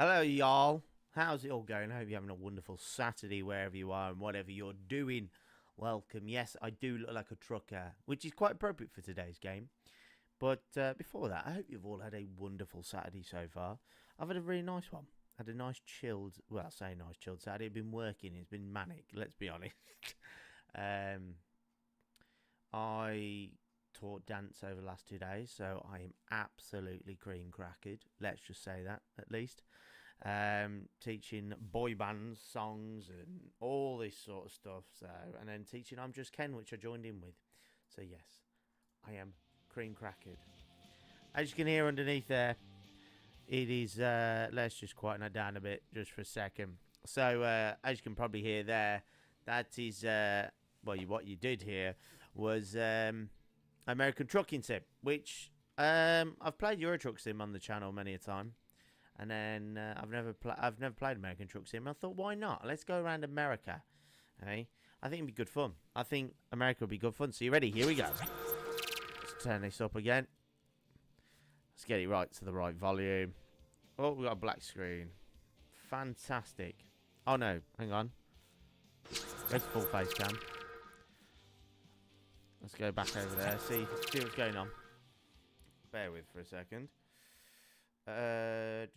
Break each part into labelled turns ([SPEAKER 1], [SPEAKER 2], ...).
[SPEAKER 1] Hello, y'all. How's it all going? I hope you're having a wonderful Saturday wherever you are and whatever you're doing. Welcome. Yes, I do look like a trucker, which is quite appropriate for today's game. But before that, I hope you've all had a wonderful Saturday so far. I've had a really nice one. Had a nice chilled, well, I say nice chilled Saturday. I've been working. It's been manic, let's be honest. I taught dance over the last 2 days, so I am absolutely cream crackered. Let's just say that, at least. Teaching boy bands, songs, and all this sort of stuff. So, and then teaching I'm Just Ken, which I joined in with. So yes, I am cream crackered. As you can hear underneath there, it is. Let's just quieten that down a bit, just for a second. So, as you can probably hear there, that is well, what you did hear was American Trucking Sim, which I've played Euro Truck Sim on the channel many a time. And then I've never played American Truck Sim. I thought, why not? Let's go around America. Hey, I think it'd be good fun. I think America would be good fun. So you ready? Here we go. Let's turn this up again. Let's get it right to the right volume. Oh, we got a black screen. Fantastic. Oh no, hang on. There's full face cam. Let's go back over there. See what's going on. Bear with for a second. There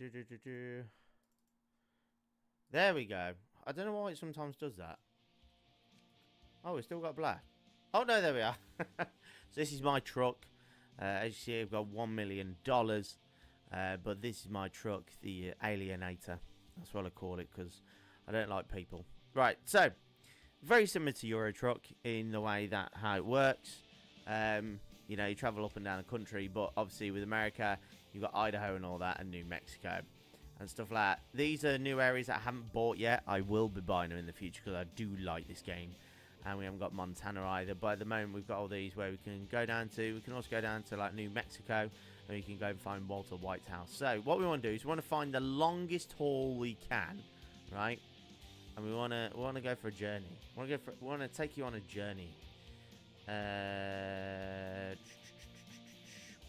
[SPEAKER 1] we go. I don't know why it sometimes does that. Oh, it's still got black. Oh no, there we are. So this is my truck. As you see, I've got $1 million. But this is my truck, the Alienator. That's what I call it because I don't like people. Right, so very similar to Euro Truck in the way that how it works. You know, you travel up and down the country, but obviously with America, you've got Idaho and all that, and New Mexico and stuff like that. These are new areas that I haven't bought yet. I will be buying them in the future because I do like this game. And we haven't got Montana either. But at the moment, we've got all these where we can go down to. We can also go down to like New Mexico, and we can go and find Walter White's house. So what we want to do is we want to find the longest haul we can, right? And we want to go for a journey. We want to take you on a journey.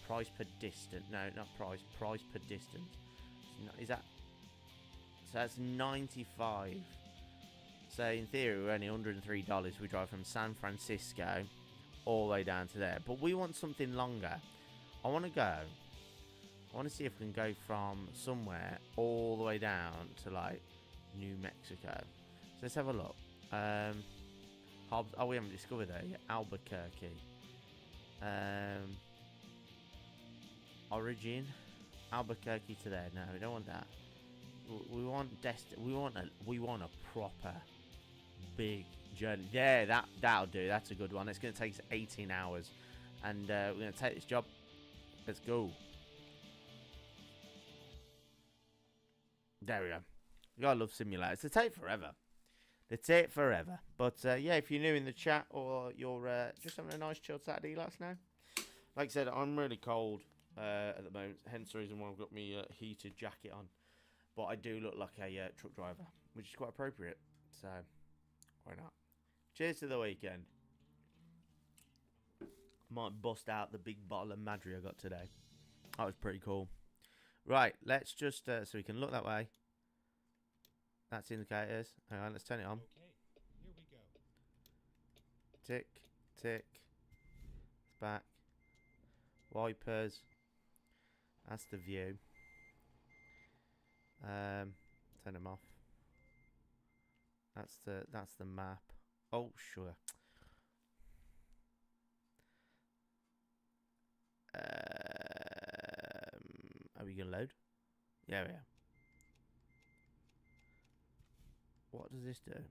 [SPEAKER 1] Price per distance. No, not price. Price per distance. Is that? So that's 95. So in theory, we're only $103. We drive from San Francisco all the way down to there. But we want something longer. I want to see if we can go from somewhere all the way down to like New Mexico. So let's have a look. Hobbs. Oh, we haven't discovered that yet. Albuquerque. Origin. Albuquerque to there. No, we don't want that. We want we want a proper big journey. Yeah, that'll do. That's a good one. It's going to take us 18 hours, and we're going to take this job. Let's go. There we go. You gotta love simulators. They take forever. They take forever. But yeah, if you're new in the chat or you're just having a nice chilled Saturday, let us know. Like I said, I'm really cold at the moment. Hence the reason why I've got my heated jacket on. But I do look like a truck driver, which is quite appropriate. So, why not? Cheers to the weekend. Might bust out the big bottle of Madri I got today. That was pretty cool. Right, let's just, so we can look that way. That's indicators. Hang on, let's turn it on.
[SPEAKER 2] Okay, here we go.
[SPEAKER 1] Tick, tick. It's back. Wipers. That's the view. Turn them off. That's the map. Oh, sure. Are we gonna load? Yeah, we are. What does this do?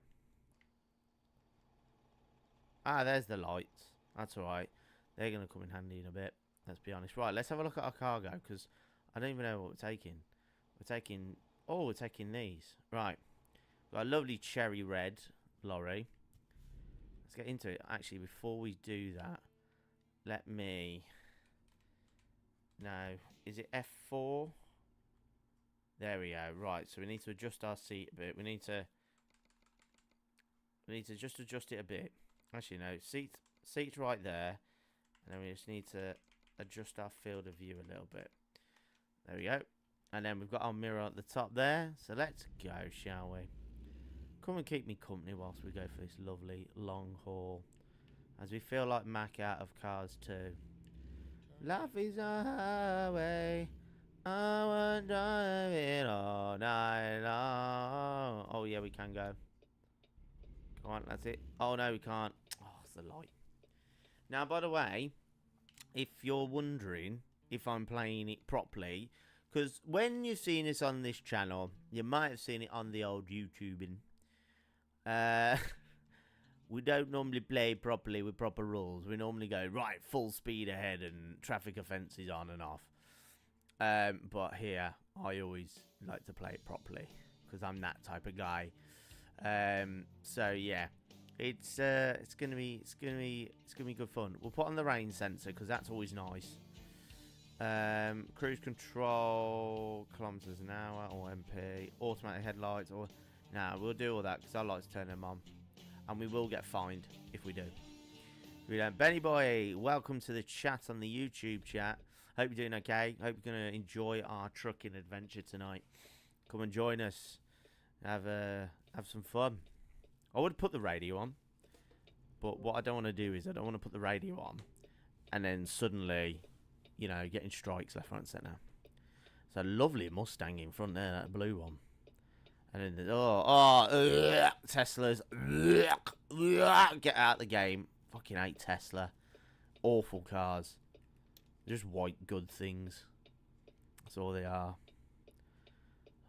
[SPEAKER 1] Ah, there's the lights. That's alright. They're gonna come in handy in a bit. Let's be honest. Right, let's have a look at our cargo because I don't even know what we're taking. We're taking these. Right. Got a lovely cherry red lorry. Let's get into it. Actually, before we do that, let me... No. Is it F4? There we go. Right, so we need to adjust our seat a bit. We need to just adjust it a bit. Actually, no. Seat's right there. And then we just need to adjust our field of view a little bit. There we go. And then we've got our mirror at the top there. So let's go, shall we? Come and keep me company whilst we go for this lovely long haul. As we feel like Mac out of Cars 2. Life is a highway. I won't drive it all night long. Oh, yeah, we can go. Come on, that's it. Oh, no, we can't. Oh, it's the light. Now, by the way, if you're wondering if I'm playing it properly, because when you've seen this on this channel, you might have seen it on the old YouTubing. We don't normally play properly with proper rules. We normally go, right, full speed ahead and traffic offences on and off. But here, I always like to play it properly because I'm that type of guy. So yeah, it's gonna be good fun. We'll put on the rain sensor because that's always nice. Cruise control, kilometers an hour or MP, automatic headlights or we'll do all that because I like to turn them on, and we will get fined if we do. We don't. Benny boy, welcome to the chat on the YouTube chat. Hope you're doing okay. Hope you're gonna enjoy our trucking adventure tonight. Come and join us. Have some fun. I would put the radio on, but what I don't want to do is I don't want to put the radio on and then suddenly, you know, getting strikes left, right, and centre. It's a lovely Mustang in front there, that blue one. And then Teslas, get out the game. Fucking hate Tesla. Awful cars. Just white good things. That's all they are.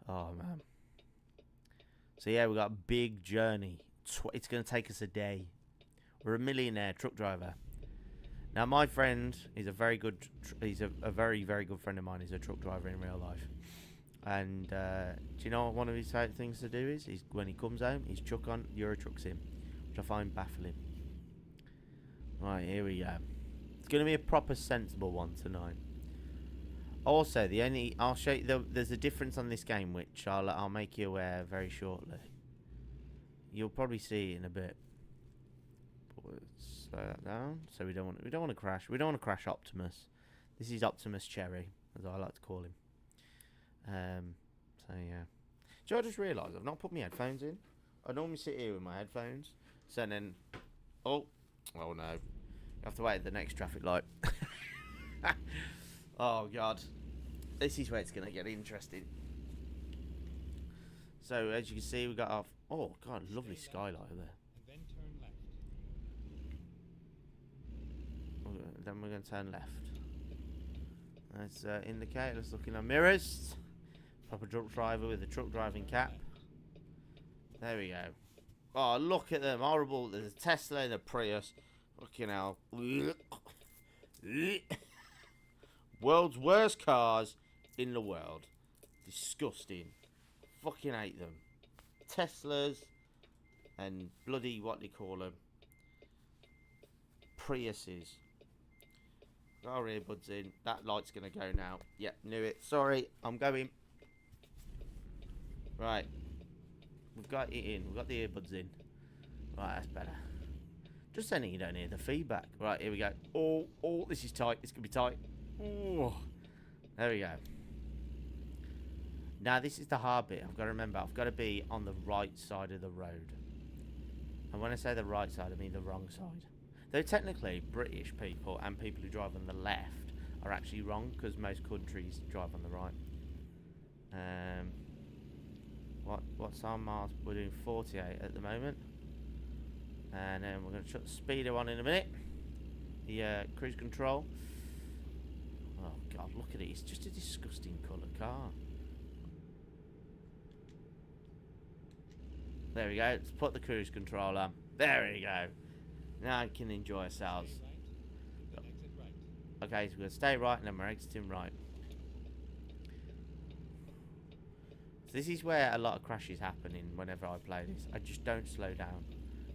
[SPEAKER 1] Oh man. So yeah, we got a big journey. It's going to take us a day. We're a millionaire truck driver. Now my friend is a very good. He's a very good friend of mine. He's a truck driver in real life. And do you know what one of his favourite things to do is? He's when he comes home, he's chuck on Euro Trucks him, which I find baffling. Right, here we go. It's going to be a proper sensible one tonight. Also, I'll show you. There's a difference on this game, which I'll make you aware very shortly. You'll probably see it in a bit. But let's slow that down. So we don't want to crash. We don't want to crash Optimus. This is Optimus Cherry, as I like to call him. So yeah. Do you know, I just realised I've not put my headphones in. I normally sit here with my headphones. So then, oh no, you have to wait at the next traffic light. Oh god, this is where it's gonna get interesting. So as you can see, we got our lovely skylight there.
[SPEAKER 2] Then turn left.
[SPEAKER 1] Then we're gonna turn left. Let's indicate. Let's look in our mirrors. Proper truck driver with a truck driving cap. There we go. Oh, look at them. Horrible. There's a Tesla and a Prius. Fucking hell. World's worst cars in the world. Disgusting. Fucking hate them. Teslas and bloody, what do you call them? Priuses. Got our earbuds in. That light's going to go now. Yep, knew it. Sorry, I'm going. Right. We've got it in. We've got the earbuds in. Right, that's better. Just saying you don't hear the feedback. Right, here we go. Oh, this is tight. It's going to be tight. Oh, there we go. Now, this is the hard bit. I've got to remember, I've got to be on the right side of the road. And when I say the right side, I mean the wrong side. Though technically, British people and people who drive on the left are actually wrong, because most countries drive on the right. What's our miles? We're doing 48 at the moment. And then we're going to shut the speedo on in a minute. The cruise control. Oh god, look at it. It's just a disgusting coloured car. There we go. Let's put the cruise control on. There we go. Now we can enjoy ourselves.
[SPEAKER 2] Right, then exit right.
[SPEAKER 1] Okay, so we're going to stay right and then we're exiting right. So this is where a lot of crashes happen in whenever I play this. I just don't slow down.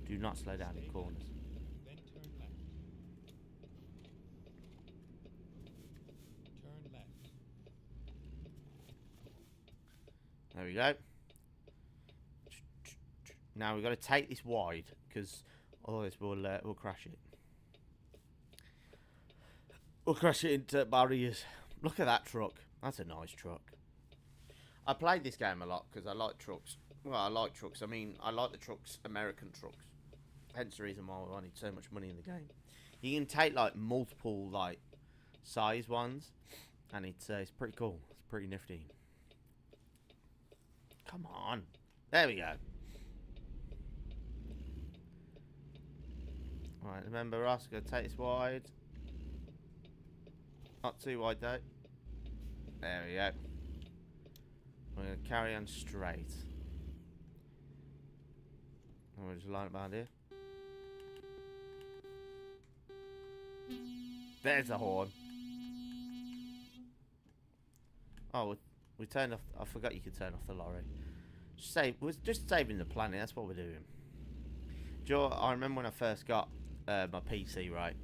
[SPEAKER 1] Do not slow down in corners.
[SPEAKER 2] Then turn left. Turn left.
[SPEAKER 1] There we go. Now we've got to take this wide, because otherwise we'll crash it. We'll crash it into barriers. Look at that truck. That's a nice truck. I played this game a lot because I like trucks. Well, I like trucks. I mean, I like the trucks, American trucks. Hence the reason why I need so much money in the game. You can take like multiple like size ones, and it's pretty cool. It's pretty nifty. Come on, there we go. All right, remember Ross, gonna take this wide. Not too wide though. There we go. We're gonna carry on straight. And we'll just line up behind here. There's a horn. Oh, we turned off. I forgot you could turn off the lorry. We're just saving the planet. That's what we're doing. Do you know, I remember when I first got my PC, right?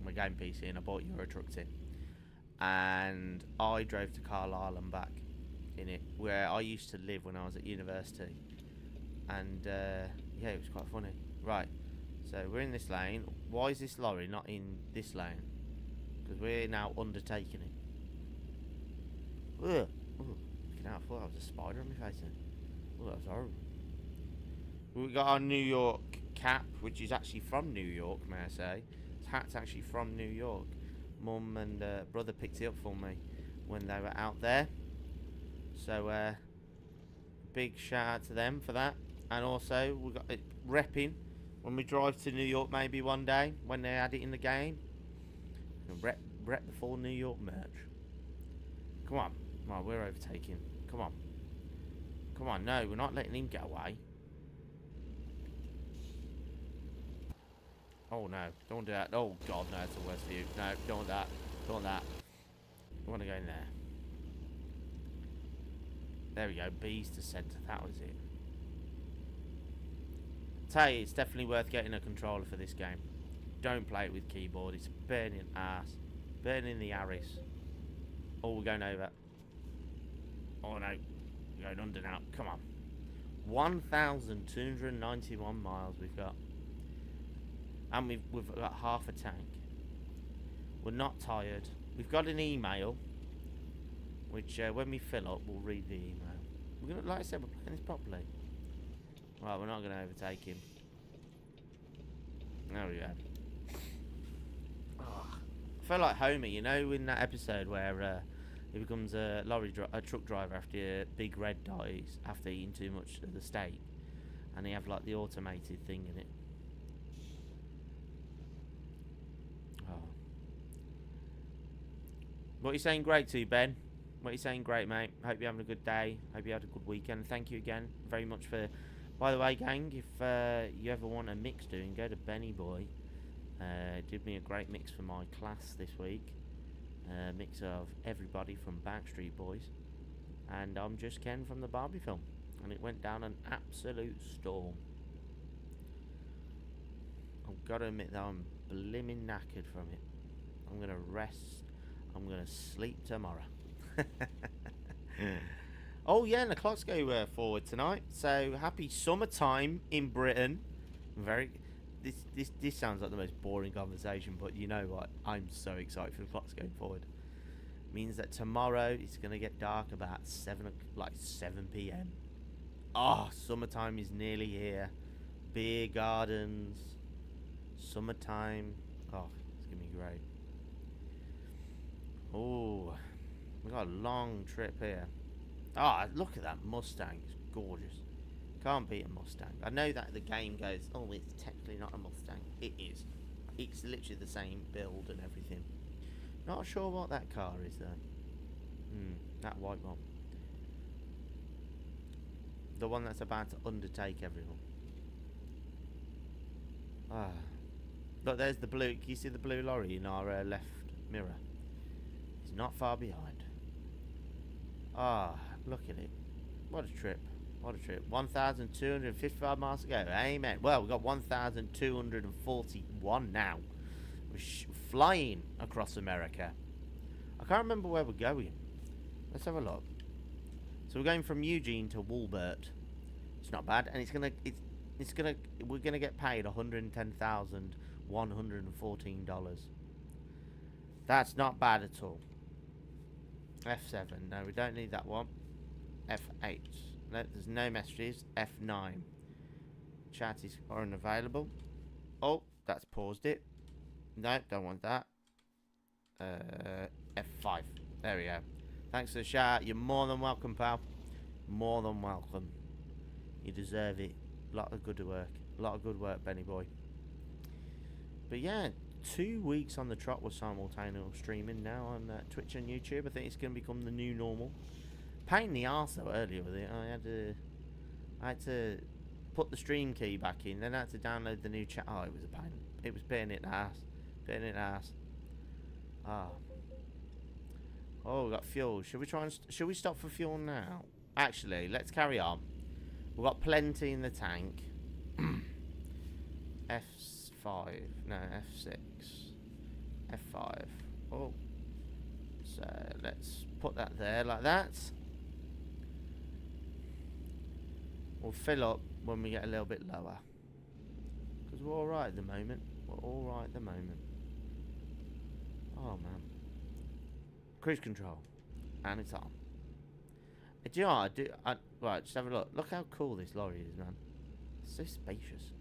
[SPEAKER 1] My game PC, and I bought Euro Trucks in. And I drove to Carlisle and back in it, where I used to live when I was at university. And yeah, it was quite funny. Right, so we're in this lane. Why is this lorry not in this lane? Because we're now undertaking it. Ugh. Ooh, looking out, I thought that was a spider on my face then. Oh, that was horrible. We got our New York cap, which is actually from New York, may I say. This hat's actually from New York. Mum and brother picked it up for me when they were out there. So, big shout out to them for that. And also, we got it repping when we drive to New York maybe one day, when they add it in the game. And rep the full New York merch. Come on. Right, we're overtaking. Come on. Come on, no, we're not letting him get away. Oh no, don't do that. Oh god, no, it's the worst view. No, don't want that. Don't want that. I want to go in there. There we go, B's to centre, that was it. Tell you, it's definitely worth getting a controller for this game. Don't play it with keyboard, it's burning ass. Burning the Aris. Oh, we're going over. Oh no, we're going under now, come on. 1,291 miles we've got. And we've got half a tank. We're not tired. We've got an email, which when we fill up, we'll read the email. We're gonna, like I said, we're playing this properly. Right, we're not gonna overtake him. There we go. Oh, I feel like Homer, you know, in that episode where he becomes a truck driver after Big Red dies after eating too much of the steak, and they have like the automated thing in it. What are you saying great to, Ben? What are you saying great, mate? Hope you're having a good day. Hope you had a good weekend. Thank you again very much for... By the way, gang, if you ever want a mix doing, go to Benny Boy. Did me a great mix for my class this week. Mix of everybody from Backstreet Boys. And I'm just Ken from the Barbie film. And it went down an absolute storm. I've got to admit that I'm blimmin' knackered from it. I'm going to rest. I'm going to sleep tomorrow. Oh yeah, and the clocks go forward tonight. So happy summertime in Britain. This sounds like the most boring conversation, but you know what? I'm so excited for the clocks going forward. It means that tomorrow it's going to get dark about 7 p.m. Oh, summertime is nearly here. Beer gardens, summertime. Oh, it's going to be great. Oh, we got a long trip here. Oh, look at that Mustang. It's gorgeous. Can't beat a Mustang. I know that the game goes, oh, it's technically not a Mustang. It is. It's literally the same build and everything. Not sure what that car is, though. That white one. The one that's about to undertake everyone. Ah. Look, there's the blue. Can you see the blue lorry in our left mirror? It's not far behind. Ah, look at it. What a trip. What a trip. 1,255 miles to go. Amen. Well, we've got 1,241 now. We're flying across America. I can't remember where we're going. Let's have a look. So we're going from Eugene to Woolbert. It's not bad, and we're gonna get paid $110,114. That's not bad at all. F7. No, we don't need that one. F8. No, there's no messages. F9. Chat is unavailable. Oh, that's paused it. No, don't want that. F5. There we go. Thanks for the shout. You're more than welcome, pal. More than welcome. You deserve it. A lot of good work. A lot of good work, Benny boy. But yeah, 2 weeks on the trot with simultaneous streaming now on Twitch and YouTube. I think it's going to become the new normal. Pain in the arse though earlier with it. I had to put the stream key back in, then I had to download the new chat. Oh, it was a pain. It was pain in the ass. Pain in the ass. Ah. Oh, we got fuel. Should we try and should we stop for fuel now? Actually, let's carry on. We've got plenty in the tank. F5. No, F6. F5. Oh. So let's put that there like that. We'll fill up when we get a little bit lower. Because we're alright at the moment. We're alright at the moment. Oh man. Cruise control. And it's on. Do you know what? Right, just have a look. Look how cool this lorry is, man. It's so spacious.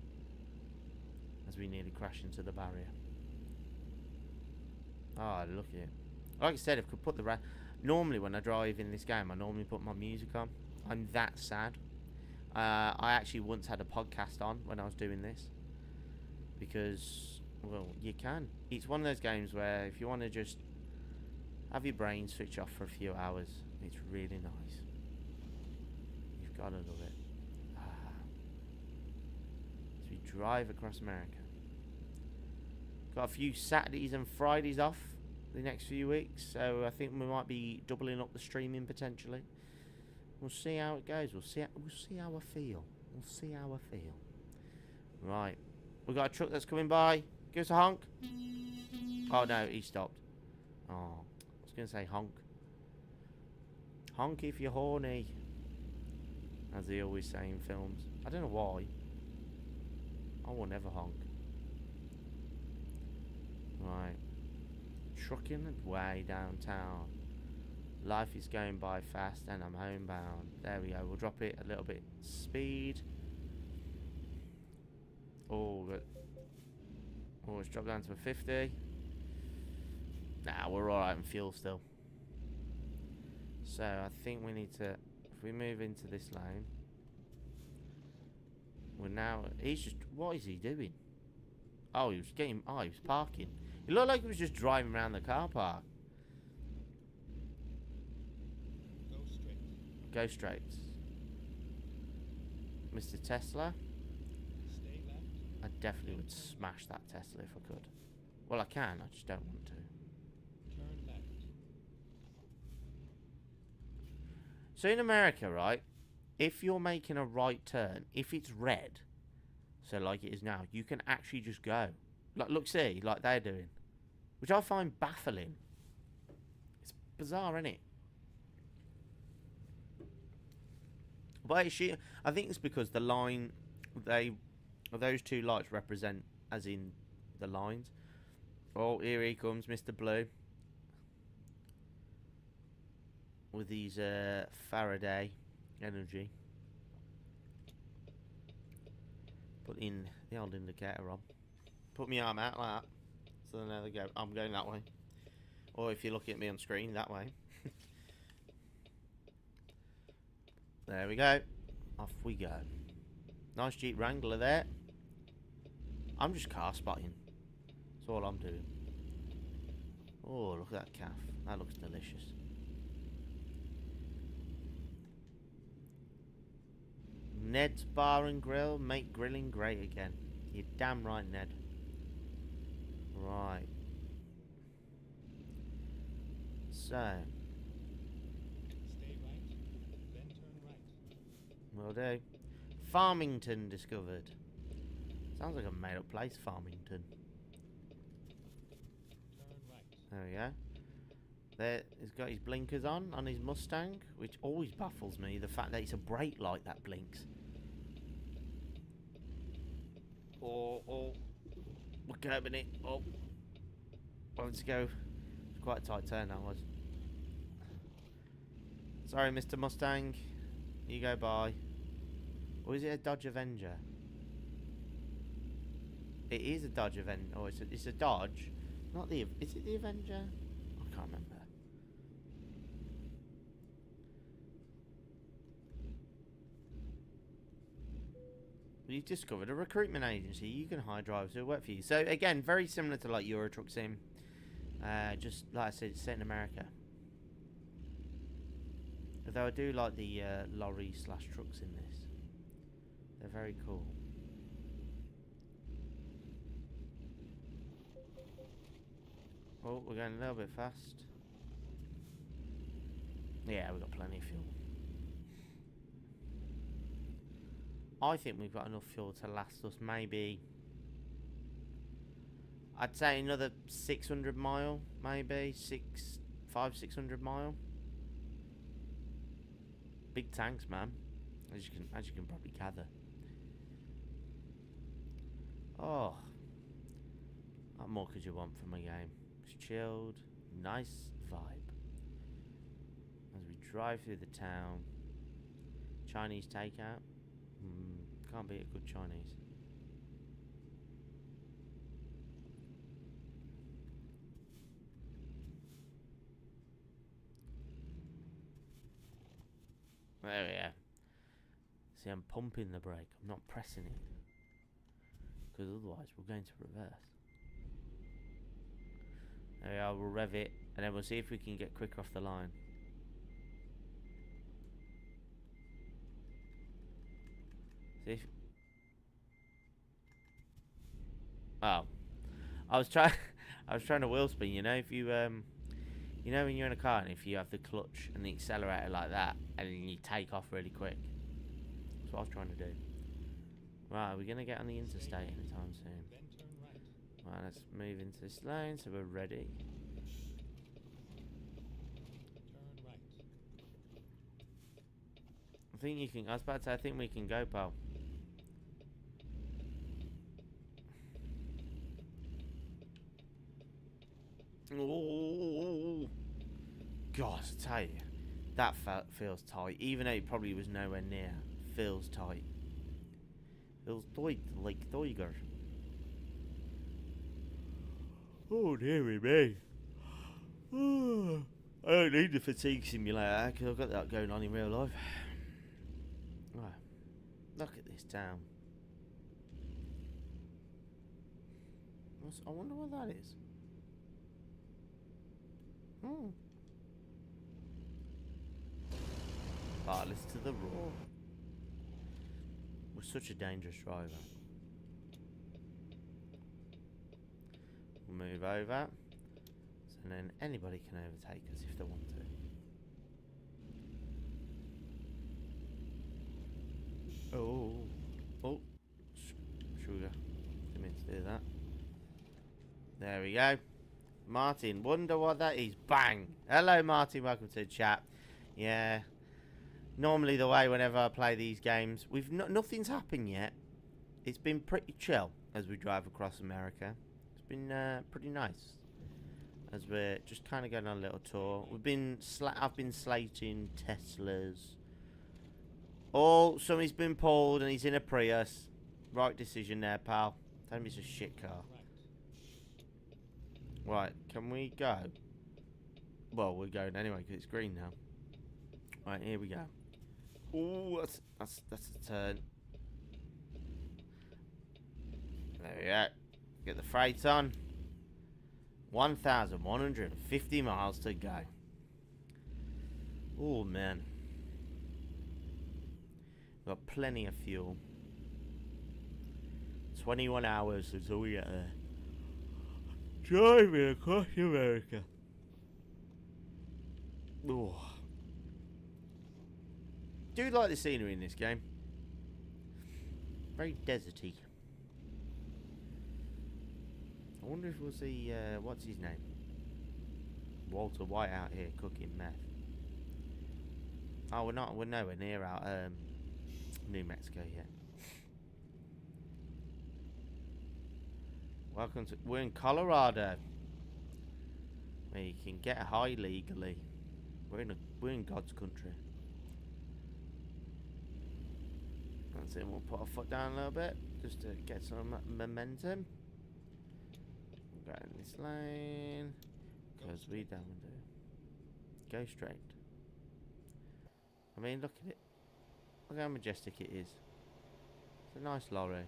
[SPEAKER 1] As we nearly crash into the barrier. Oh, look at it. Like I said, if I could put the normally when I drive in this game, I normally put my music on. I'm that sad. I actually once had a podcast on when I was doing this. Because, well, you can. It's one of those games where if you want to just have your brain switch off for a few hours, it's really nice. You've got to love it. As we drive across America. Got a few Saturdays and Fridays off the next few weeks, so I think we might be doubling up the streaming potentially. We'll see how it goes. We'll see how I feel. We'll see how I feel. Right, we got a truck that's coming by. Give us a honk. Oh no, he stopped. Oh, I was gonna say honk. Honk if you're horny, as they always say in films. I don't know why. I will never honk. Right. Truckin way downtown. Life is going by fast and I'm homebound. There we go. We'll drop it a little bit. Speed. Oh, good. Oh, let's drop down to a 50. Nah, we're alright in fuel still. So, I think we need to... If we move into this lane... We're now... He's just... What is he doing? Oh, he was getting... Oh, he was parking. It looked like he was just driving around the car park.
[SPEAKER 2] Go straight.
[SPEAKER 1] Go straight. Mr. Tesla.
[SPEAKER 2] Stay left.
[SPEAKER 1] I definitely would smash that Tesla if I could. Well, I can. I just don't want to.
[SPEAKER 2] Turn left.
[SPEAKER 1] So in America, right, if you're making a right turn, if it's red, so like it is now, you can actually just go. Like, look, see, like they're doing. Which I find baffling. It's bizarre, isn't it? But I think it's because the line, those two lights represent, as in the lines. Oh, here he comes, Mr. Blue. With his Faraday energy. Put in the old indicator on. Put my arm out like that. So then there they go. I'm going that way. Or if you're looking at me on screen, that way. There we go. Off we go. Nice Jeep Wrangler there. I'm just car spotting. That's all I'm doing. Oh, look at that calf. That looks delicious. Ned's Bar and Grill. Make grilling great again. You're damn right, Ned. Right. So.
[SPEAKER 2] Stay right. Then turn right.
[SPEAKER 1] Will do. Farmington discovered. Sounds like a made up place, Farmington.
[SPEAKER 2] Turn right.
[SPEAKER 1] There we go. There, he's got his blinkers on his Mustang, which always baffles me, the fact that it's a brake light that blinks. Oh, we're curbing it. Oh, let's go. It's quite a tight turn that was. Sorry, Mr. Mustang. You go by. Or is it a Dodge Avenger? It is a Dodge Avenger. Oh, it's a Dodge. Not the... Is it the Avenger? I can't remember. You've discovered a recruitment agency. You can hire drivers who work for you. So, again, very similar to like Euro Truck Sim. Just like I said, it's set in America. Although I do like the lorry/trucks in this. They're very cool. Oh, we're going a little bit fast. Yeah, we've got plenty of fuel. I think we've got enough fuel to last us maybe... I'd say another 600 mile, maybe. 600 mile. Big tanks, man. As you can probably gather. Oh. What more could you want from a game? It's chilled. Nice vibe. As we drive through the town. Chinese takeout. Can't beat a good Chinese. There we are. See, I'm pumping the brake. I'm not pressing it. Because otherwise we're going to reverse. There we are. We'll rev it. And then we'll see if we can get quicker off the line. See if... Oh. I was trying to wheel spin, you know, if you you know when you're in a car and if you have the clutch and the accelerator like that and then you take off really quick. That's what I was trying to do. Right, we're gonna get on the interstate anytime soon.
[SPEAKER 2] Then turn right.
[SPEAKER 1] Right, let's move into this lane so we're ready.
[SPEAKER 2] Turn right.
[SPEAKER 1] I think you can, I was about to say, I think we can go, pal. Oh, God, I tell you, that feels tight. Even though it probably was nowhere near, feels tight. Feels tight like tiger. Oh, dear me. I don't need the fatigue simulator because I've got that going on in real life. Right, look at this town. I wonder what that is. Ah, listen to the roar. We're such a dangerous driver. We'll move over. So then anybody can overtake us if they want to. Oh. Sugar. Didn't mean to do that. There we go. Martin, wonder what that is. Bang! Hello, Martin. Welcome to the chat. Yeah. Normally, the way whenever I play these games, nothing's happened yet. It's been pretty chill as we drive across America. It's been pretty nice as we're just kind of going on a little tour. I've been slating Teslas. Oh, somebody's been pulled and he's in a Prius. Right decision there, pal. Tell me it's a shit car. Right, can we go? Well, we're going anyway because it's green now. Right, here we go. Oh, that's a turn. There we go. Get the freight on. 1,150 miles to go. Oh, man. Got plenty of fuel. 21 hours until we get there. Driving across America. Oh. Do like the scenery in this game. Very deserty. I wonder if we'll see, what's his name? Walter White out here cooking meth. Oh, we're nowhere near out, New Mexico yet. Welcome to, we're in Colorado. Where you can get high legally. We're in God's country. That's it. We'll put our foot down a little bit just to get some momentum. Go in this lane because we don't do. Go straight. I mean, look at it. Look how majestic it is. It's a nice lorry.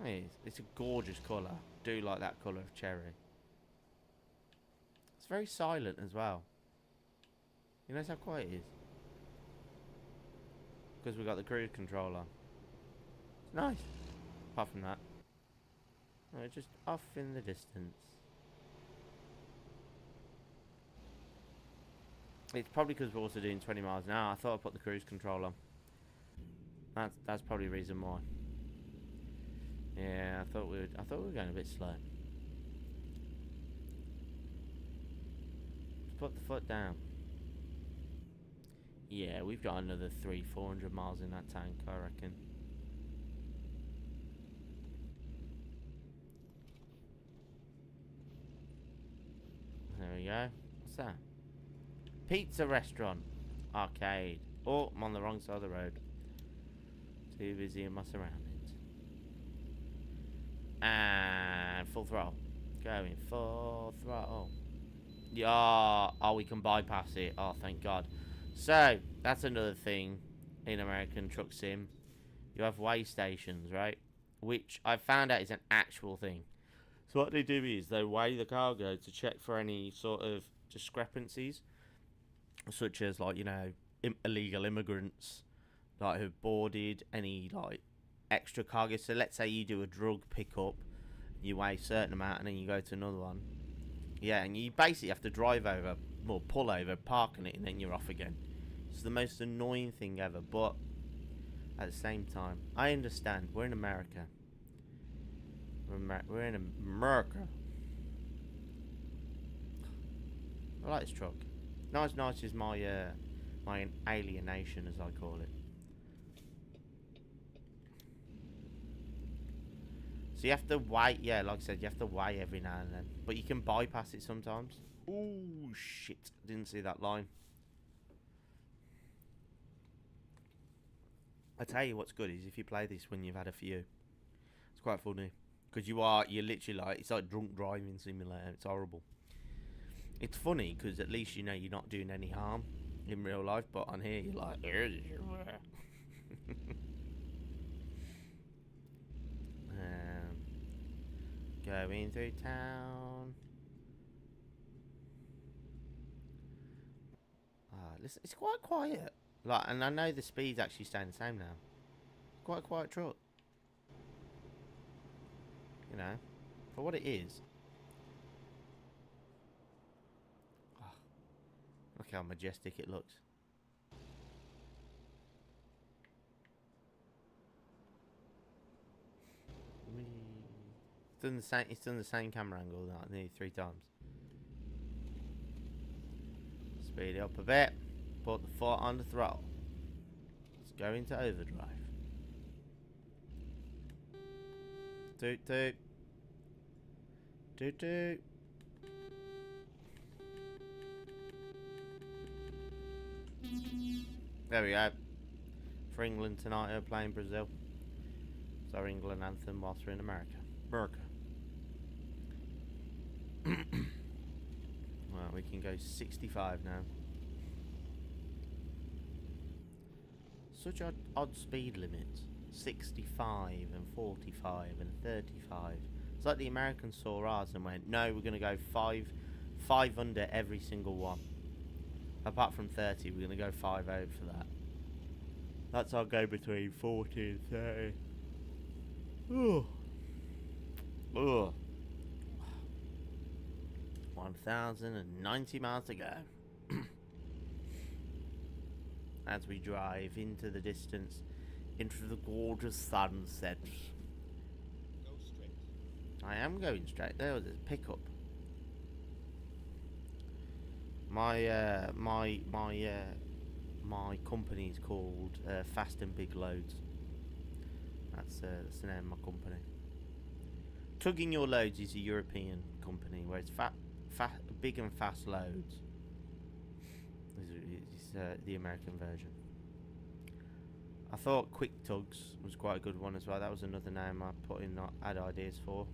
[SPEAKER 1] It's a gorgeous colour. Do like that colour of cherry. It's very silent as well. You notice how quiet it is? Because we've got the cruise control on. It's nice. Apart from that. No, just off in the distance. It's probably because we're also doing 20 miles an hour. I thought I'd put the cruise control on. That's probably the reason why. Yeah, I thought we were going a bit slow. Just put the foot down. Yeah, we've got another 300-400 miles in that tank, I reckon. There we go. What's that? Pizza restaurant. Arcade. Oh, I'm on the wrong side of the road. Too busy in my surroundings. And full throttle. Going full throttle. Yeah. Oh, we can bypass it. Oh, thank God. So, that's another thing in American Truck Sim. You have weigh stations, right? Which I found out is an actual thing. So what they do is they weigh the cargo to check for any sort of discrepancies. Such as, like, you know, illegal immigrants, like, who've boarded any, like, extra cargo. So let's say you do a drug pickup, you weigh a certain amount, and then you go to another one. Yeah, and you basically have to drive over, or pull over, park on it, and then you're off again. It's the most annoying thing ever, but at the same time, I understand. We're in America. We're in America. I like this truck. Nice is my my alienation, as I call it. So you have to weigh, yeah, like I said, you have to weigh every now and then. But you can bypass it sometimes. Ooh, shit. Didn't see that line. I tell you what's good is if you play this when you've had a few. It's quite funny. Because you're literally like, it's like drunk driving simulator. It's horrible. It's funny because at least you know you're not doing any harm in real life. But on here, you're like, going through town. Listen, it's quite quiet. Like, and I know the speed's actually staying the same now. Quite a quiet truck. You know, for what it is. Oh, look how majestic it looks. It's done the same camera angle like nearly 3 times. Speed it up a bit. Put the foot on the throttle. Let's go into overdrive. Toot toot. Toot toot. There we go. For England tonight, we're playing Brazil. It's our England anthem whilst we're in America. America. Well, we can go 65 now. Such odd speed limits. 65 and 45 and 35. It's like the Americans saw ours and went, no, we're going to go 5 under every single one. Apart from 30, we're going to go 5 out for that. That's our go between 40 and 30. Ooh. Ugh. 1,090 miles to go. As we drive into the distance, into the gorgeous sunset.
[SPEAKER 2] Go straight.
[SPEAKER 1] I am going straight. There was a pickup. My company is called Fast and Big Loads. That's the name of my company. Tugging Your Loads is a European company where it's big and fast loads. It's the American version. I thought Quick Tugs was quite a good one as well. That was another name I put in, had ideas for.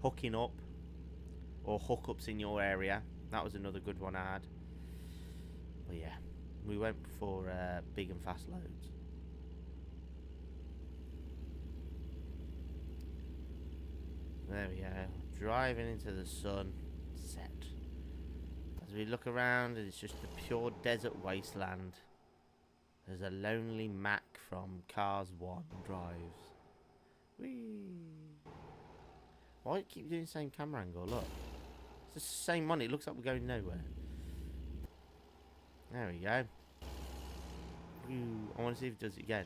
[SPEAKER 1] Hooking up, or hookups in your area. That was another good one I had. But yeah, we went for big and fast loads. There we go. Driving into the sun. Set. As we look around, it's just a pure desert wasteland. There's a lonely Mac from Cars 1 drives. Whee! Why do you keep doing the same camera angle? Look. It's the same one. It looks like we're going nowhere. There we go. Ooh, I want to see if it does it again.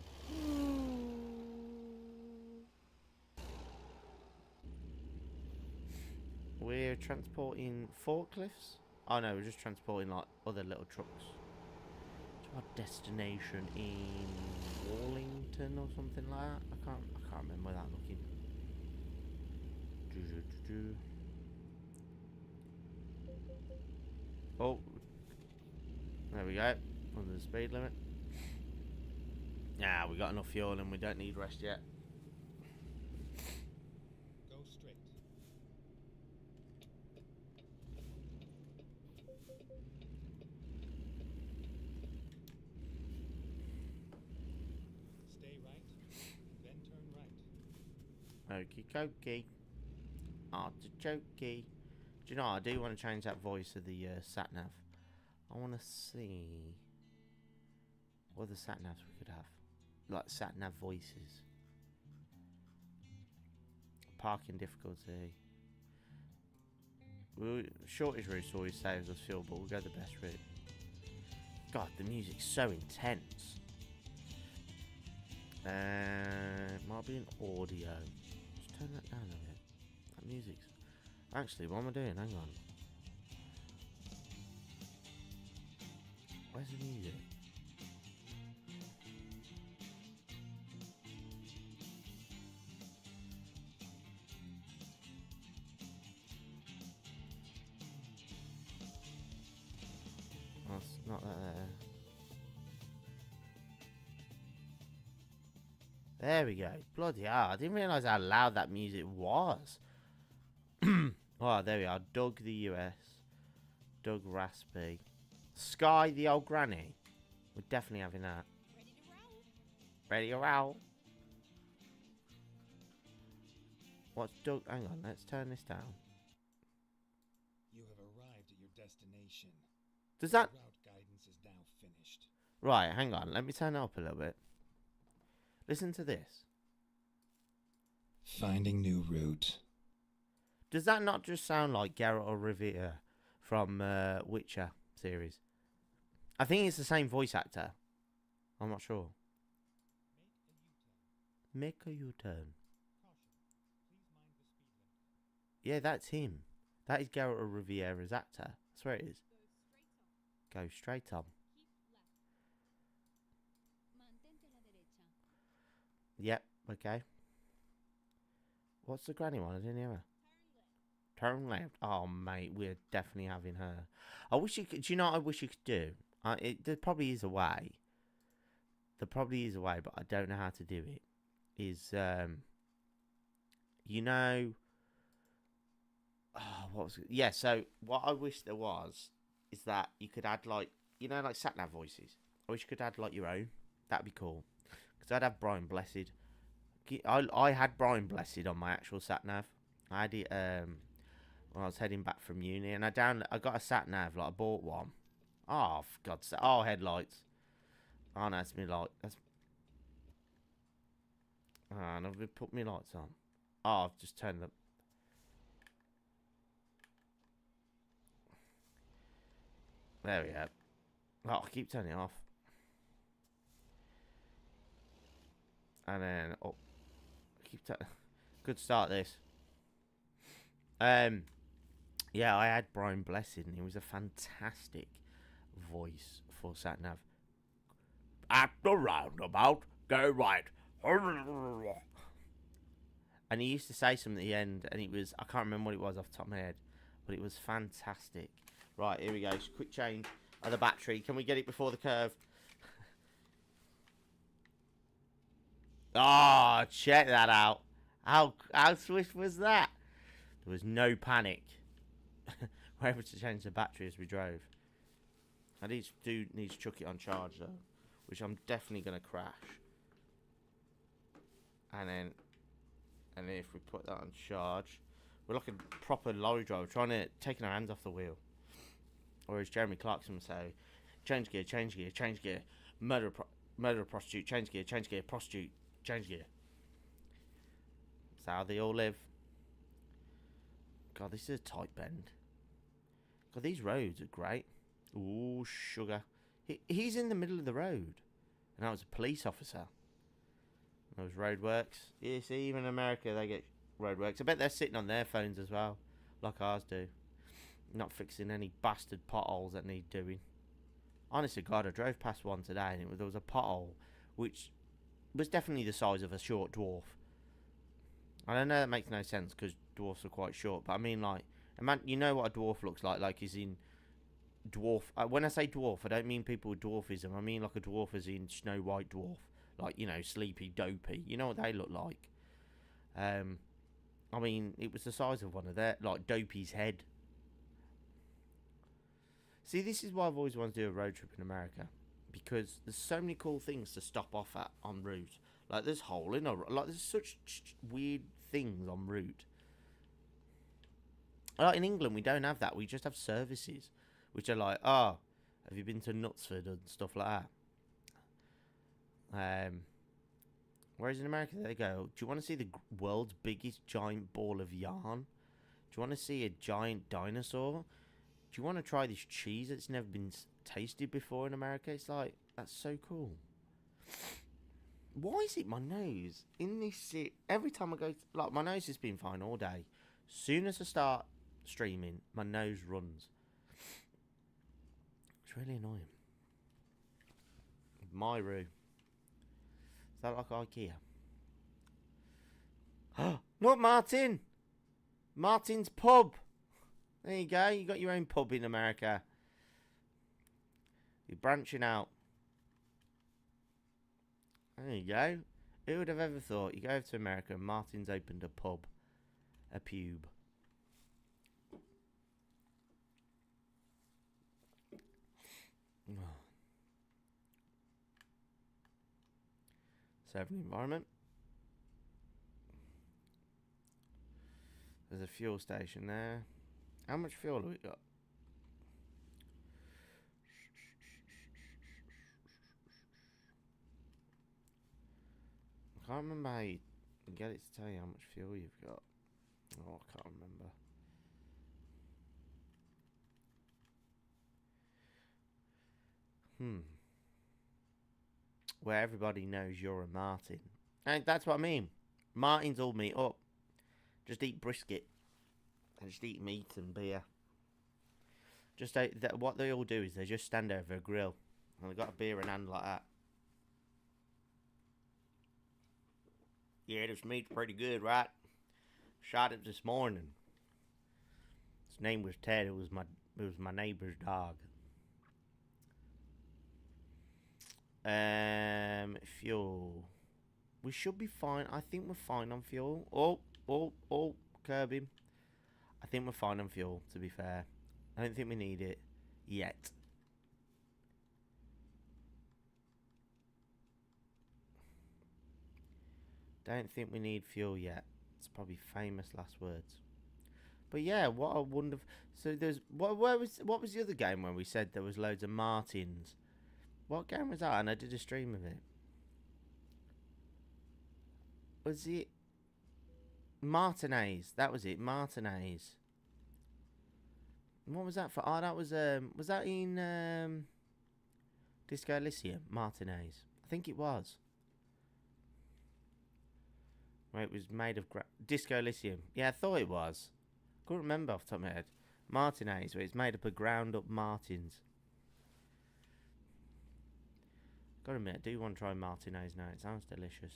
[SPEAKER 1] We're transporting forklifts? Oh no, we're just transporting like other little trucks. To our destination in Wallington or something like that. I can't remember without looking. Oh, there we go. Under the speed limit. Yeah, we got enough fuel and we don't need rest yet.
[SPEAKER 2] Go straight. Stay right, then turn right.
[SPEAKER 1] Okie dokie. Artichokey. Do you know what? I do want to change that voice of the sat nav. I want to see what other sat navs we could have. Like sat nav voices. Parking difficulty. Shortest route always saves us fuel, but we'll go the best route. God, the music's so intense. Might be an audio. Just turn that down a bit. That music's... Actually, what am I doing? Hang on. Where's the music? Oh, it's not that there. There we go. Bloody hell. I didn't realise how loud that music was. Oh, there we are. Doug the US. Doug Raspy. Sky the old granny. We're definitely having that. Ready to roll. What's Doug? Hang on. Let's turn this down.
[SPEAKER 2] You have arrived at your destination.
[SPEAKER 1] Does that...
[SPEAKER 2] Route guidance is now finished.
[SPEAKER 1] Right, hang on. Let me turn it up a little bit. Listen to this.
[SPEAKER 2] Finding new route.
[SPEAKER 1] Does that not just sound like Geralt of Rivia from Witcher series? I think it's the same voice actor. I'm not sure. Make a U-turn. Yeah, that's him. That is Geralt of Riviera's actor. I swear it is. Go straight on. Yep, okay. What's the granny one? I didn't hear her. Turn left. Oh, mate, we're definitely having her. I wish you could... Do you know what I wish you could do? There probably is a way. There probably is a way, but I don't know how to do it. Is, you know... Oh, what was it? Yeah, so what I wish there was is that you could add, like... You know, like sat-nav voices. I wish you could add, like, your own. That'd be cool. Because I'd have Brian Blessed. I had Brian Blessed on my actual sat-nav. I had it, when I was heading back from uni, and I got a sat nav, like I bought one. Oh, for God's sake! Oh, headlights. Oh no, it's me light. That's. Oh, and I've put me lights on. Oh, I've just turned them. There we go. Oh, I keep turning it off. And then good start this. Yeah, I had Brian Blessed, and he was a fantastic voice for sat-nav. At the roundabout, go right. And he used to say something at the end, and it was... I can't remember what it was off the top of my head, but it was fantastic. Right, here we go. Just quick change of the battery. Can we get it before the curve? Oh, check that out. How swift was that? There was no panic. We're able to change the battery as we drove. I need to chuck it on charge though, which I'm definitely gonna crash. And then if we put that on charge, we're like a proper lorry driver trying to taking our hands off the wheel. Or as Jeremy Clarkson would say, change gear, change gear, change gear, murder a prostitute, change gear, prostitute, change gear. That's how they all live. God, this is a tight bend. God, these roads are great. Ooh, sugar. He's in the middle of the road. And that was a police officer. Those roadworks. You see, even in America, they get roadworks. I bet they're sitting on their phones as well, like ours do. Not fixing any bastard potholes that need doing. Honestly, God, I drove past one today and there was a pothole which was definitely the size of a short dwarf. And I know that makes no sense because dwarfs are quite short, but I mean, like, man, you know what a dwarf looks like is in dwarf. When I say dwarf, I don't mean people with dwarfism. I mean like a dwarf as in Snow White dwarf, like, you know, sleepy, dopey. You know what they look like. I mean, it was the size of one of their, like, Dopey's head. See, this is why I've always wanted to do a road trip in America, because there's so many cool things to stop off at en route. Like, there's there's such weird things en route. Like in England, we don't have that. We just have services, which are like, oh, have you been to Knutsford and stuff like that? Whereas in America, they go, do you want to see the world's biggest giant ball of yarn? Do you want to see a giant dinosaur? Do you want to try this cheese that's never been tasted before in America? It's like, that's so cool. Why is it my nose in this? Every time I go, like, my nose has been fine all day. Soon as I start streaming, my nose runs. It's really annoying. RossiRoo. Is that like IKEA? Not Martin! Martin's pub! There you go, you got your own pub in America. You're branching out. There you go. Who would have ever thought? You go over to America and Martin's opened a pub. A pube. Serving the environment. There's a fuel station there. How much fuel have we got? I can't remember how you get it to tell you how much fuel you've got. Oh, I can't remember. Where everybody knows you're a Martin. And that's what I mean. Martins all meet up. Just eat brisket. And just eat meat and beer. Just what they all do is they just stand over a grill. And they've got a beer in hand like that. Yeah, this meat's pretty good, right? Shot it this morning. His name was Ted. It was my neighbor's dog. Fuel. We should be fine. I think we're fine on fuel. Oh, curb him. I think we're fine on fuel, to be fair. I don't think we need it yet. Don't think we need fuel yet. It's probably famous last words. But yeah, what a wonderful. So there's what was the other game where we said there was loads of Martins? What game was that? And I did a stream of it. Was it Martinez? That was it, Martinez. What was that for? Oh, that was that in Disco Elysium? Martinez. I think it was. Right, it was made of Disco Elysium. Yeah, I thought it was. Couldn't remember off the top of my head. Martinez, where it's made up of ground up Martins. Gotta admit, I do want to try Martinez now. It sounds delicious.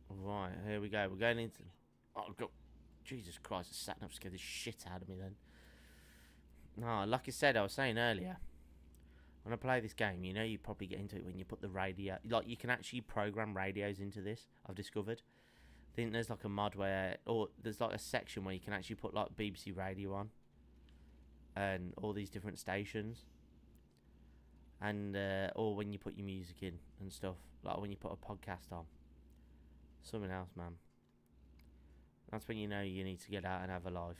[SPEAKER 1] Right, here we go. We're going into... Oh, God. Jesus Christ, the sat-nav scared the shit out of me then. No, like I said, I was saying earlier, when I play this game, you know, you probably get into it when you put the radio. Like, you can actually program radios into this, I've discovered. I think there's like a mod where, or there's like a section where you can actually put like BBC Radio on. And all these different stations. And, or when you put your music in and stuff. Like when you put a podcast on. Something else, man. That's when you know you need to get out and have a life.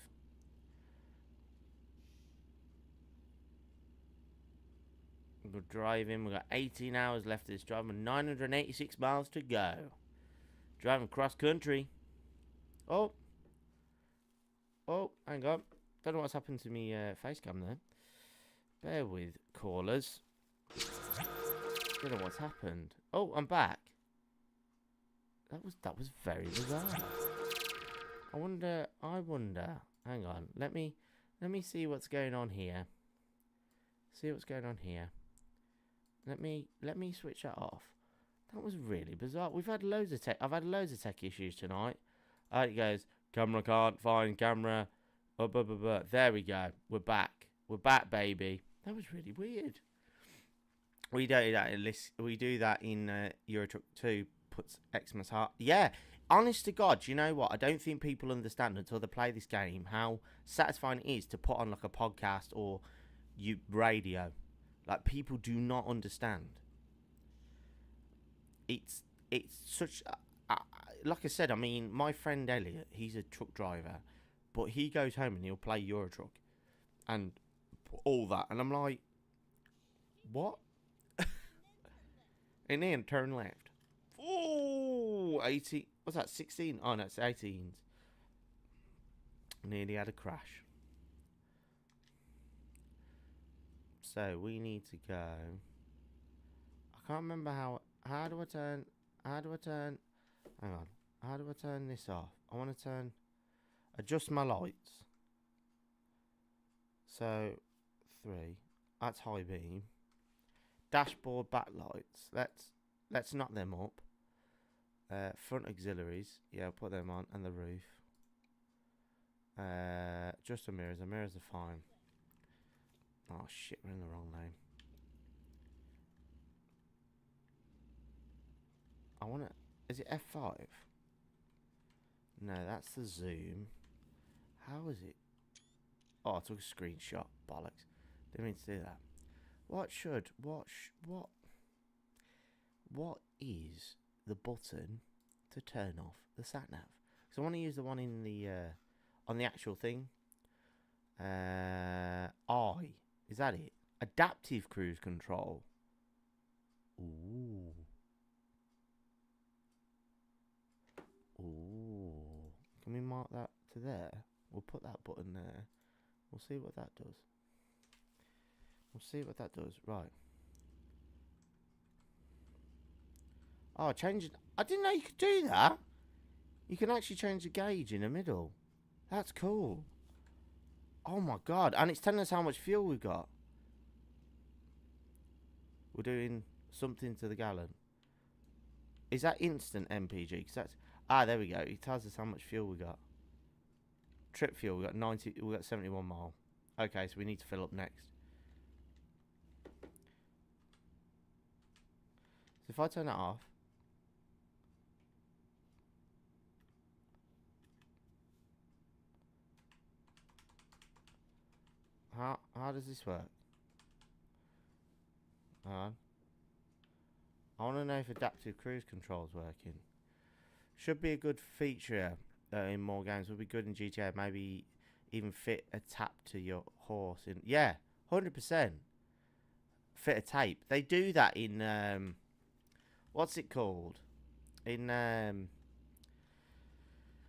[SPEAKER 1] We're driving. We've got 18 hours left of this drive and 986 miles to go. Driving cross country. Oh, hang on. Don't know what's happened to me face cam there. Bear with, callers. Don't know what's happened. Oh, I'm back. That was very bizarre. I wonder. Hang on. Let me see what's going on here. Let me switch that off. That was really bizarre. I've had loads of tech issues tonight. It goes, camera can't find camera. There we go. We're back. We're back, baby. That was really weird. We do that in Euro Truck 2. Puts Xmas heart. Yeah. Honest to God, you know what? I don't think people understand until they play this game how satisfying it is to put on like a podcast or radio. Like, people do not understand. It's such... like I said, I mean, my friend Elliot, he's a truck driver. But he goes home and he'll play Euro Truck. And all that. And I'm like, what? And then turn left. Oh, 18. What's that, 16? Oh, no, it's 18s. Nearly had a crash. So we need to go. I can't remember how do I turn? Hang on. How do I turn this off? I want to adjust my lights. So 3. That's high beam. Dashboard backlights. Let's knock them up. Front auxiliaries. Yeah, I'll put them on, and the roof. Just the mirrors. The mirrors are fine. Oh shit, we're in the wrong lane. Is it F5? No, that's the zoom. How is it? Oh, I took a screenshot. Bollocks. Didn't mean to do that. What is the button to turn off the sat nav? Because I want to use the one in the on the actual thing. Is that it? Adaptive cruise control. Ooh. Can we mark that to there? We'll put that button there. We'll see what that does. Right. Oh, change it. I didn't know you could do that. You can actually change the gauge in the middle. That's cool. Oh my god. And it's telling us how much fuel we've got. We're doing something to the gallon. Is that instant MPG? Cause that's... there we go. It tells us how much fuel we got. Trip fuel, we got 90. We got 71 mile. Okay, so we need to fill up next. So if I turn that off, how does this work? I want to know if adaptive cruise control is working. Should be a good feature in more games. Would be good in GTA. Maybe even fit a tap to your horse. Yeah, 100%. Fit a tape. They do that in what's it called? In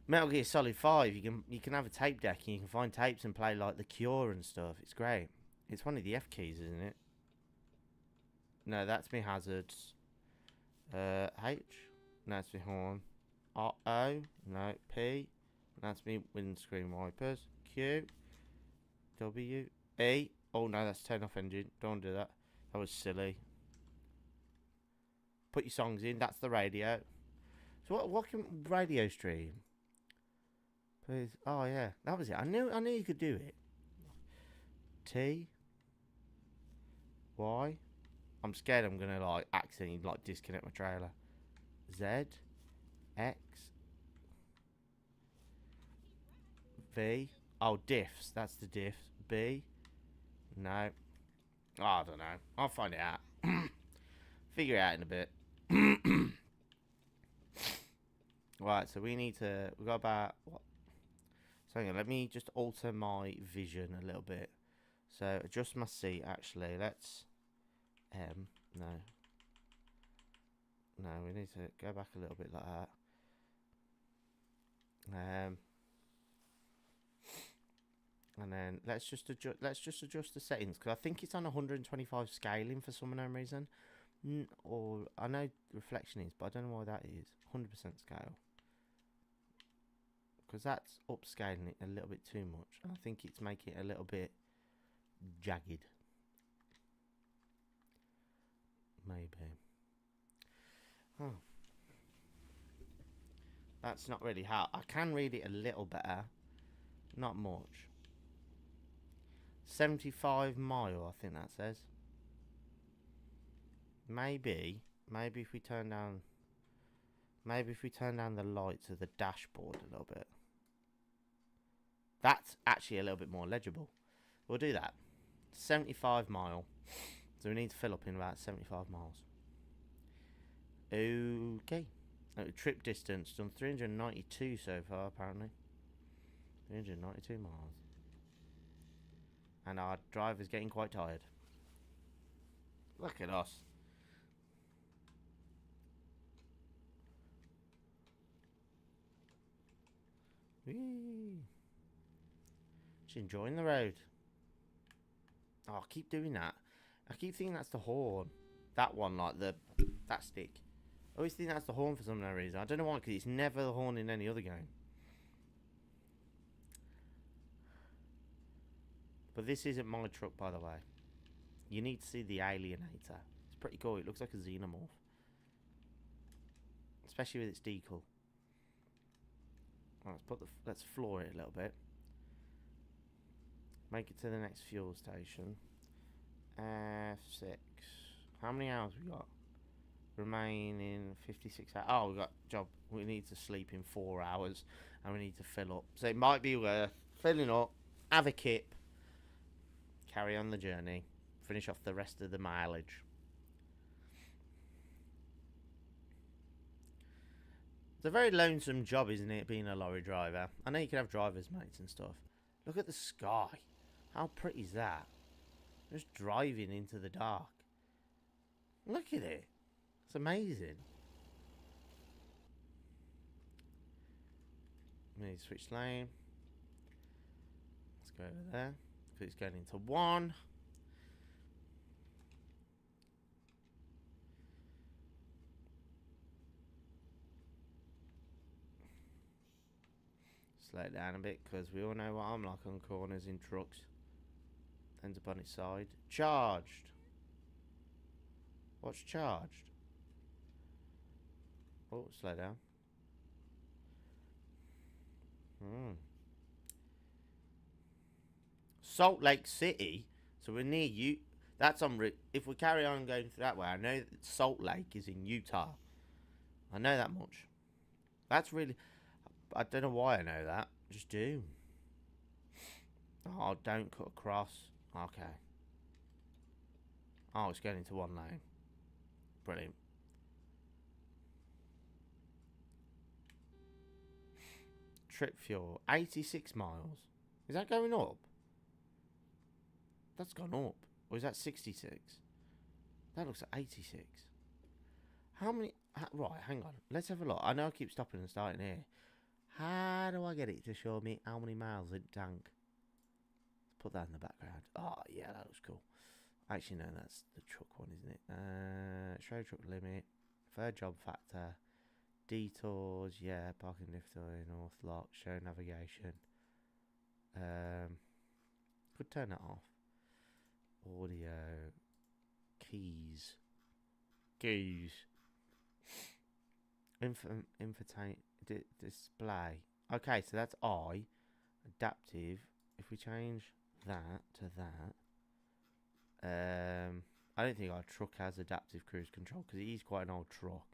[SPEAKER 1] Metal Gear Solid 5. You can have a tape deck and you can find tapes and play like The Cure and stuff. It's great. It's one of the F keys, isn't it? No, that's me hazards. H. No, that's me horn. O. No, P. That's me windscreen wipers. Q. W. E. Oh no, that's turn off engine. Don't do that. That was silly. Put your songs in. That's the radio. So what can radio stream? Please. Oh yeah, that was it. I knew you could do it. T. Y. I'm scared I'm gonna like accidentally like disconnect my trailer. Z. X. V. Oh, diffs. That's the diffs. B. No. Oh, I don't know. I'll find it out. Figure it out in a bit. Right, so we need to... We've got about... What? So hang on, let me just alter my vision a little bit. So adjust my seat, actually. Let's... No. No, we need to go back a little bit like that. And then let's just adjust the settings, because I think it's on 125 scaling for some unknown reason. Or I know reflection is, but I don't know why that is. 100% scale, because that's upscaling it a little bit too much. I think it's making it a little bit jagged. Maybe. Oh, that's not really how I can read it a little better. Not much. 75 mile, I think that says. Maybe if we turn down the lights of the dashboard a little bit. That's actually a little bit more legible. We'll do that. 75 mile. So we need to fill up in about 75 miles. Okay. Trip distance done 392 so far, apparently. 392 miles. And our driver's getting quite tired. Look at us. Whee. Just enjoying the road. Oh, I keep doing that. I keep thinking that's the horn. That one, like that stick. I always think that's the horn for some reason. I don't know why, because it's never the horn in any other game. But this isn't my truck, by the way. You need to see the Alienator. It's pretty cool. It looks like a xenomorph. Especially with its decal. Right, let's floor it a little bit. Make it to the next fuel station. F6. How many hours we got? Remaining 56 hours. Oh, we got job. We need to sleep in 4 hours, and we need to fill up. So it might be worth filling up, have a kip, carry on the journey, finish off the rest of the mileage. It's a very lonesome job, isn't it, being a lorry driver? I know you can have driver's mates and stuff. Look at the sky. How pretty is that? Just driving into the dark. Look at it. It's amazing. We need to switch lane. Let's go over there. Because it's going into 1. Slow it down a bit, because we all know what I'm like on corners in trucks. Ends up on its side. Charged. What's charged? Oh, slow down. Salt Lake City. So we're near you. That's on. If we carry on going through that way, I know that Salt Lake is in Utah. I know that much. That's really. I don't know why I know that. Just do. Oh, don't cut across. Okay. Oh, it's going into 1 lane. Brilliant. Trip fuel. 86 miles. Is that going up? That's gone up. Or is that 66? That looks at 86. How many... right, hang on. Let's have a look. I know I keep stopping and starting here. How do I get it to show me how many miles in tank? Let's put that in the background. Oh, yeah, that looks cool. Actually, no, that's the truck one, isn't it? Show truck limit. Third job factor. Detours, yeah. Parking lift north lock. Show navigation. Could turn that off. Audio. Keys. Infotainment display. Okay, so that's I. Adaptive. If we change that to that. I don't think our truck has adaptive cruise control because it is quite an old truck.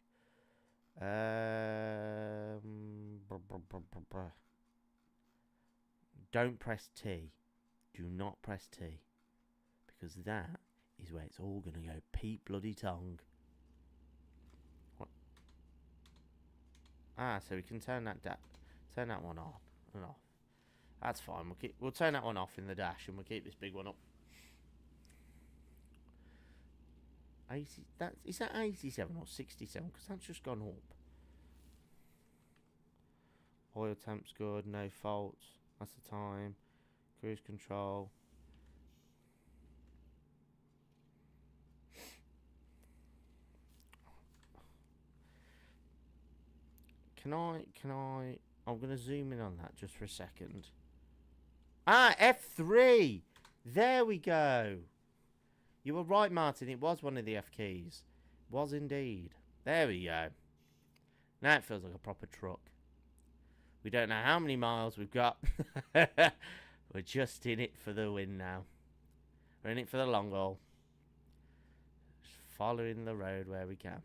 [SPEAKER 1] Don't press T. Do not press T. Because that is where it's all going to go. Pete bloody tongue. What? Ah, so we can turn that one on and off. That's fine. We'll turn that one off in the dash and we'll keep this big one up. 80, is that 87 or 67? Because that's just gone up. Oil temp's good, no faults. That's the time. Cruise control. Can I? I'm going to zoom in on that just for a second. Ah, F3! There we go. You were right, Martin. It was one of the F keys. It was indeed. There we go. Now it feels like a proper truck. We don't know how many miles we've got. We're just in it for the win now. We're in it for the long haul. Just following the road where we can.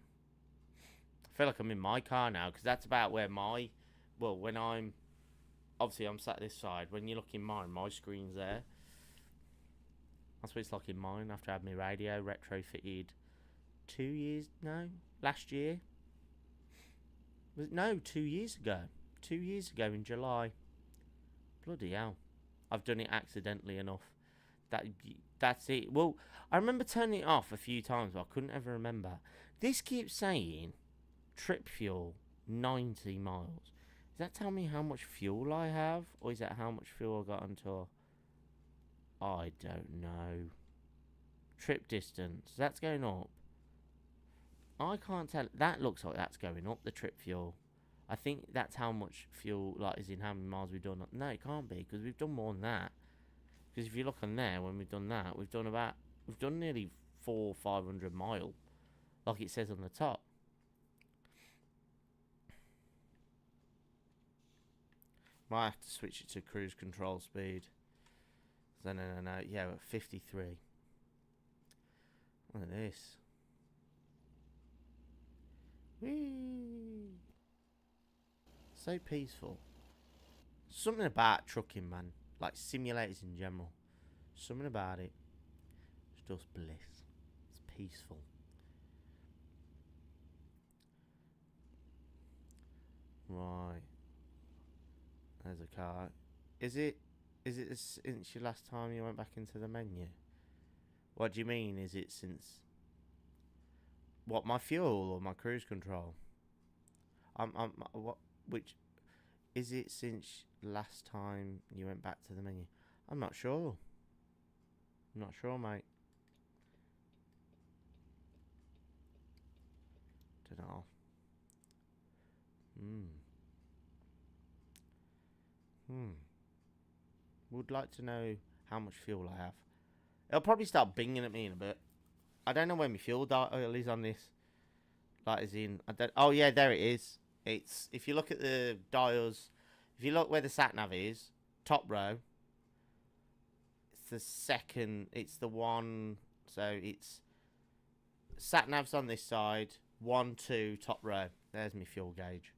[SPEAKER 1] I feel like I'm in my car now because that's about where my... Well, when I'm... Obviously, I'm sat this side. When you look in mine, my screen's there. That's what it's like in mine after I had my radio retrofitted 2 years... No, last year. No, 2 years ago. 2 years ago in July. Bloody hell. I've done it accidentally enough. That's it. Well, I remember turning it off a few times, but I couldn't ever remember. This keeps saying trip fuel 90 miles. Does that tell me how much fuel I have? Or is that how much fuel I got until... I don't know. Trip distance. That's going up. I can't tell. That looks like that's going up, the trip fuel. I think that's how much fuel, like, is in how many miles we've done. No, it can't be, because we've done more than that. Because if you look on there, when we've done that, we've done nearly 400-500 mile, like it says on the top. Might have to switch it to cruise control speed. No. Yeah, we're at 53. Look at this. Whee! So peaceful. Something about trucking, man. Like simulators in general. Something about it. It's just bliss. It's peaceful. Right. There's a car. Is it since your last time you went back into the menu? What do you mean? Is it since... What, my fuel or my cruise control? What, which... Is it since last time you went back to the menu? I'm not sure. I'm not sure, mate. Dunno. Would like to know how much fuel I have. It'll probably start binging at me in a bit. I don't know where my fuel dial is on this. Like, as in, I don't... Oh, yeah, there it is. It's... If you look at the dials... If you look where the sat-nav is, top row, it's the second... It's the one... So, it's... Sat-nav's on this side. 1, 2, top row. There's my fuel gauge.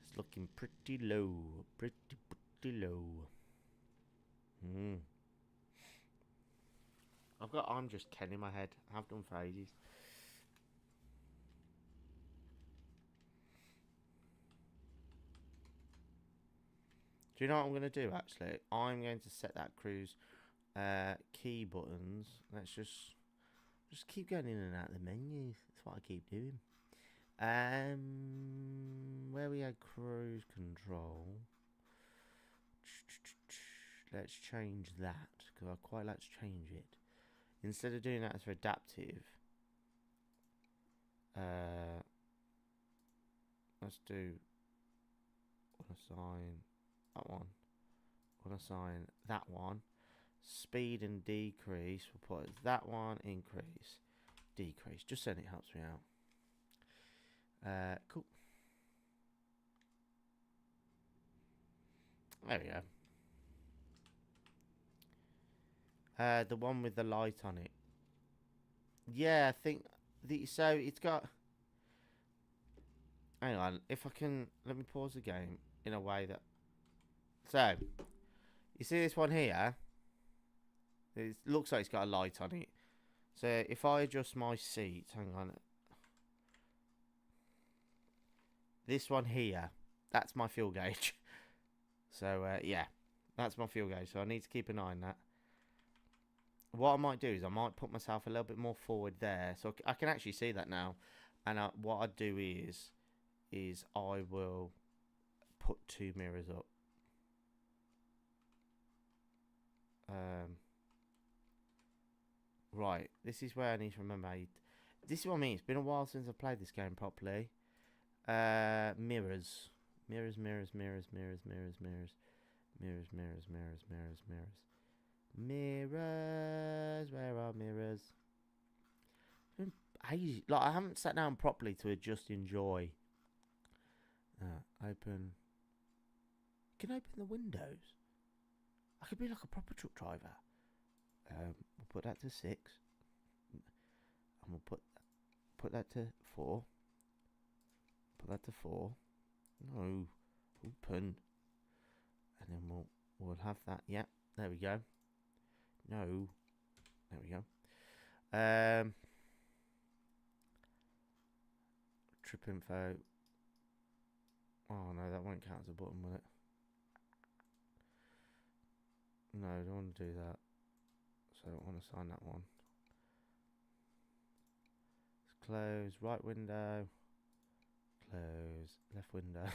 [SPEAKER 1] It's looking pretty low. Pretty low. I'm just Ken in my head. I've done for ages. Do you know what I'm going to do, actually? I'm going to set that cruise key buttons. Let's just keep going in and out of the menus. That's what I keep doing. Where we had cruise control. Let's change that, because I quite like to change it. Instead of doing that as for adaptive, let's do unassign that one, unassign that one, speed and decrease, we'll put that one, increase, decrease, just so it helps me out. Cool. There we go. The one with the light on it. Yeah, I think so it's got. Hang on, if I can, let me pause the game in a way that. So, you see this one here? It looks like it's got a light on it. So if I adjust my seat, hang on. This one here, that's my fuel gauge. So yeah, that's my fuel gauge. So I need to keep an eye on that. What I might do is I might put myself a little bit more forward there, so I can actually see that now. And what I'd do is I will put 2 mirrors up. Right, this is where I need to remember. This is what I mean. It's been a while since I've played this game properly. Mirrors. Mirrors, mirrors, mirrors, mirrors, mirrors, mirrors. Mirrors, mirrors, mirrors, mirrors, mirrors. Mirrors, where are mirrors? It's been ages. Like, I haven't sat down properly to just enjoy. Open. You can open the windows. I could be like a proper truck driver. We'll put that to 6. And we'll put that to 4. Put that to 4. No. Open. And then we'll have that. Yeah, there we go. No. There we go. Trip info. Oh no, that won't count as a button, will it? No, I don't want to do that. So I don't want to sign that one. Let's close right window. Close left window.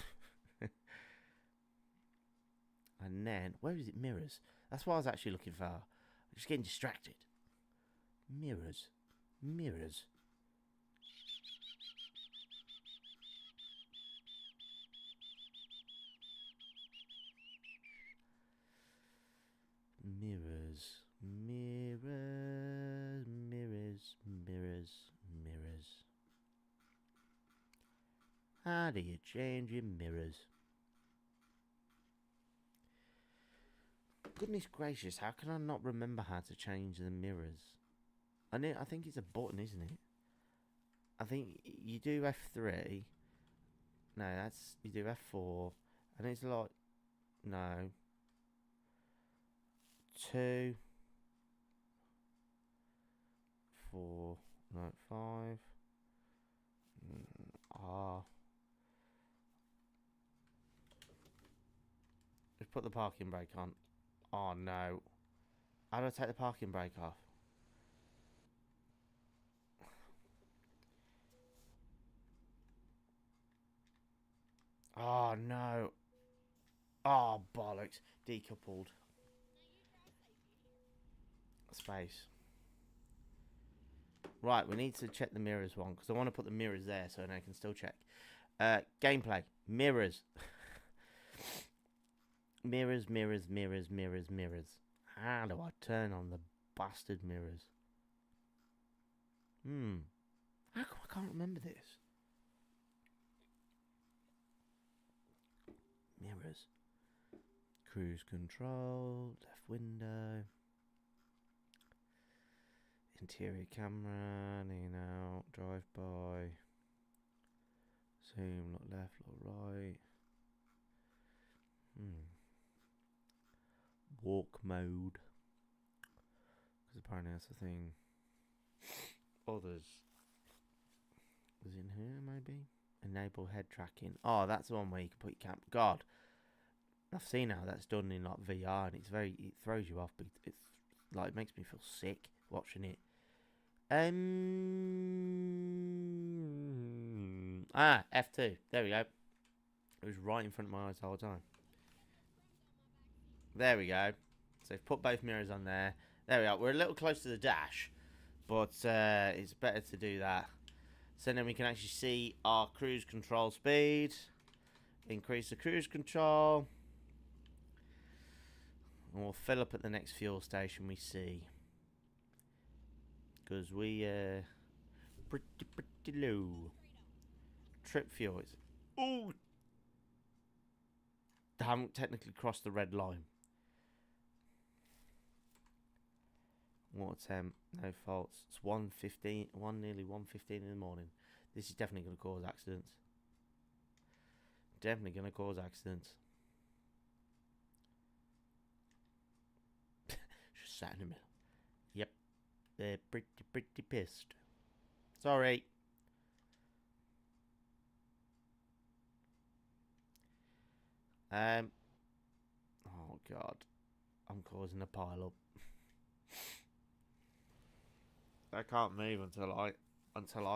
[SPEAKER 1] And then, where is it? Mirrors. That's what I was actually looking for. I'm just getting distracted. Mirrors. Mirrors. Mirrors. Mirrors. Mirrors. Mirrors. Mirrors. How do you change your mirrors? Goodness gracious, how can I not remember how to change the mirrors? I think it's a button, isn't it? I think you do F3. No, you do F4. And it's like, no. 2. 4. No, 5. R. Just put the parking brake on. Oh no. How do I take the parking brake off? Oh no. Oh bollocks. Decoupled. Space. Right, we need to check the mirrors one because I want to put the mirrors there so I can still check. Gameplay. Mirrors. Mirrors, mirrors, mirrors, mirrors, mirrors. How do I turn on the bastard mirrors? How come I can't remember this? Mirrors. Cruise control. Left window. Interior camera. In, out. Drive by. Zoom. Look left. Look right. Walk mode. Because apparently that's a thing. Others. Was in here maybe? Enable head tracking. Oh, that's the one where you can put your camp. God, I've seen how that's done in like VR, and it throws you off. But it's like it makes me feel sick watching it. F2. There we go. It was right in front of my eyes the whole time. There we go. So I've put both mirrors on there. There we are. We're a little close to the dash, but it's better to do that. So then we can actually see our cruise control speed. Increase the cruise control. And we'll fill up at the next fuel station we see. Because we pretty low. Trip fuel is... Ooh! I haven't technically crossed the red line. Water temp, no faults. It's 1:15, nearly 1:15 in the morning. This is definitely going to cause accidents. Definitely going to cause accidents. Just sat in the middle. Yep, they're pretty pissed. Sorry. Oh God, I'm causing a pile up. I can't move until I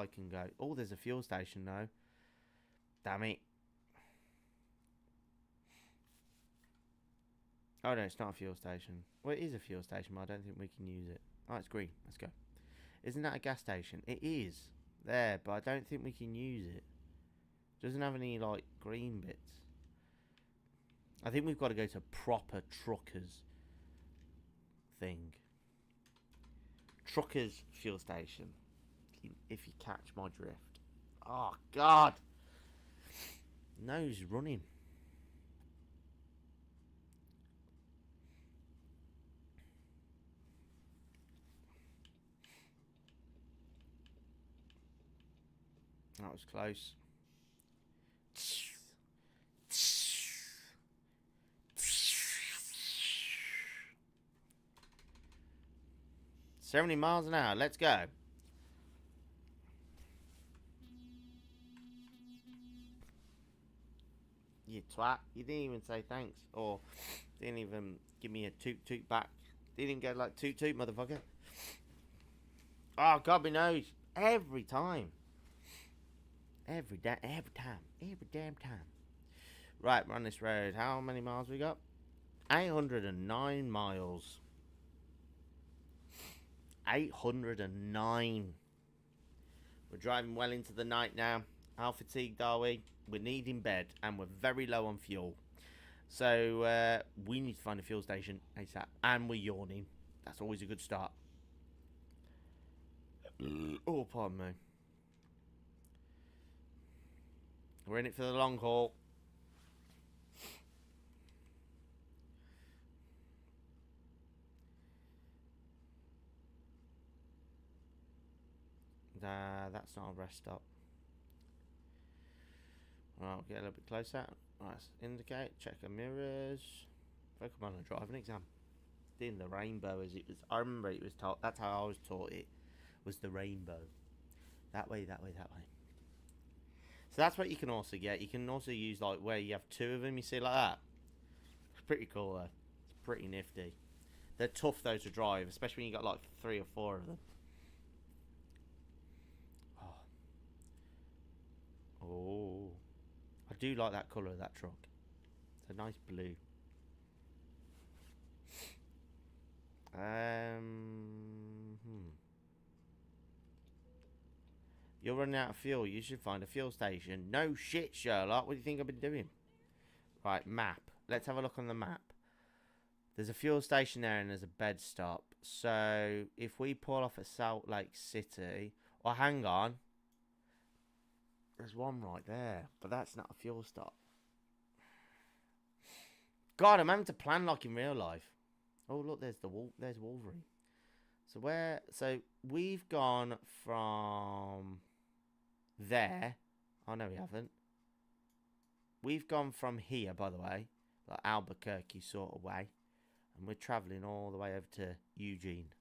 [SPEAKER 1] can go. Oh, there's a fuel station now. Damn it. Oh no, it's not a fuel station. Well, it is a fuel station, but I don't think we can use it. Oh, it's green. Let's go. Isn't that a gas station? It is. There, but I don't think we can use it. Doesn't have any, like, green bits. I think we've got to go to proper truckers thing. Truckers fuel station. If you catch my drift. Oh, God. Nose running. That was close. 70 miles an hour. Let's go. You twat. You didn't even say thanks. Or didn't even give me a toot toot back. Didn't even go like toot toot, motherfucker. Oh, God, me knows. Every time. Every damn time. Right, we're on this road. How many miles we got? 809 miles. 809. We're driving well into the night now. How fatigued are we? We're needing bed and we're very low on fuel. So we need to find a fuel station ASAP. And we're yawning. That's always a good start. Oh, pardon me. We're in it for the long haul. That's not a rest stop. Right, we'll get a little bit closer. Right, indicate, check the mirrors. If I come on a driving exam. In the rainbow as it was. I remember it was taught. That's how I was taught it. Was the rainbow. That way. So that's what you can also get. You can also use like where you have two of them. You see like that. It's pretty cool though. It's pretty nifty. They're tough though to drive, especially when you got like 3 or 4 of them. Oh, I do like that colour of that truck. It's a nice blue. You're running out of fuel. You should find a fuel station. No shit, Sherlock. What do you think I've been doing? Right, map. Let's have a look on the map. There's a fuel station there and there's a bed stop. So if we pull off at Salt Lake City, or hang on, there's one right there, but that's not a fuel stop. God, I'm having to plan like in real life. Oh look, there's there's Wolverine. So we've gone from there. Oh no, we haven't. We've gone from here, by the way, like Albuquerque sort of way, and we're traveling all the way over to Eugene.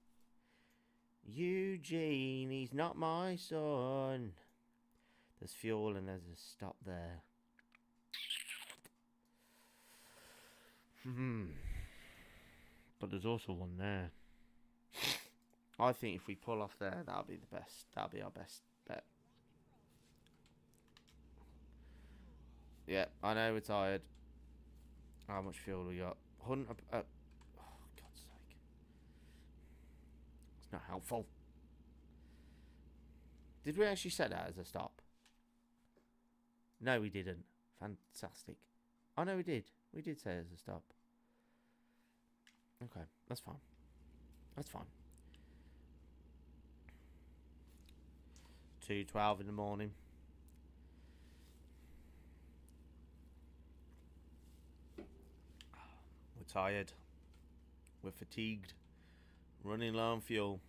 [SPEAKER 1] Eugene, he's not my son. There's fuel and there's a stop there. But there's also one there. I think if we pull off there, that'll be the best. That'll be our best bet. Yeah, I know we're tired. How much fuel we got? 100. Oh, God's sake. It's not helpful. Did we actually set that as a stop? No, we didn't. Fantastic. Oh, no, we did. We did say it as a stop. Okay, that's fine. That's fine. 2:12 in the morning. We're tired. We're fatigued. Running low on fuel.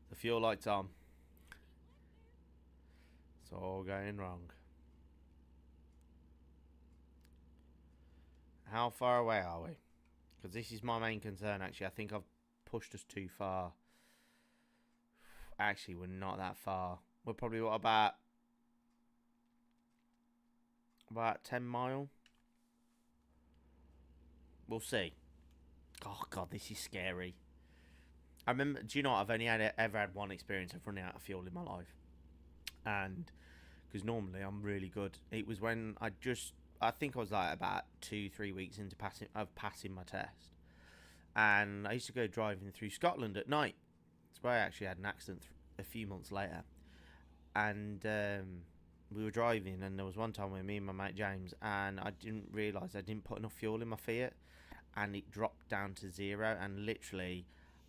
[SPEAKER 1] The fuel light's on. It's all going wrong. How far away are we? Because this is my main concern, actually. I think I've pushed us too far. Actually, we're not that far. We're probably, what, about 10 mile? We'll see. Oh, God, this is scary. I remember, do you know what? I've only ever had one experience of running out of fuel in my life. And, because normally I'm really good. It was when I think I was like about 2-3 weeks into passing my test. And I used to go driving through Scotland at night. That's where I actually had an accident a few months later. And we were driving, and there was one time with me and my mate James, and I didn't realise I didn't put enough fuel in my Fiat, and it dropped down to 0, and literally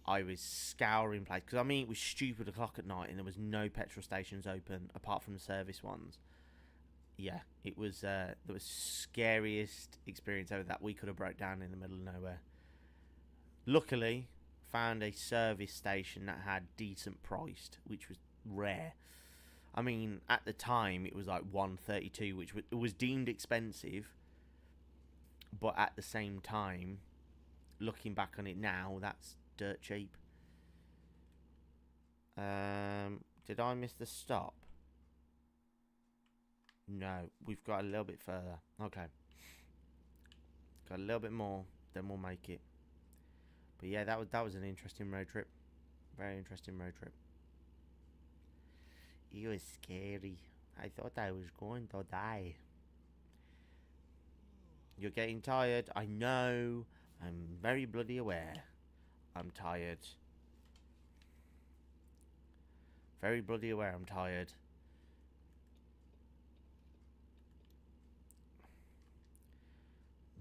[SPEAKER 1] I was scouring place, because I mean it was stupid o'clock at night and there was no petrol stations open apart from the service ones. Yeah, it was the scariest experience ever. That we could have broke down in the middle of nowhere. Luckily, found a service station that had decent priced, which was rare. I mean, at the time it was like 132, which was deemed expensive, but at the same time, looking back on it now, that's dirt cheap. Did I miss the stop? No, we've got a little bit further. Okay, got a little bit more, then we'll make it. But yeah, that was an interesting road trip. Very interesting road trip. It was scary. I thought I was going to die. You're getting tired. I know. I'm very bloody aware. I'm tired. Very bloody aware I'm tired.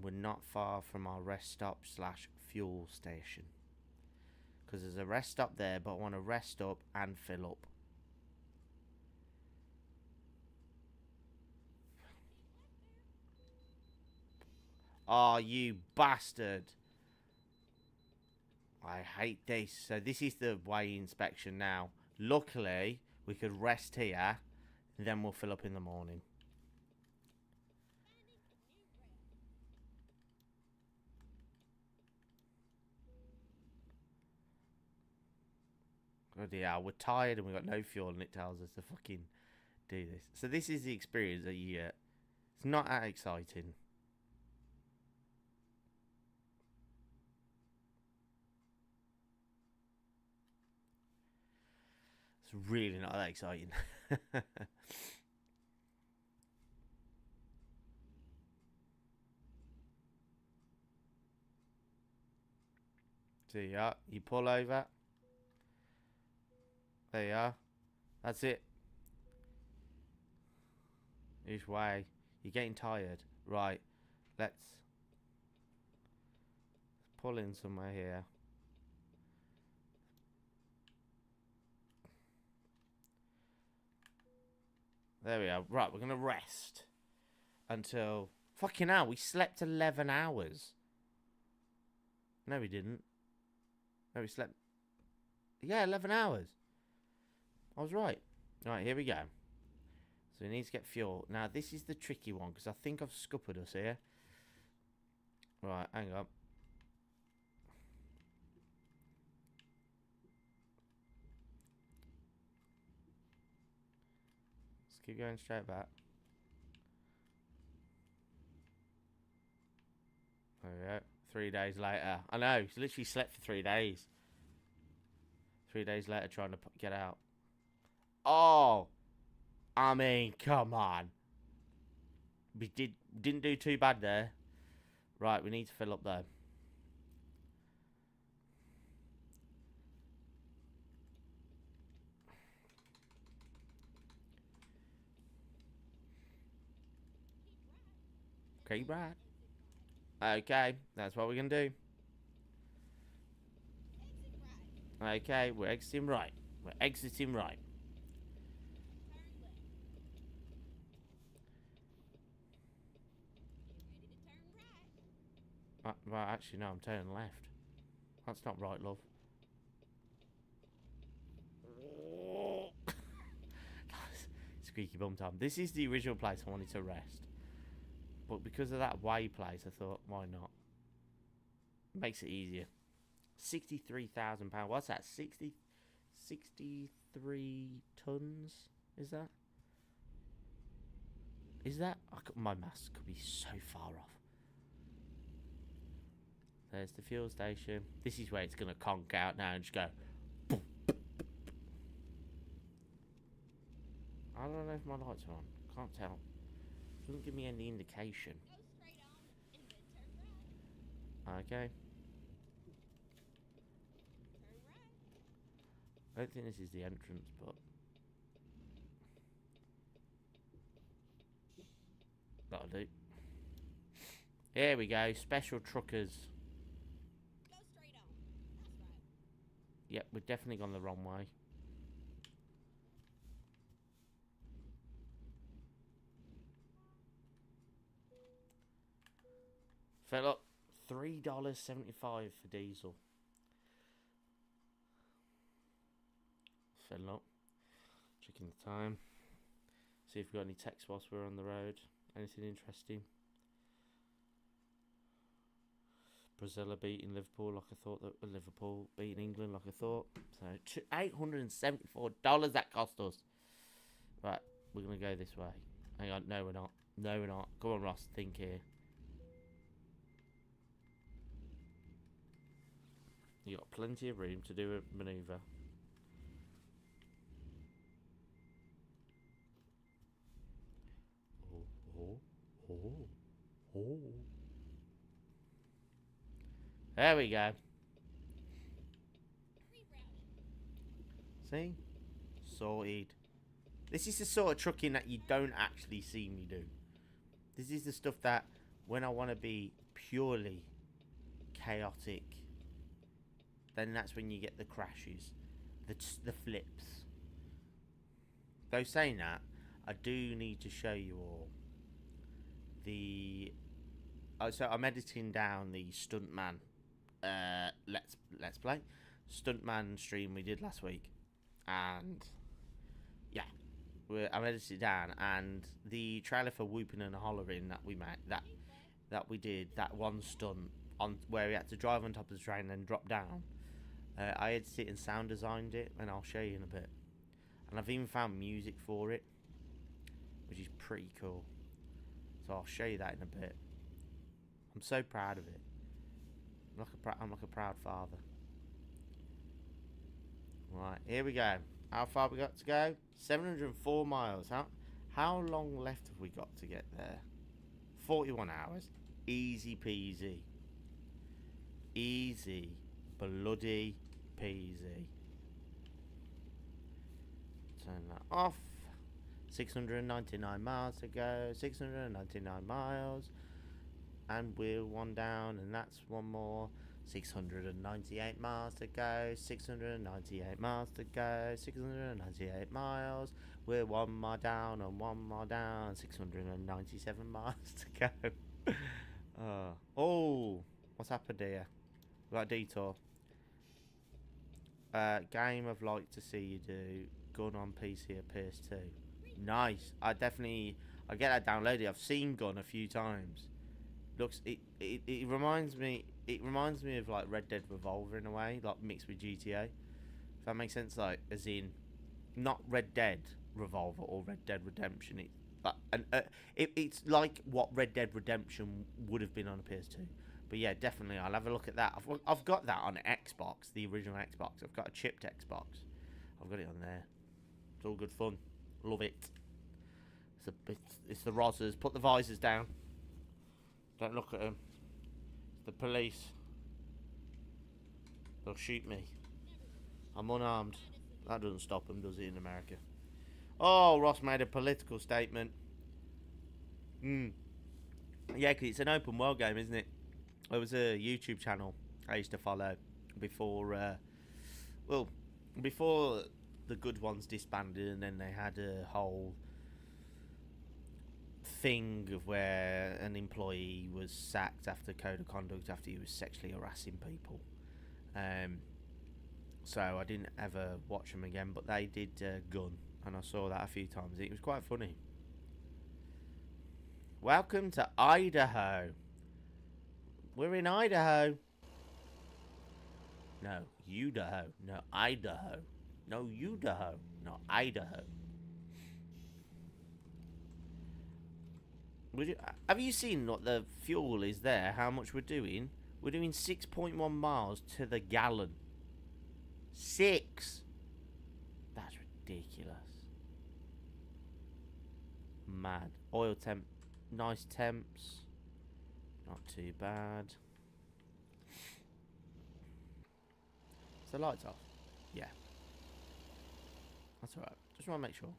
[SPEAKER 1] We're not far from our rest stop / fuel station. Because there's a rest stop there, but I want to rest up and fill up. Oh, you bastard. I hate this. So this is the weigh inspection now. Luckily, we could rest here, then we'll fill up in the morning. Bloody hell, we're tired and we've got no fuel, and it tells us to fucking do this. So this is the experience that you get. It's not that exciting. It's really not that exciting. So yeah, you pull over. There you are. That's it. Each way. You're getting tired. Right. Let's pull in somewhere here. There we are. Right, we're going to rest until... Fucking hell, we slept 11 hours. No, we didn't. No, we slept... Yeah, 11 hours. I was right. Right, here we go. So we need to get fuel. Now, this is the tricky one, because I think I've scuppered us here. Right, hang on. Let's keep going straight back. There we go. 3 days later. I know, he's literally slept for 3 days. 3 days later trying to get out. Oh! I mean, come on. We didn't do too bad there. Right, we need to fill up though. Keep right. Okay, that's what we're gonna do. Okay, we're exiting right. We're exiting right. Well, actually, no, I'm turning left. That's not right, love. squeaky bum time. This is the original place I wanted to rest. But because of that way place, I thought, why not? Makes it easier. £63,000. What's that? 63 tons? Is that? My maths could be so far off. There's the fuel station. This is where it's going to conk out now and just go. Boom. I don't know if my lights are on. Can't tell. Doesn't give me any indication.
[SPEAKER 3] Go straight on and then turn right.
[SPEAKER 1] Okay.
[SPEAKER 3] Turn right.
[SPEAKER 1] I don't think this is the entrance, but that'll do. Here we go. Special truckers.
[SPEAKER 3] Go straight on. That's right.
[SPEAKER 1] Yep, we've definitely gone the wrong way. Fill up. $3.75 for diesel. Fill up. Checking the time. See if we've got any text whilst we're on the road. Anything interesting? Brazil are beating Liverpool like I thought. That Liverpool beating England like I thought. So $874 that cost us. Right, we're gonna go this way. Hang on, no we're not. No we're not. Come on, Ross, think here. You got plenty of room to do a manoeuvre. Oh. There we go. See? Sorted. This is the sort of trucking that you don't actually see me do. This is the stuff that when I want to be purely chaotic, then that's when you get the crashes, the flips. Though saying that, I do need to show you all the... so I'm editing down the Stuntman let's play Stuntman stream we did last week, and yeah, I'm editing it down, and the trailer for Whooping and Hollering that we made, that we did, that one stunt on where we had to drive on top of the train and then drop down. I edited it and sound designed it, and I'll show you in a bit. And I've even found music for it, which is pretty cool. So I'll show you that in a bit. I'm so proud of it. I'm like a proud father. Right, here we go. How far we got to go? 704 miles. How long left have we got to get there? 41 hours. Easy peasy. Easy bloody peasy. Turn that off. 699 miles to go. 699 miles. And we're one down, and that's one more. 698 miles to go. 698 miles to go. 698 miles. We're one more down and one more down. 697 miles to go. Oh, what's happened here? We got a detour. Game I'd like to see you do. Gun on PC or PS2. Nice. I get that downloaded. I've seen Gun a few times. Looks it reminds me of like Red Dead Revolver in a way, like mixed with GTA. If that makes sense, like as in not Red Dead Revolver or Red Dead Redemption. It's like what Red Dead Redemption would have been on a PS2. But yeah, definitely I'll have a look at that. I've got that on Xbox, the original Xbox. I've got a chipped Xbox. I've got it on there. It's all good fun. Love it. It's the Rozzers. Put the visors down. Don't look at them. It's the police. They'll shoot me. I'm unarmed. That doesn't stop them, does it, in America? Oh, Ross made a political statement. Yeah, because it's an open world game, isn't it? There was a YouTube channel I used to follow before, before the good ones disbanded, and then they had a whole thing of where an employee was sacked after code of conduct after he was sexually harassing people. So I didn't ever watch them again, but they did Gun. and I saw that a few times. It was quite funny. Welcome to Idaho. We're in Idaho. No, Idaho. No, Idaho. No, Idaho. No, Idaho. Have you seen what the fuel is there? How much we're doing? We're doing 6.1 miles to the gallon. 6. That's ridiculous. Mad. Oil temp. Nice temps. Not too bad. Is the lights off? Yeah. That's alright. Just want to make sure.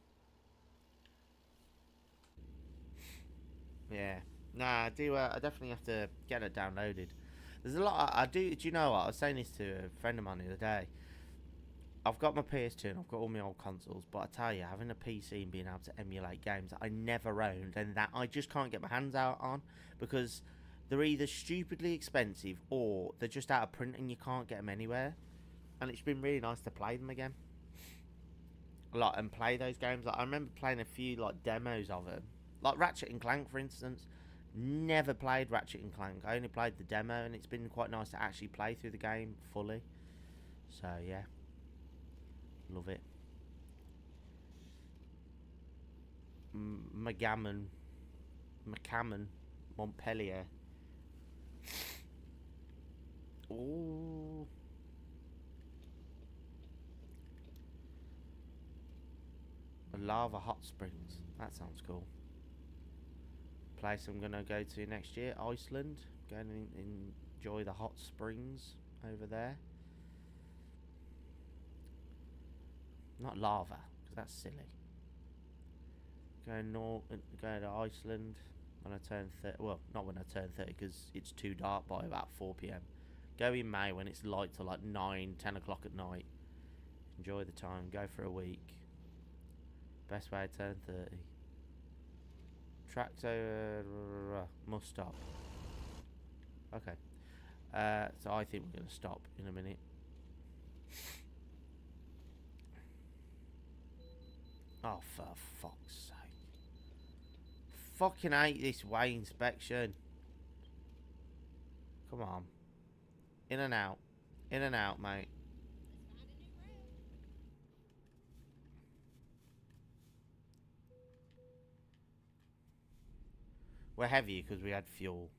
[SPEAKER 1] Yeah. Nah, I do. I definitely have to get it downloaded. There's a lot. I do. Do you know what? I was saying this to a friend of mine the other day. I've got my PS2 and I've got all my old consoles, but I tell you, having a PC and being able to emulate games that I never owned and that I just can't get my hands out on because they're either stupidly expensive or they're just out of print and you can't get them anywhere. And it's been really nice to play them again. And play those games. I remember playing a few demos of them. Like Ratchet and Clank, for instance. Never played Ratchet and Clank. I only played the demo, and it's been quite nice to actually play through the game fully. So yeah, love it. McCammon, Montpellier. Ooh. Lava hot springs. That sounds cool. Place I'm gonna go to next year, Iceland. Going to enjoy the hot springs over there. Not lava, because that's silly. Going to Iceland when I turn 30. Well, not when I turn 30, because it's too dark by about 4 p.m. Go in May when it's light till like 9, 10 o'clock at night. Enjoy the time. Go for a week. Best way to turn 30. Tracks over. Must stop. Okay. So I think we're going to stop in a minute. Oh, for fuck's sake. Fucking hate this way inspection. Come on. In and out. In and out, mate. We're heavier because we had fuel.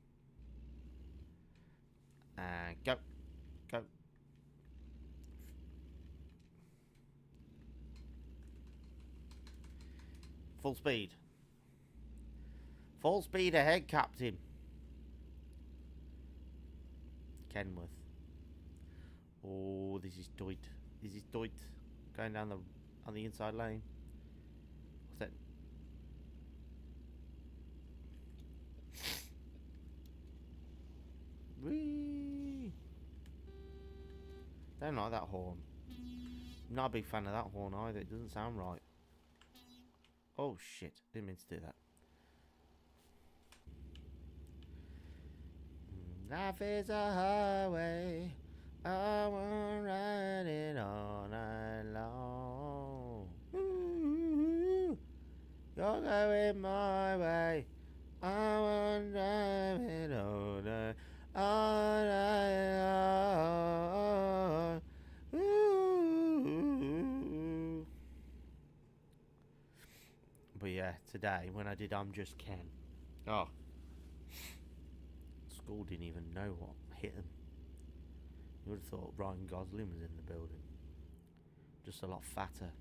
[SPEAKER 1] Go. Go. Full speed. Full speed ahead, Captain. Kenworth. Oh, this is tight. This is tight. Going down on the inside lane. What's that? Whee! Don't like that horn. Not a big fan of that horn either. It doesn't sound right. Oh shit! Didn't mean to do that. Life is a highway. I won't ride it all night long. Ooh, you're going my way. I won't drive it all night. All night long. Ooh. But yeah, today when I did I'm Just Ken. Oh. School didn't even know what hit him. You would have thought Ryan Gosling was in the building. Just a lot fatter.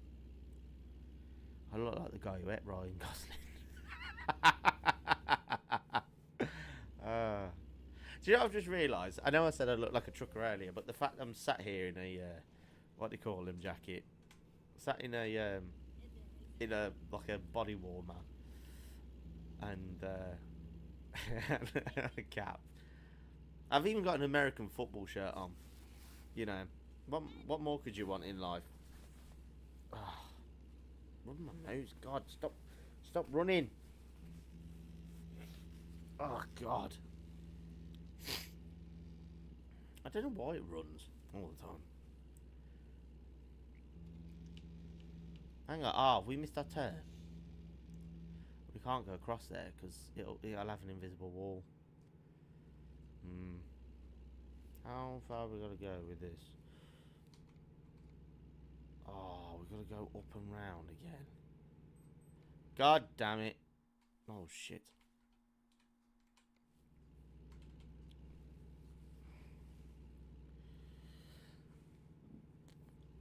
[SPEAKER 1] I look like the guy who ate Ryan Gosling. Do you know what I've just realised? I know I said I look like a trucker earlier, but the fact I'm sat here in a what do you call him, jacket, sat in a like a body warmer and a cap. I've even got an American football shirt on. You know, what more could you want in life? Oh, run my nose, God! Stop running! Oh God! I don't know why it runs all the time. Hang on. Oh, we missed our turn. We can't go across there because it'll have an invisible wall. How far we gotta go with this? Oh, we gotta go up and round again. God damn it. Oh, shit.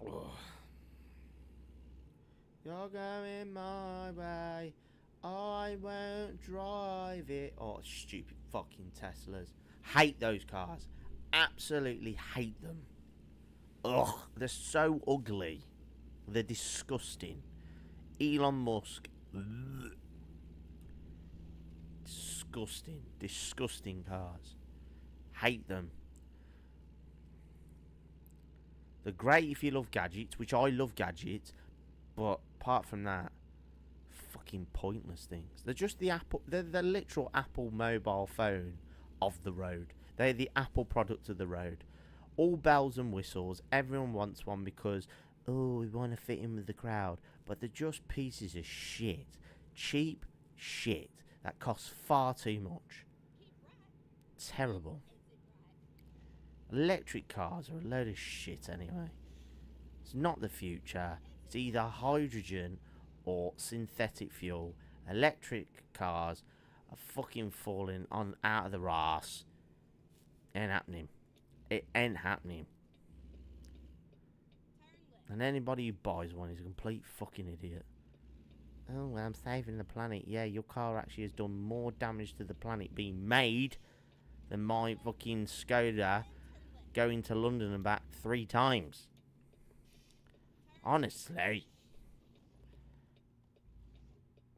[SPEAKER 1] Ugh. You're going my way. I won't drive it. Oh, stupid fucking Teslas. Hate those cars. Absolutely hate them. Ugh, they're so ugly. They're disgusting. Elon Musk. Ugh. Disgusting. Disgusting cars. Hate them. They're great if you love gadgets, which I love gadgets, but apart from that, fucking pointless things. They're just the Apple. They're the literal Apple mobile phone of the road. They're the Apple product of the road. All bells and whistles. Everyone wants one because, oh, we want to fit in with the crowd. But they're just pieces of shit. Cheap shit that costs far too much. Terrible. Electric cars are a load of shit anyway. It's not the future. It's either hydrogen or synthetic fuel. Electric cars are fucking falling on out of the arse. Ain't happening. It ain't happening. And anybody who buys one is a complete fucking idiot. Oh, well, I'm saving the planet. Yeah, your car actually has done more damage to the planet being made than my fucking Skoda going to London and back 3 times. Honestly.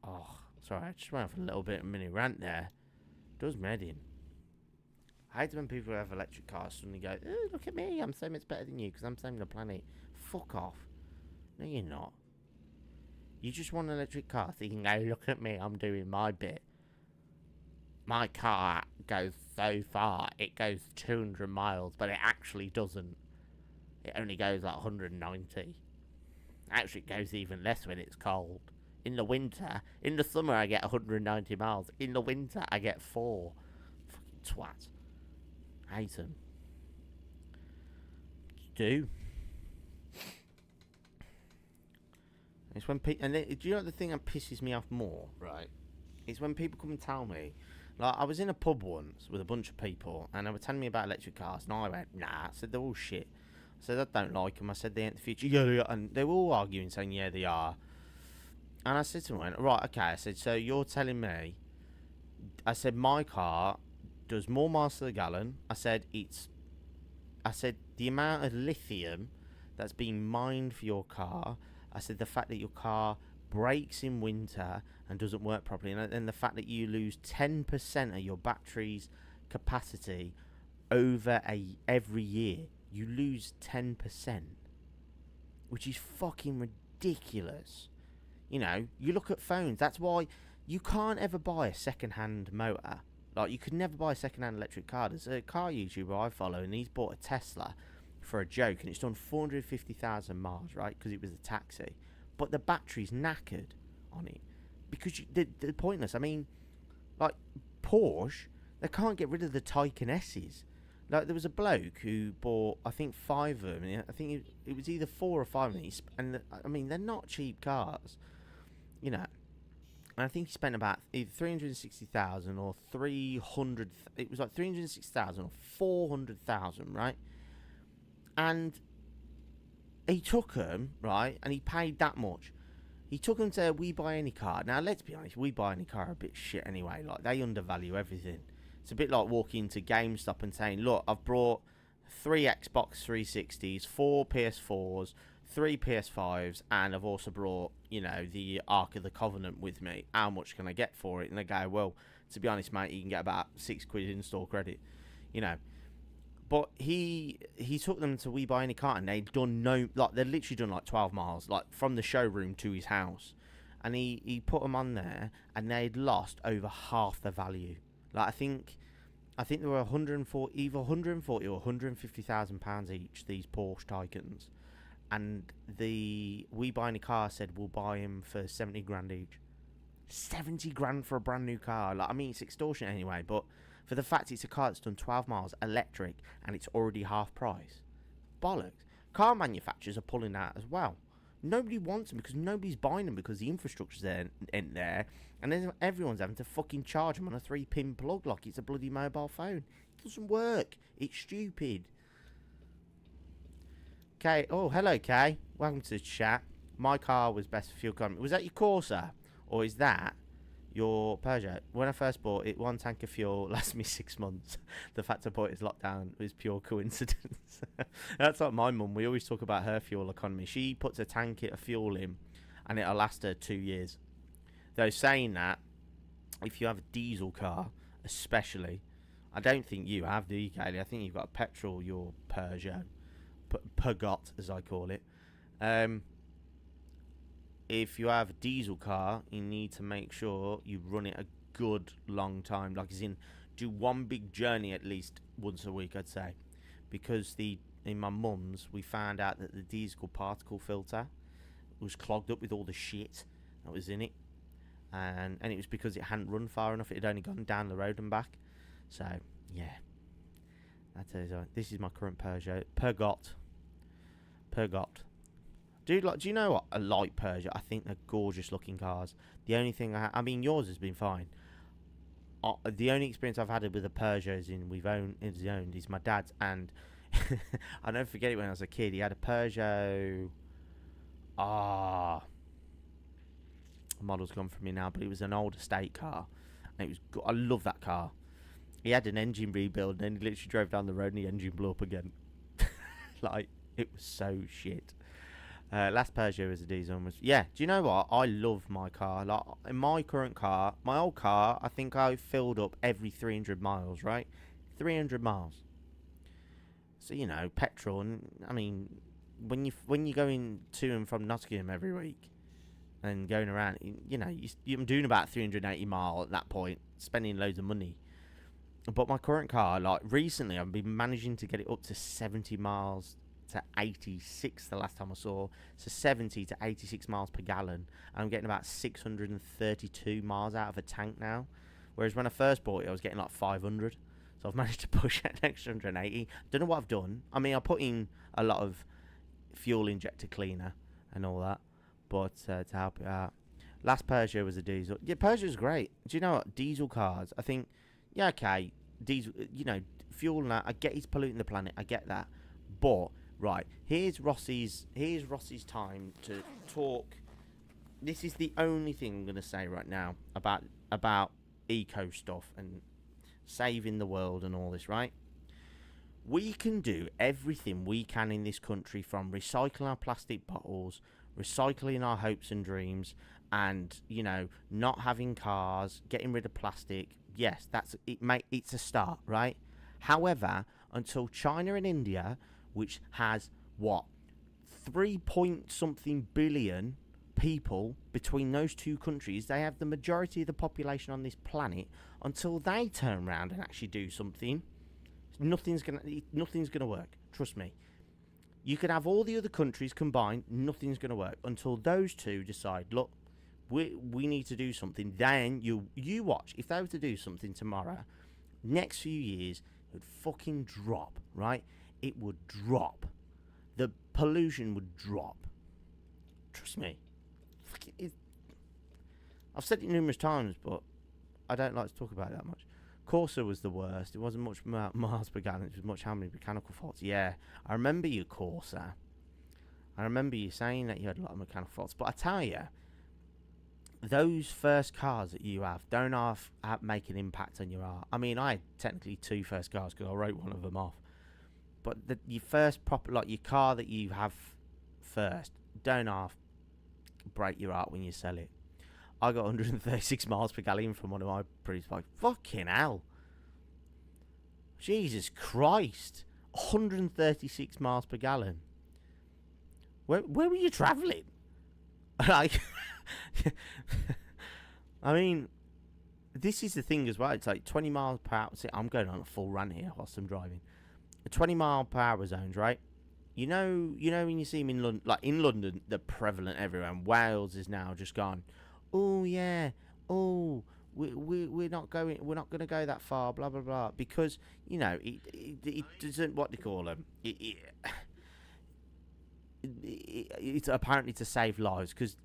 [SPEAKER 1] Oh, sorry, I just went off a little bit of a mini rant there. Does me head in. I hate when people who have electric cars suddenly go, oh, look at me, I'm so much better than you because I'm saving the planet. Fuck off. No, you're not. You just want an electric car so you can go, look at me, I'm doing my bit. My car goes so far, it goes 200 miles, but it actually doesn't. It only goes like 190. Actually, it goes even less when it's cold. In the winter, in the summer I get 190 miles. In the winter I get 4. Fucking twat. Hate them. Do. It's when people, and do you know the thing that pisses me off more? Right. It's when people come and tell me, like, I was in a pub once with a bunch of people, and they were telling me about electric cars, and I went, nah. I said, they're all shit. I said, I don't like them. I said, they ain't the future. Yeah, they are. And they were all arguing, saying, yeah, they are. And I said to them, right, okay. I said, so you're telling me, I said, my car does more miles to the gallon. I said, the amount of lithium that's being mined for your car. I said, the fact that your car breaks in winter and doesn't work properly, and the fact that you lose 10% of your battery's capacity over every year. You lose 10%, which is fucking ridiculous. You know, you look at phones. That's why you can't ever buy a second-hand motor. Like, you could never buy a second-hand electric car. There's a car YouTuber I follow, and he's bought a Tesla for a joke, and it's done 450,000 miles, right? Because it was a taxi. But the battery's knackered on it. Because they're pointless. I mean, like, Porsche, they can't get rid of the Taycan S's. Like, there was a bloke who bought, I think, 5 of them. I think it was either 4 or 5 of them. And, I mean, they're not cheap cars. You know. And I think he spent about either 360,000 or 300. It was like 360,000 or 400,000, right? And he took them, right? And he paid that much. He took them to We Buy Any Car. Now, let's be honest, We Buy Any Car are a bit shit anyway. Like, they undervalue everything. It's a bit like walking into GameStop and saying, look, I've brought 3 Xbox 360s, 4 PS4s, 3 PS5s, and I've also brought, you know, the Ark of the Covenant with me. How much can I get for it? And they go, well, to be honest, mate, you can get about £6 in-store credit, you know. But he took them to We Buy Any Car, and they'd done they'd literally done like 12 miles, like from the showroom to his house. And he put them on there, and they'd lost over half the value. Like, I think they were either 140 or 150,000 pounds each, these Porsche Taycans. and we buying a car said we'll buy him for 70 grand each. 70 grand for a brand new car. Like, I mean, it's extortion anyway, but for the fact it's a car that's done 12 miles electric and it's already half price, bollocks. Car manufacturers are pulling out as well. Nobody wants them because nobody's buying them because the infrastructure's there, ain't there, and then everyone's having to fucking charge them on a 3-pin plug like it's a bloody mobile phone. It doesn't work. It's stupid. Okay. Oh, hello, Kay. Welcome to the chat. My car was best for fuel economy. Was that your Corsa? Or is that your Peugeot? When I first bought it, 1 tank of fuel lasted me 6 months. The fact I bought it as lockdown was pure coincidence. That's like my mum. We always talk about her fuel economy. She puts a tank of fuel in, and it'll last her 2 years. Though saying that, if you have a diesel car, especially, I don't think you have, do you, Kaylee? I think you've got a petrol, your Peugeot. Peugeot, as I call it. If you have a diesel car, you need to make sure you run it a good long time. Like, as in, do one big journey at least once a week, I'd say. Because in my mum's, we found out that the diesel particle filter was clogged up with all the shit that was in it. And it was because it hadn't run far enough. It had only gone down the road and back. So, yeah. This is my current Peugeot. Peugeot. Do you know what? I like Peugeot. I think they're gorgeous looking cars. The only thing I mean, yours has been fine. The only experience I've had with a Peugeot is my dad's, and I'll never forget it when I was a kid. He had a Peugeot. Model's gone from me now, but it was an old estate car. And it was I love that car. He had an engine rebuild, and then he literally drove down the road and the engine blew up again. Like, it was so shit. Last Peugeot was a diesel. Yeah, do you know what? I love my car. Like, in my current car, my old car, I think I filled up every 300 miles, right? 300 miles. So, you know, petrol. And I mean, when you're going to and from Nottingham every week and going around, you know, you're doing about 380 miles at that point, spending loads of money. But my current car, like, recently, I've been managing to get it up to 70 miles to 86 the last time I saw. So 70 to 86 miles per gallon. And I'm getting about 632 miles out of a tank now. Whereas when I first bought it, I was getting like 500. So I've managed to push an extra 180. Don't know what I've done. I mean, I put in a lot of fuel injector cleaner and all that. But to help it out. Last Peugeot was a diesel. Yeah, Peugeot's great. Do you know what? Diesel cars, I think... Yeah, okay, diesel, you know, fuel and that, I get he's polluting the planet, I get that. But, right, here's Rossi's time to talk. This is the only thing I'm going to say right now about eco stuff and saving the world and all this, right? We can do everything we can in this country, from recycling our plastic bottles, recycling our hopes and dreams, and, you know, not having cars, getting rid of plastic. Yes, that's it. It's a start, right? However, until China and India, which has what 3-point-something billion people between those two countries, they have the majority of the population on this planet. Until they turn around and actually do something, nothing's gonna work. Trust me. You could have all the other countries combined, nothing's gonna work until those two decide. Look. We need to do something. Then you watch. If they were to do something tomorrow, next few years, it would fucking drop, right? It would drop. The pollution would drop. Trust me. I've said it numerous times, but I don't like to talk about it that much. Corsa was the worst. It wasn't much miles per gallon. It was much how many mechanical faults. Yeah, I remember your Corsa. I remember you saying that you had a lot of mechanical faults. But I tell you, those first cars that you have don't make an impact on your art. I mean, I had technically 2 first cars because I wrote one of them off. But your first proper, like your car that you have first, don't break your art when you sell it. I got 136 miles per gallon from one of my previous bikes. Fucking hell. Jesus Christ. 136 miles per gallon. Where were you travelling? Like... I mean, this is the thing as well. It's like 20 miles per hour. See, I'm going on a full run here whilst I'm driving. The 20 mile per hour zones, right? when you see them in London, like in London, they're prevalent everywhere. And Wales is now just gone. Oh yeah. Oh, we're not going. We're not going to go that far. Blah blah blah. Because it doesn't. What do you call them? It's apparently to save lives. Because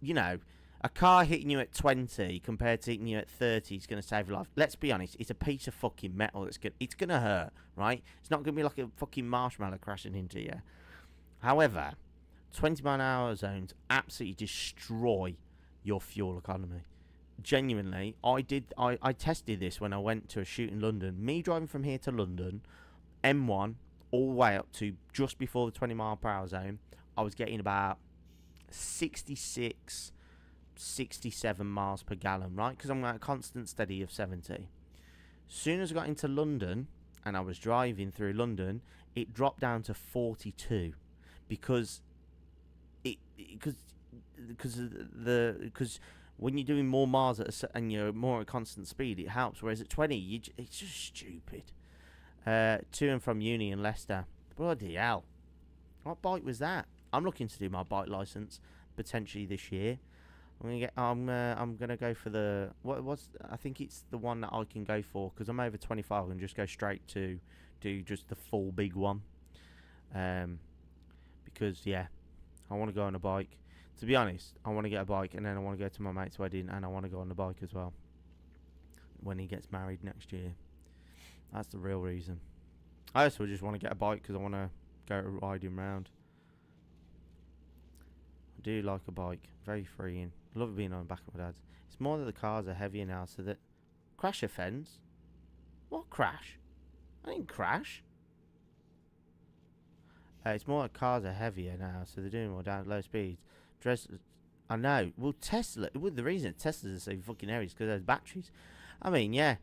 [SPEAKER 1] a car hitting you at 20 compared to hitting you at 30 is going to save your life. Let's be honest. It's a piece of fucking metal. It's going to hurt, right? It's not going to be like a fucking marshmallow crashing into you. However, 20-mile-an-hour zones absolutely destroy your fuel economy. Genuinely, I tested this when I went to a shoot in London. Me driving from here to London, M1, all the way up to just before the 20-mile-per-hour zone, I was getting about 66, 67 miles per gallon, right? Because I'm at a constant steady of 70. Soon as I got into London and I was driving through London, it dropped down to 42 because when you're doing more miles and you're more at constant speed, it helps. Whereas at 20, it's just stupid. To and from uni in Leicester. Bloody hell. What bike was that? I'm looking to do my bike license potentially this year. I'm gonna go for the I think it's the one that I can go for because I'm over 25 and just go straight to do just the full big one. Because I want to go on a bike. To be honest, I want to get a bike and then I want to go to my mate's wedding and I want to go on the bike as well when he gets married next year. That's the real reason. I also just want to get a bike because I want to go riding round. I do like a bike. Very freeing. I love being on the back of my dad's. It's more that the cars are heavier now so that... Crash offence? What crash? I didn't crash. It's more that cars are heavier now so they're doing more down at low speeds. I know. Well, Tesla... Well, the reason Teslas are so fucking heavy is because there's batteries. I mean, yeah.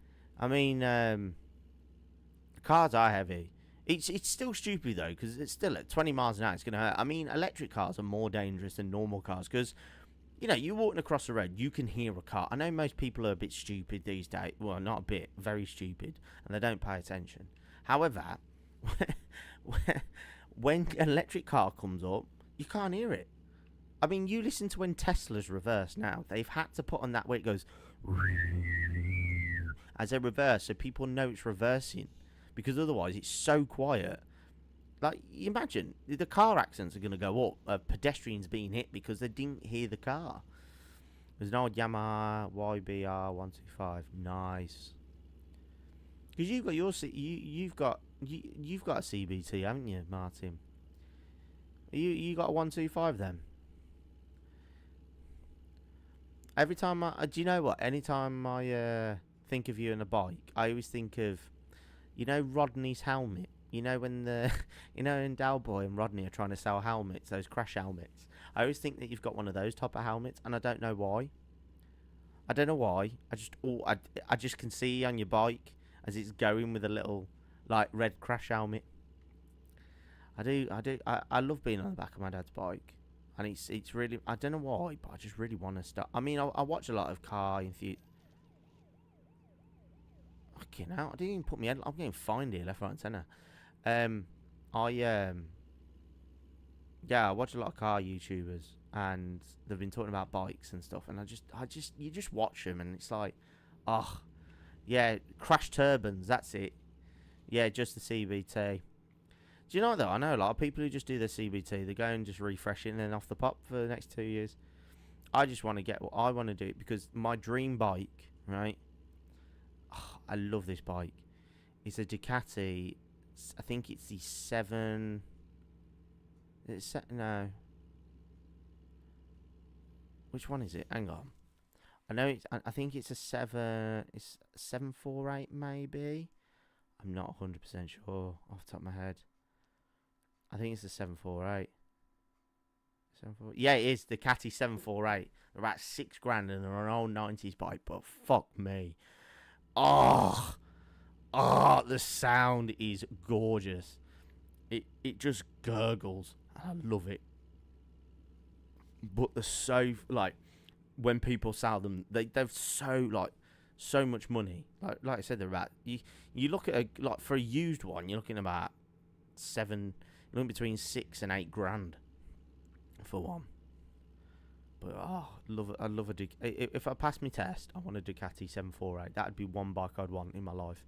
[SPEAKER 1] Cars are heavy. It's still stupid though, because it's still at 20 miles an hour. It's gonna hurt. I mean, electric cars are more dangerous than normal cars because, you're walking across the road, you can hear a car. I know most people are a bit stupid these days. Well, not a bit, very stupid, and they don't pay attention. However, when an electric car comes up, you can't hear it. I mean, you listen to when Teslas reverse now. They've had to put on that where it goes as they reverse, so people know it's reversing. Because otherwise, it's so quiet. Like, imagine, the car accidents are going to go up. Pedestrians being hit because they didn't hear the car. There's an old Yamaha YBR 125. Nice. Because you've got you've got a CBT, haven't you, Martin? You got a 125 then? Every time do you know what? Anytime I think of you on a bike, I always think of, Rodney's helmet. When in Dalboy and Rodney are trying to sell helmets, those crash helmets. I always think that you've got one of those type of helmets, and I don't know why. I just can see on your bike as it's going with a little red crash helmet. I love being on the back of my dad's bike, and it's really, I don't know why, but I just really want to start. I mean, I watch a lot of car enthusiasts. Fucking hell, I didn't even put my head. I'm getting fined here, left, right, and centre. I watch a lot of car YouTubers, and they've been talking about bikes and stuff, and you just watch them, and it's like, crash turbines, that's it. Yeah, just the CBT. Do you know what though? I know a lot of people who just do their CBT. They go and just refresh it, and then off the pop for the next 2 years. I just want to get what I want to do because my dream bike, right? I love this bike. It's a Ducati. I think it's the 7. No. Which one is it? Hang on. I know it's. I think it's a 7. It's 748 maybe. I'm not 100% sure off the top of my head. I think it's the 748. Yeah, it is the Ducati 748. They're about $6,000 and they're an old 90s bike, but fuck me. Oh, the sound is gorgeous. It just gurgles. I love it. But they're so, when people sell them, they've so much money. Like I said, they're about, you look at for a used one, you're looking about looking between 6 and 8 grand for one. But I love a if I pass my test, I want a Ducati 748. That'd be one bike I'd want in my life.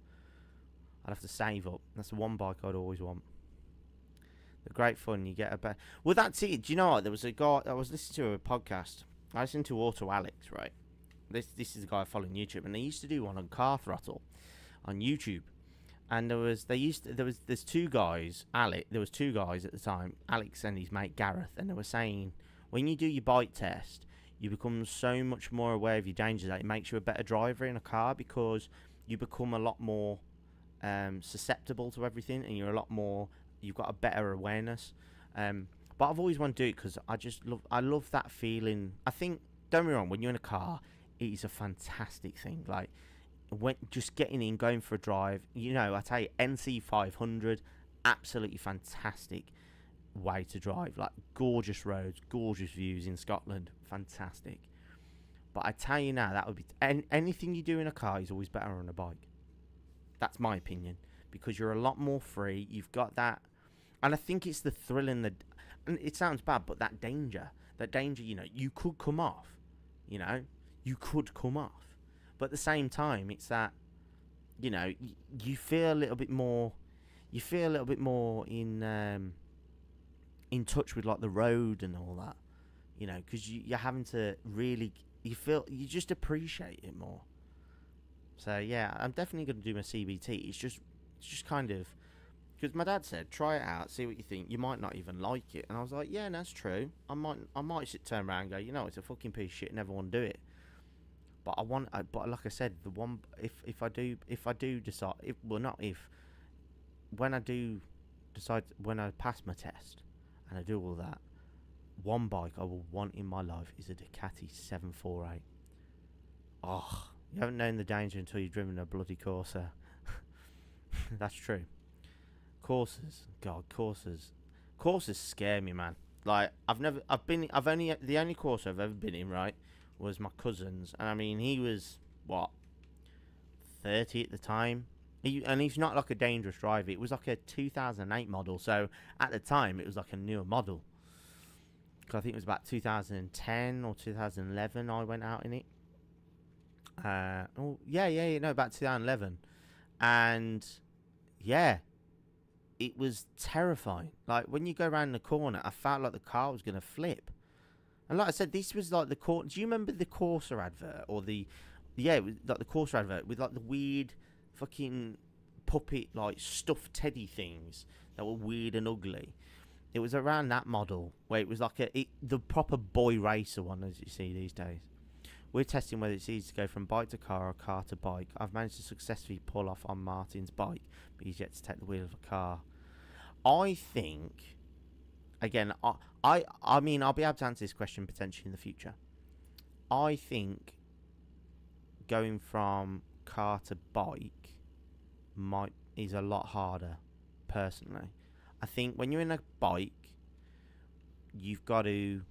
[SPEAKER 1] I'd have to save up. That's the one bike I'd always want. The great fun, you get a better. Well, that's it. Do you know what? There was a guy I was listening to a podcast. I listened to Auto Alex, right? This is the guy I follow on YouTube, and they used to do one on Car Throttle on YouTube. And there's two guys, there was two guys at the time, Alex and his mate Gareth, and they were saying when you do your bike test, you become so much more aware of your dangers that it makes you a better driver in a car, because you become a lot more susceptible to everything, and you've got a better awareness. But I've always wanted to do it because I love that feeling. I think, don't get me wrong, when you're in a car, it is a fantastic thing. Like, when just getting in, going for a drive, I tell you, NC 500, absolutely fantastic way to drive. Like, gorgeous roads, gorgeous views in Scotland, fantastic. But I tell you now, that would be anything you do in a car is always better on a bike. That's my opinion, because you're a lot more free. You've got that, and I think it's the thrill and it sounds bad, but that danger, you could come off, you could come off. But at the same time, it's that, you feel a little bit more. You feel a little bit more in touch with like the road and all that, because you're having to really. You just appreciate it more. So yeah, I'm definitely going to do my CBT. It's just kind of, because my dad said try it out, see what you think. You might not even like it, and I was like, yeah, that's true. I might turn around and go, it's a fucking piece of shit. Never want to do it. But but like I said, the one if I do decide, when I pass my test and I do all that, one bike I will want in my life is a Ducati 748. Oh, you haven't known the danger until you've driven a bloody Corsa. That's true. Corsas scare me, man. Like, the only Corsa I've ever been in, right, was my cousin's, and I mean, he was what, 30 at the time, and he's not like a dangerous driver. It was like a 2008 model, so at the time it was like a newer model. Cause I think it was about 2010 or 2011 I went out in it. About 2011, and yeah, it was terrifying. Like, when you go around the corner, I felt like the car was gonna flip. And like I said, this was like the do you remember the Corsa advert, or it was like the Corsa advert with like the weird fucking puppet, like stuffed teddy things that were weird and ugly. It was around that model where it was like the proper boy racer one, as you see these days. We're testing whether it's easy to go from bike to car or car to bike. I've managed to successfully pull off on Martin's bike, but he's yet to take the wheel of a car. I think, again, I mean, I'll be able to answer this question potentially in the future. I think going from car to bike is a lot harder, personally. I think when you're in a bike, you've got to,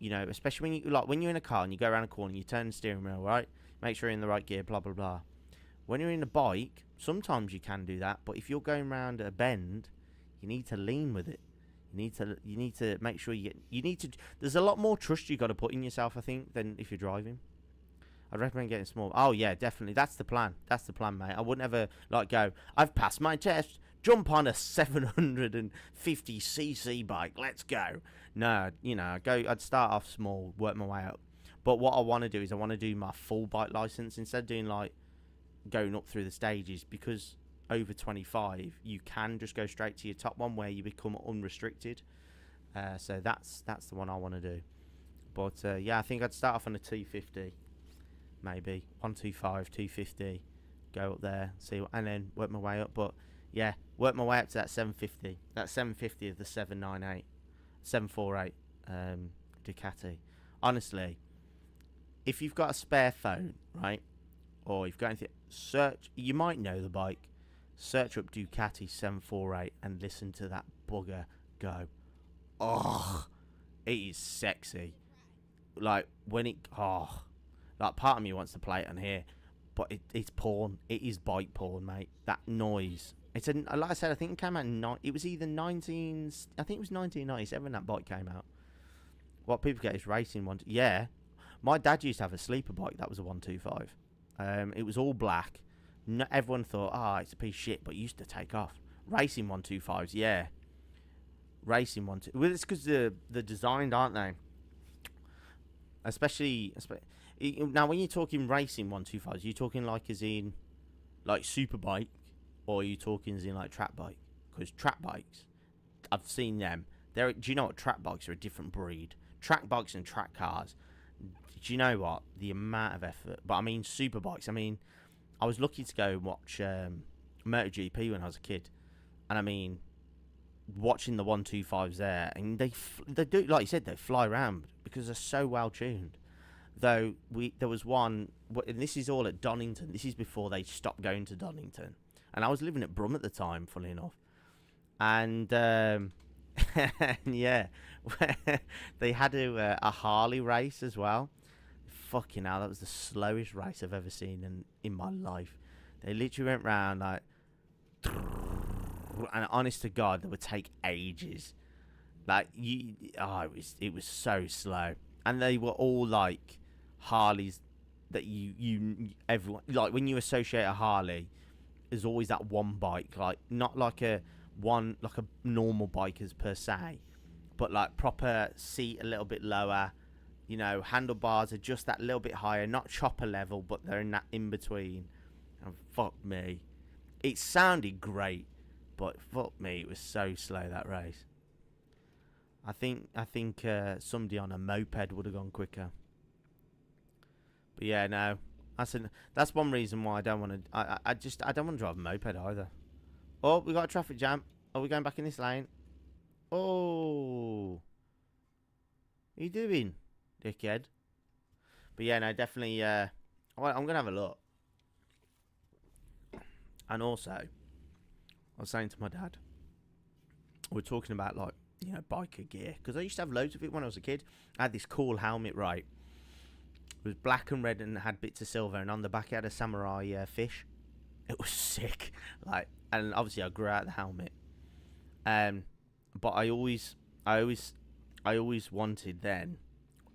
[SPEAKER 1] especially when you're in a car and you go around a corner, you turn the steering wheel, right? Make sure you're in the right gear, blah blah blah. When you're in a bike, sometimes you can do that, but if you're going around a bend, you need to lean with it. You need to make sure there's a lot more trust you got to put in yourself, I think, than if you're driving. I'd recommend getting small. Oh yeah, definitely. That's the plan, mate. I wouldn't ever go, I've passed my test, jump on a 750cc bike, let's go. No, I'd start off small, work my way up. But what I want to do is I want to do my full bike license instead of doing like going up through the stages, because over 25 you can just go straight to your top one where you become unrestricted. So that's the one I want to do. But yeah, I think I'd start off on a 250, maybe 125, 250, go up there, and then work my way up. But yeah, work my way up to that 750. That 750 of the 748 Ducati. Honestly, if you've got a spare phone, right, or you've got anything, you might know the bike. Search up Ducati 748 and listen to that bugger go. Oh, it is sexy. Like, like part of me wants to play it on here, but it's porn. It is bike porn, mate. That noise. It's a, like I said, I think it came out it was either 19, I think it was 1997 that bike came out. What people get is racing one. Yeah, my dad used to have a sleeper bike that was a 125. It was all black. Not everyone thought, it's a piece of shit, but it used to take off. Racing 125s, yeah. Racing one, well, it's because they're designed, aren't they? Especially now, when you're talking racing 125s, you're talking like as in like super bike, or are you talking as in like track bike? Because track bikes, I've seen them. Do you know what, track bikes are a different breed? Track bikes and track cars. Do you know what, the amount of effort? But I mean super bikes. I mean, I was lucky to go and watch MotoGP when I was a kid, and I mean, watching the 125s there, and they do, like you said, they fly around because they're so well tuned. Though there was one, and this is all at Donington. This is before they stopped going to Donington, and I was living at Brum at the time, funnily enough. And yeah, they had a Harley race as well. Fucking hell, that was the slowest race I've ever seen in my life. They literally went round like. And honest to God, they would take ages. Like it was so slow, and they were all like Harleys that everyone, like, when you associate a Harley, there's always that one bike, like not like a normal bikers per se, but like proper seat a little bit lower, handlebars are just that little bit higher, not chopper level, but they're in that in between. And fuck me, it sounded great. But fuck me, it was so slow, that race. I think somebody on a moped would have gone quicker. But yeah, no, that's one reason why I don't want to. I don't want to drive a moped either. Oh, we got a traffic jam. Are we going back in this lane? Oh, what are you doing, dickhead? But yeah, no, definitely. I'm gonna have a look. And also, I was saying to my dad, we're talking about, like, biker gear, because I used to have loads of it when I was a kid. I had this cool helmet, right? It was black and red and had bits of silver, and on the back it had a samurai fish. It was sick, like, and obviously I grew out the helmet. But I always wanted then,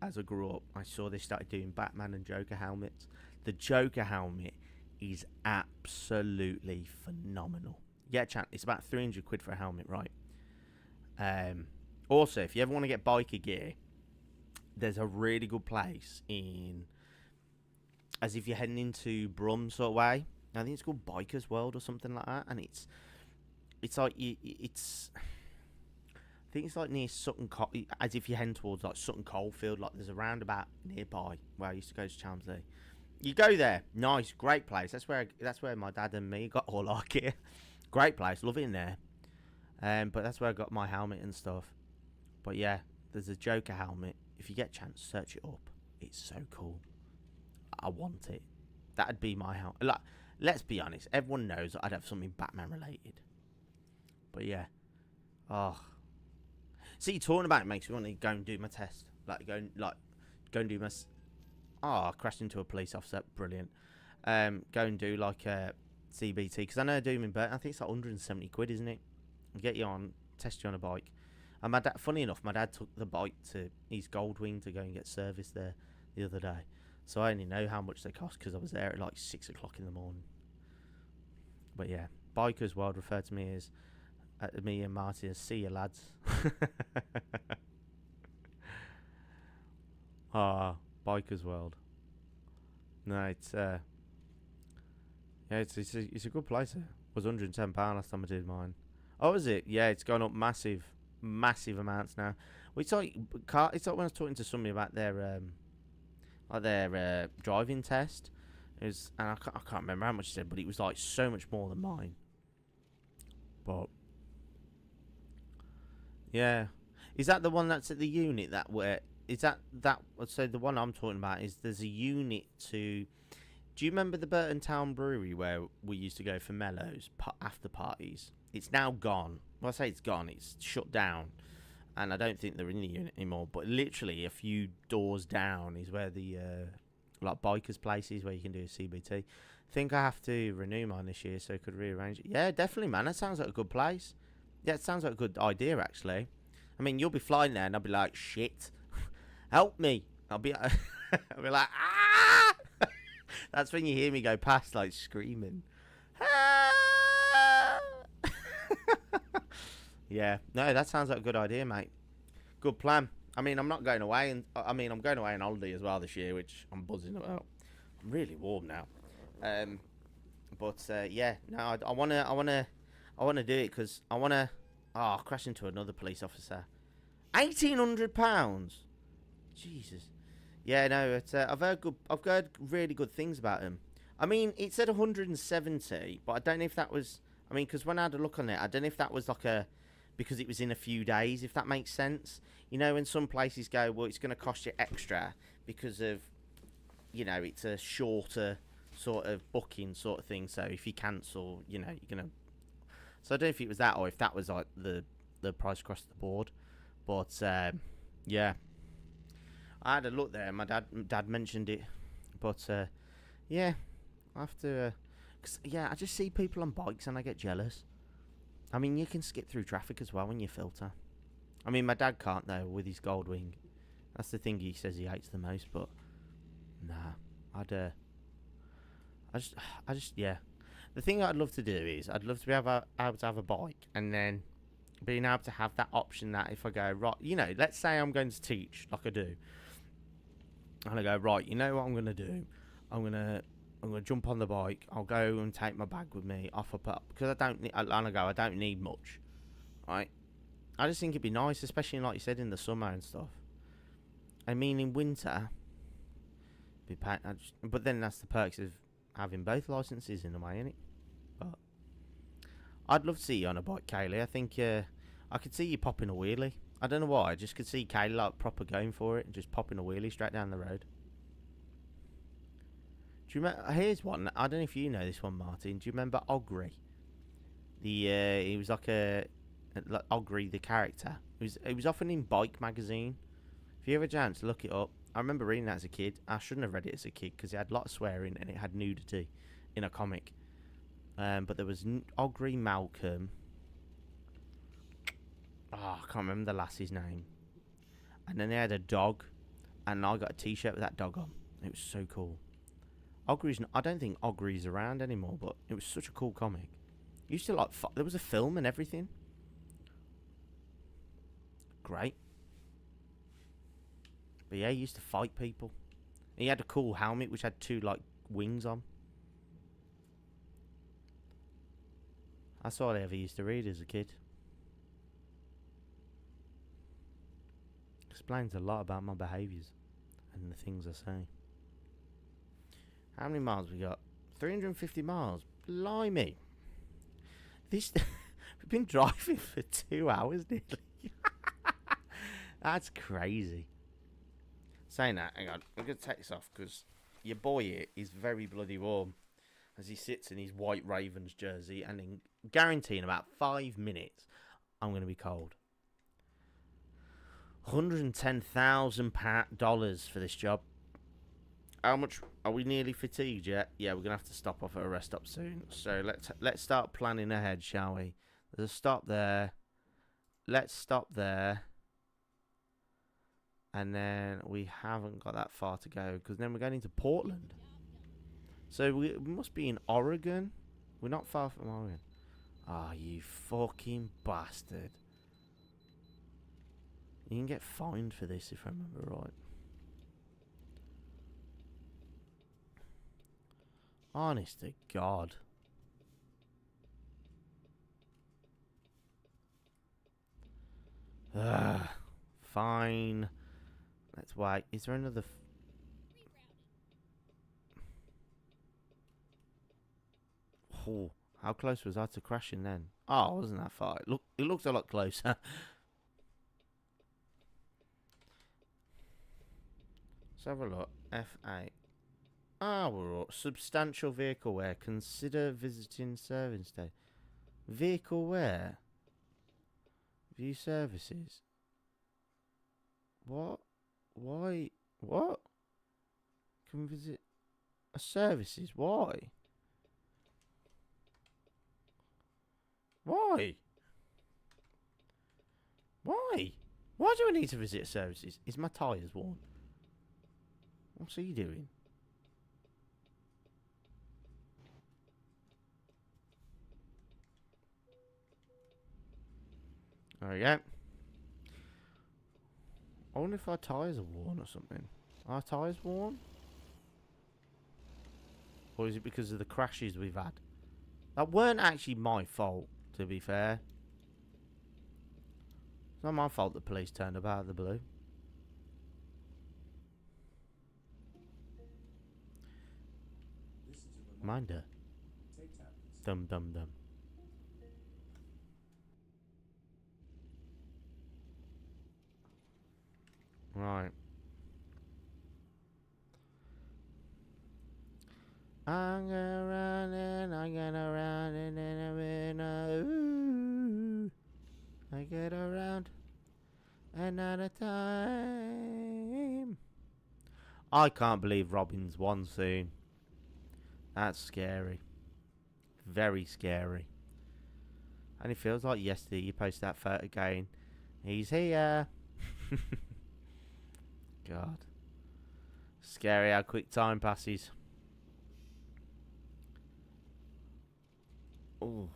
[SPEAKER 1] as I grew up, I saw they started doing Batman and Joker helmets. The Joker helmet is absolutely phenomenal. Get a chance. It's about 300 quid for a helmet, right? Also, if you ever want to get biker gear, there's a really good place as if you're heading into Brum sort of way. I think it's called Bikers World or something like that, and it's like I think it's like near Sutton, as if you're heading towards like Sutton Coldfield. Like, there's a roundabout nearby where I used to go to Chelmsley. You go there, nice, great place. That's where my dad and me got all our gear. Great place, love it in there. But that's where I got my helmet and stuff. But yeah, there's a Joker helmet. If you get a chance, search it up. It's so cool. I want it. That'd be my helmet. Like, let's be honest, everyone knows I'd have something Batman related. But yeah, see, talking about it makes me want to go and do my test. Go and do my. I crashed into a police officer. Brilliant. Go and do like a CBT, because I know they're doing in Burton. I think it's like 170 quid, isn't it? Get you on, test you on a bike. And my dad, funny enough, my dad took the bike to his Goldwing to go and get serviced there the other day. So I only know how much they cost because I was there at like 6 o'clock in the morning. But yeah, Bikers World referred to me as me and Marty as "see you lads." Bikers World. No, it's it's a good place. It was £110 last time I did mine. Oh, is it? Yeah, it's gone up massive amounts now. Well, it's like when I was talking to somebody about their driving test. And I can't remember how much he said, but it was like so much more than mine. But yeah, is that the one that's at the unit so the one I'm talking about is there's a unit to. Do you remember the Burton Town Brewery where we used to go for Mellows after parties? It's now gone. Well, I say it's gone. It's shut down, and I don't think they're in the unit anymore. But literally a few doors down is where the like bikers' place is, where you can do a CBT. Think I have to renew mine this year so I could rearrange it. Yeah, definitely, man. That sounds like a good place. Yeah, it sounds like a good idea, actually. I mean, you'll be flying there, and I'll be like, shit, help me. I'll be like, ah! That's when you hear me go past, like, screaming. Ah! Yeah, no, that sounds like a good idea, mate. Good plan. I mean, I'm not going away, and I'm going away on holiday as well this year, which I'm buzzing about. I'm really warm now. Yeah, no, I wanna do it because I wanna. Oh, crash into another police officer. £1,800. Jesus. Yeah, no, it's, I've heard really good things about him. I mean, it said 170, but I don't know if that was. I mean, because when I had a look on it, I don't know if that was like because it was in a few days, if that makes sense. You know, when some places go, well, it's going to cost you extra because of, it's a shorter sort of booking sort of thing. So if you cancel, you're going to. So I don't know if it was that or if that was like the price across the board. But, yeah. I had a look there. My dad mentioned it. But, yeah. I have to. I just see people on bikes and I get jealous. I mean, you can skip through traffic as well when you filter. I mean, my dad can't, though, with his gold wing. That's the thing he says he hates the most, but nah. Yeah. The thing I'd love to do is, I'd love to be able to have a bike, and then being able to have that option that if I go, right, let's say I'm going to teach, like I do, and I go, right, you know what I'm going to do? I'm going to jump on the bike. I'll go and take my bag with me off up because I don't need much, right? I just think it'd be nice, especially like you said in the summer and stuff. I mean, in winter, but then that's the perks of having both licenses in a way, innit? But I'd love to see you on a bike, Kaylee. I think I could see you popping a wheelie. I don't know why. I just could see Kaylee like proper going for it and just popping a wheelie straight down the road. Do you remember? Here's one. I don't know if you know this one, Martin. Do you remember Ogre? He was like Ogre, the character. It was often in Bike magazine. If you have a chance, look it up. I remember reading that as a kid. I shouldn't have read it as a kid because it had a lot of swearing and it had nudity in a comic. But there was Ogre Malcolm. Oh, I can't remember the lassie's name. And then they had a dog, and I got a T-shirt with that dog on. It was so cool. I don't think Ogre's around anymore, but it was such a cool comic. Used to there was a film and everything. Great. But yeah, he used to fight people. He had a cool helmet which had two wings on. That's all I ever used to read as a kid. Explains a lot about my behaviours and the things I say. How many miles we got? 350 miles. Blimey. We've been driving for 2 hours nearly. That's crazy. Saying that, hang on. I'm going to take this off because your boy here is very bloody warm as he sits in his white Ravens jersey, and in guaranteeing about 5 minutes I'm going to be cold. $110,000 for this job. How much are we nearly fatigued yet? Yeah, we're gonna have to stop off at a rest stop soon. So let's start planning ahead, shall we? There's a stop there. Let's stop there. And then we haven't got that far to go because then we're going into Portland. So we must be in Oregon. We're not far from Oregon. Ah, you fucking bastard. You can get fined for this if I remember right. Honest to God. Fine. Let's wait. Is there another... Oh, how close was I to crashing then? Oh, wasn't that far. It looked a lot closer. Let's have a look. F8. Ah, we're all substantial vehicle wear. Consider visiting service day. Vehicle wear. View services. What? Why? What? Can visit a services? Why? Why? Why? Why do I need to visit services? Is my tyres worn? What's he doing? There we go. I wonder if our tyres are worn or something. Are our tyres worn? Or is it because of the crashes we've had? That weren't actually my fault, to be fair. It's not my fault the police turned up out of the blue. Minder. Dum dum dum. Right. I'm gonna run and I'm gonna run and then ooh, I get around another time. I can't believe Robin's won soon. That's scary. Very scary. And it feels like yesterday you posted that photo again. He's here. God. Scary how quick time passes. Oh.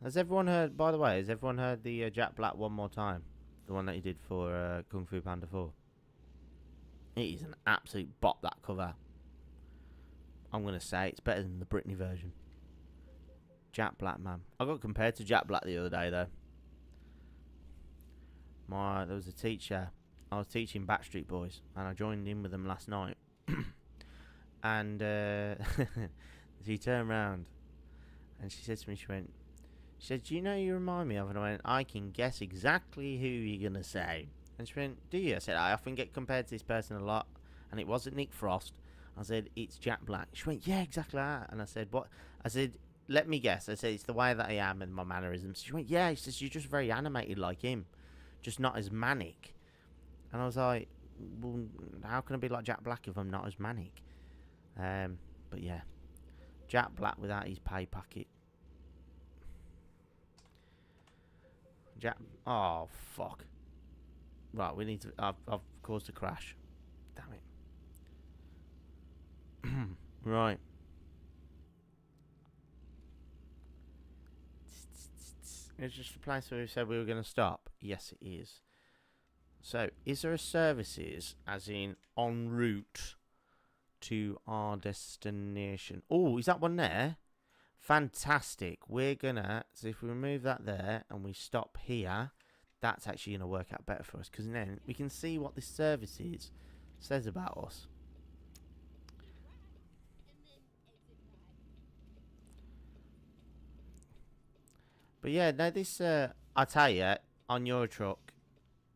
[SPEAKER 1] Has everyone heard, by the way, has everyone heard the Jack Black One More Time? The one that he did for Kung Fu Panda 4. It is an absolute bop, that cover. I'm going to say it's better than the Britney version. Jack Black, man. I got compared to Jack Black the other day, though. There was a teacher. I was teaching Backstreet Boys, and I joined in with them last night. And she turned around, and she said to me, she said, do you know you remind me of? And I went, I can guess exactly who you're going to say. And she went, do you? I said, I often get compared to this person a lot. And it wasn't Nick Frost. I said, it's Jack Black. She went, yeah, exactly that. And I said, what? I said, let me guess. I said, it's the way that I am and my mannerisms. She went, yeah. She says, you're just very animated like him. Just not as manic. And I was like, well, how can I be like Jack Black if I'm not as manic? But yeah. Jack Black without his pay packet. Oh, fuck. Right, we need to... I've caused a crash. Damn it. Right. It's just the place where we said we were going to stop. Yes, it is. So, is there a services, as in en route to our destination? Oh, is that one there? Fantastic. We're gonna, so if we remove that there and we stop here, that's actually gonna work out better for us, because then we can see what this services says about us. But yeah, no, this I tell you, on your truck,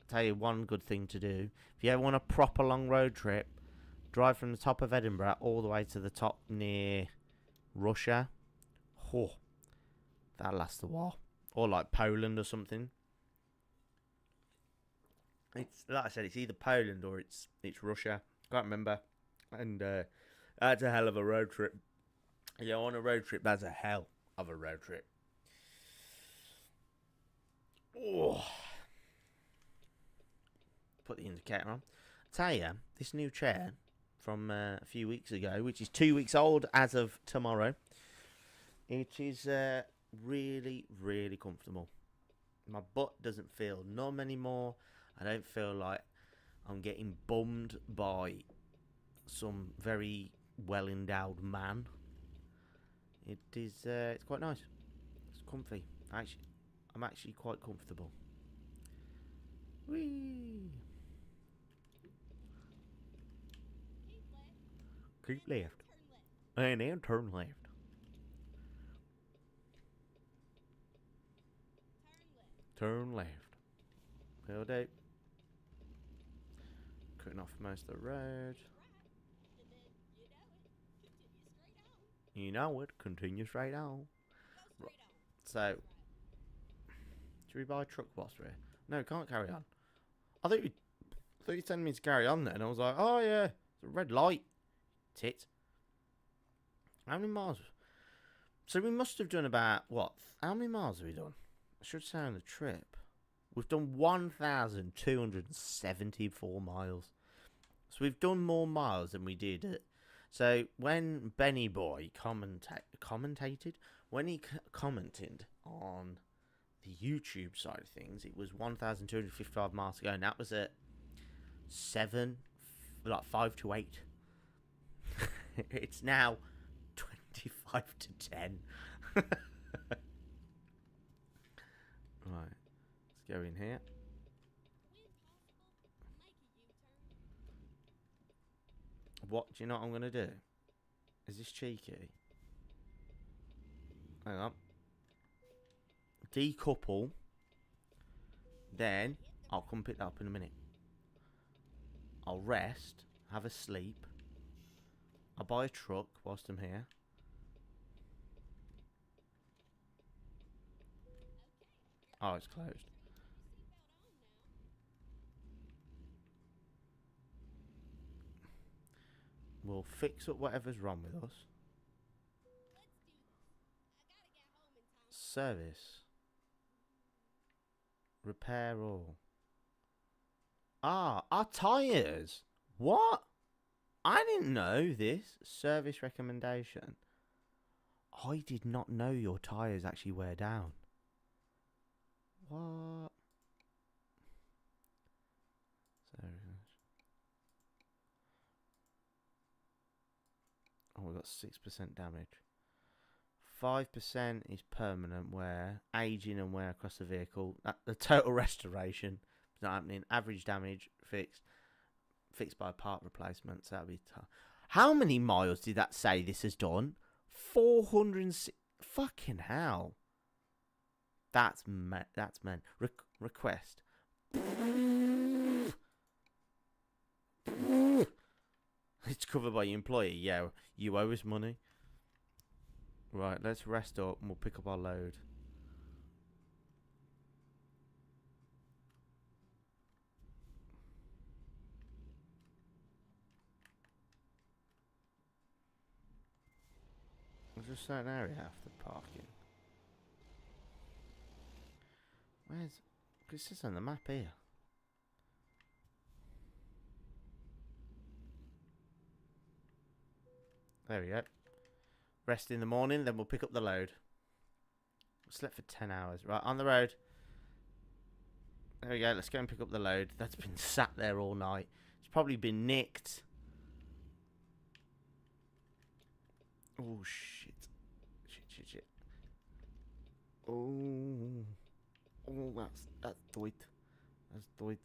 [SPEAKER 1] I tell you one good thing to do. If you ever want a proper long road trip, drive from the top of Edinburgh all the way to the top near Russia. Oh, that lasts a while. Or like Poland or something. It's like I said, it's either Poland or it's Russia. Can't remember. And that's a hell of a road trip. Yeah, on a road trip, that's a hell of a road trip. Oh. Put the indicator on. Tell you, this new chair from a few weeks ago, which is 2 weeks old as of tomorrow, it is really, really comfortable. My butt doesn't feel numb anymore. I don't feel like I'm getting bummed by some very well-endowed man. It is, it's quite nice. It's comfy. I'm actually quite comfortable. Whee! Keep left. And then turn left. Turn left. Will do. Cutting off most of the road. You know it. Continue straight on. Right. So, should we buy a truck whilst we're here? No, can't carry on. I thought you were telling me to carry on then. I was like, oh yeah, it's a red light. Tit. How many miles? So we must have done about, what? How many miles have we done? I should say on the trip. We've done 1,274 miles. So we've done more miles than we did at... So when Benny Boy commentated, when he commented on the YouTube side of things, it was 1,255 miles to go, and that was at 5 to 8. It's now 25 to 10. Right, let's go in here. What do you know what I'm going to do? Is this cheeky? Hang on. Decouple. Then I'll come pick that up in a minute. I'll rest. Have a sleep. I'll buy a truck whilst I'm here. Oh, it's closed. We'll fix up whatever's wrong with us. Service. Repair all. Ah, our tyres. What? I didn't know this. Service recommendation. I did not know your tyres actually wear down. What? Oh, we've got 6% damage. 5% is permanent wear, aging and wear across the vehicle. The total restoration is not happening. Average damage fixed by part replacement. So that'll be tough. How many miles did that say this has done? 406. Fucking hell. That's men. Request. It's covered by your employee. Yeah, you owe us money. Right, let's rest up and we'll pick up our load. There's a certain area after parking. Where's... Because it says on the map here. There we go. Rest in the morning, then we'll pick up the load. We slept for 10 hours. Right, on the road. There we go. Let's go and pick up the load. That's been sat there all night. It's probably been nicked. Oh, shit. Shit. Oh. Oh, that's doit. That's doit.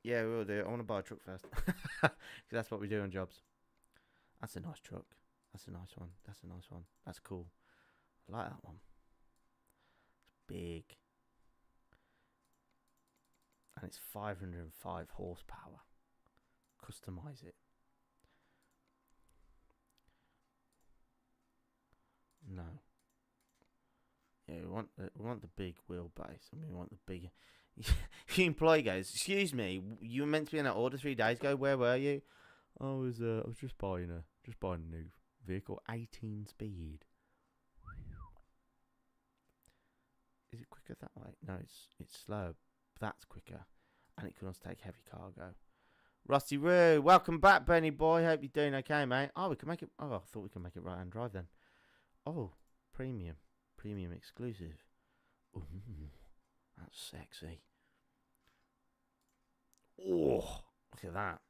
[SPEAKER 1] Yeah, we'll do. I want to buy a truck first. Because that's what we do on jobs. That's a nice truck. That's a nice one. That's cool. I like that one. It's big. And it's 505 horsepower. Customize it. No. Yeah, we want the big wheelbase. I mean, we want the big... The employee goes, excuse me, you were meant to be in that order 3 days ago. Where were you? I was just buying a new vehicle, 18 speed. Is it quicker that way? No, it's slow. That's quicker, and it can also take heavy cargo. RossiRoo, welcome back, Benny boy. Hope you're doing okay, mate. Oh, we can make it. Oh, I thought we could make it right hand drive then. Oh, premium exclusive. Ooh, that's sexy. Oh, look at that.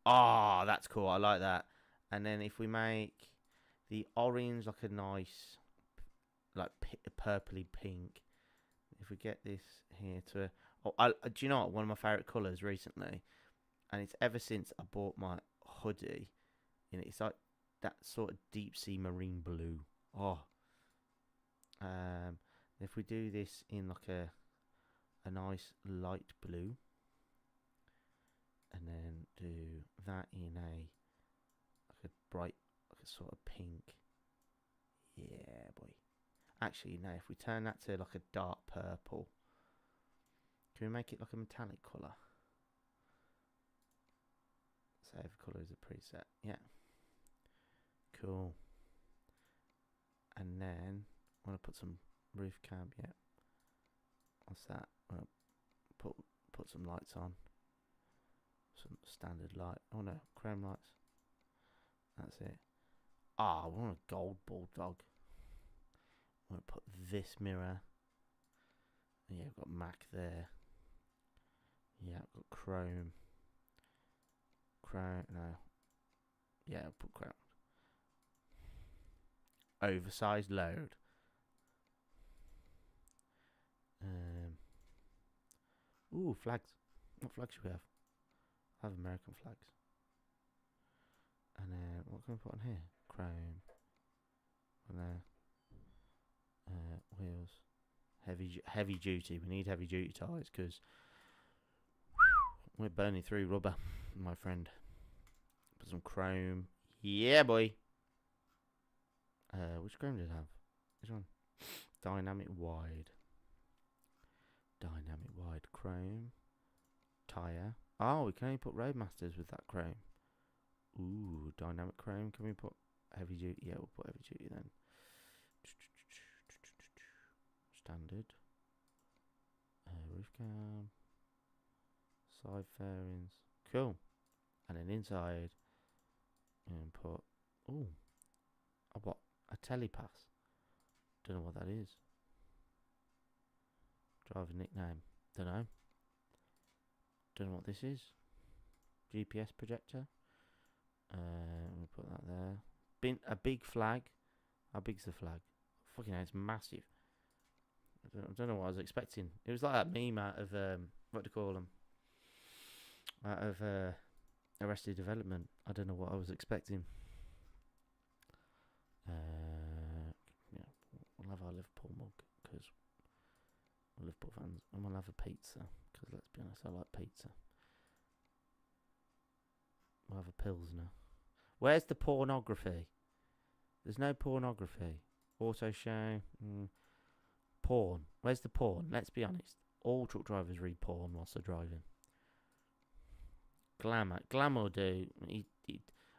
[SPEAKER 1] Ah, that's cool. I like that. And then if we make the orange like a nice, like purpley pink. If we get this here to, do you know what? One of my favorite colors recently, and it's ever since I bought my hoodie, and it's like that sort of deep sea marine blue. Oh. If we do this in like a nice light blue. And then do that in like a bright, like a sort of pink. Yeah, boy. Actually, no, if we turn that to like a dark purple, can we make it like a metallic colour? Save color as a preset. Yeah. Cool. And then I want to put some roof cab. Yeah. What's that? Put some lights on. Some standard light. Oh no, chrome lights. That's it. I want a gold bulldog. I'm going to put this mirror. Yeah, I've got Mac there. Yeah, I've got chrome. No. Yeah, I'll put chrome. Oversized load. Ooh, flags. What flags should we have? I have American flags. And then, what can we put on here? Chrome. And then, wheels. Heavy duty. We need heavy duty tyres because we're burning through rubber, my friend. Put some chrome. Yeah, boy. Which chrome did it have? Which one? Dynamic wide. Dynamic wide chrome. Tyre. Oh, we can only put Roadmasters with that chrome. Ooh, dynamic chrome. Can we put heavy duty? Yeah, we'll put heavy duty then. Standard. Roof cam. Side fairings. Cool. And then inside, and put. Ooh. What? A telepass. Don't know what that is. Driver nickname. Don't know. Don't know what this is. GPS projector. We'll put that there. A big flag. How big's the flag? Fucking hell, it's massive. I don't know what I was expecting. It was like that meme out of what do you call them? Out of Arrested Development. I don't know what I was expecting. Yeah, we'll have our Liverpool mug because we're Liverpool fans, and we'll have a pizza because let's be honest, I like pizza. We'll have a Pilsner. Where's the pornography? There's no pornography. Auto show. Porn. Where's the porn? Let's be honest. All truck drivers read porn whilst they're driving. Glamour. Glamour do.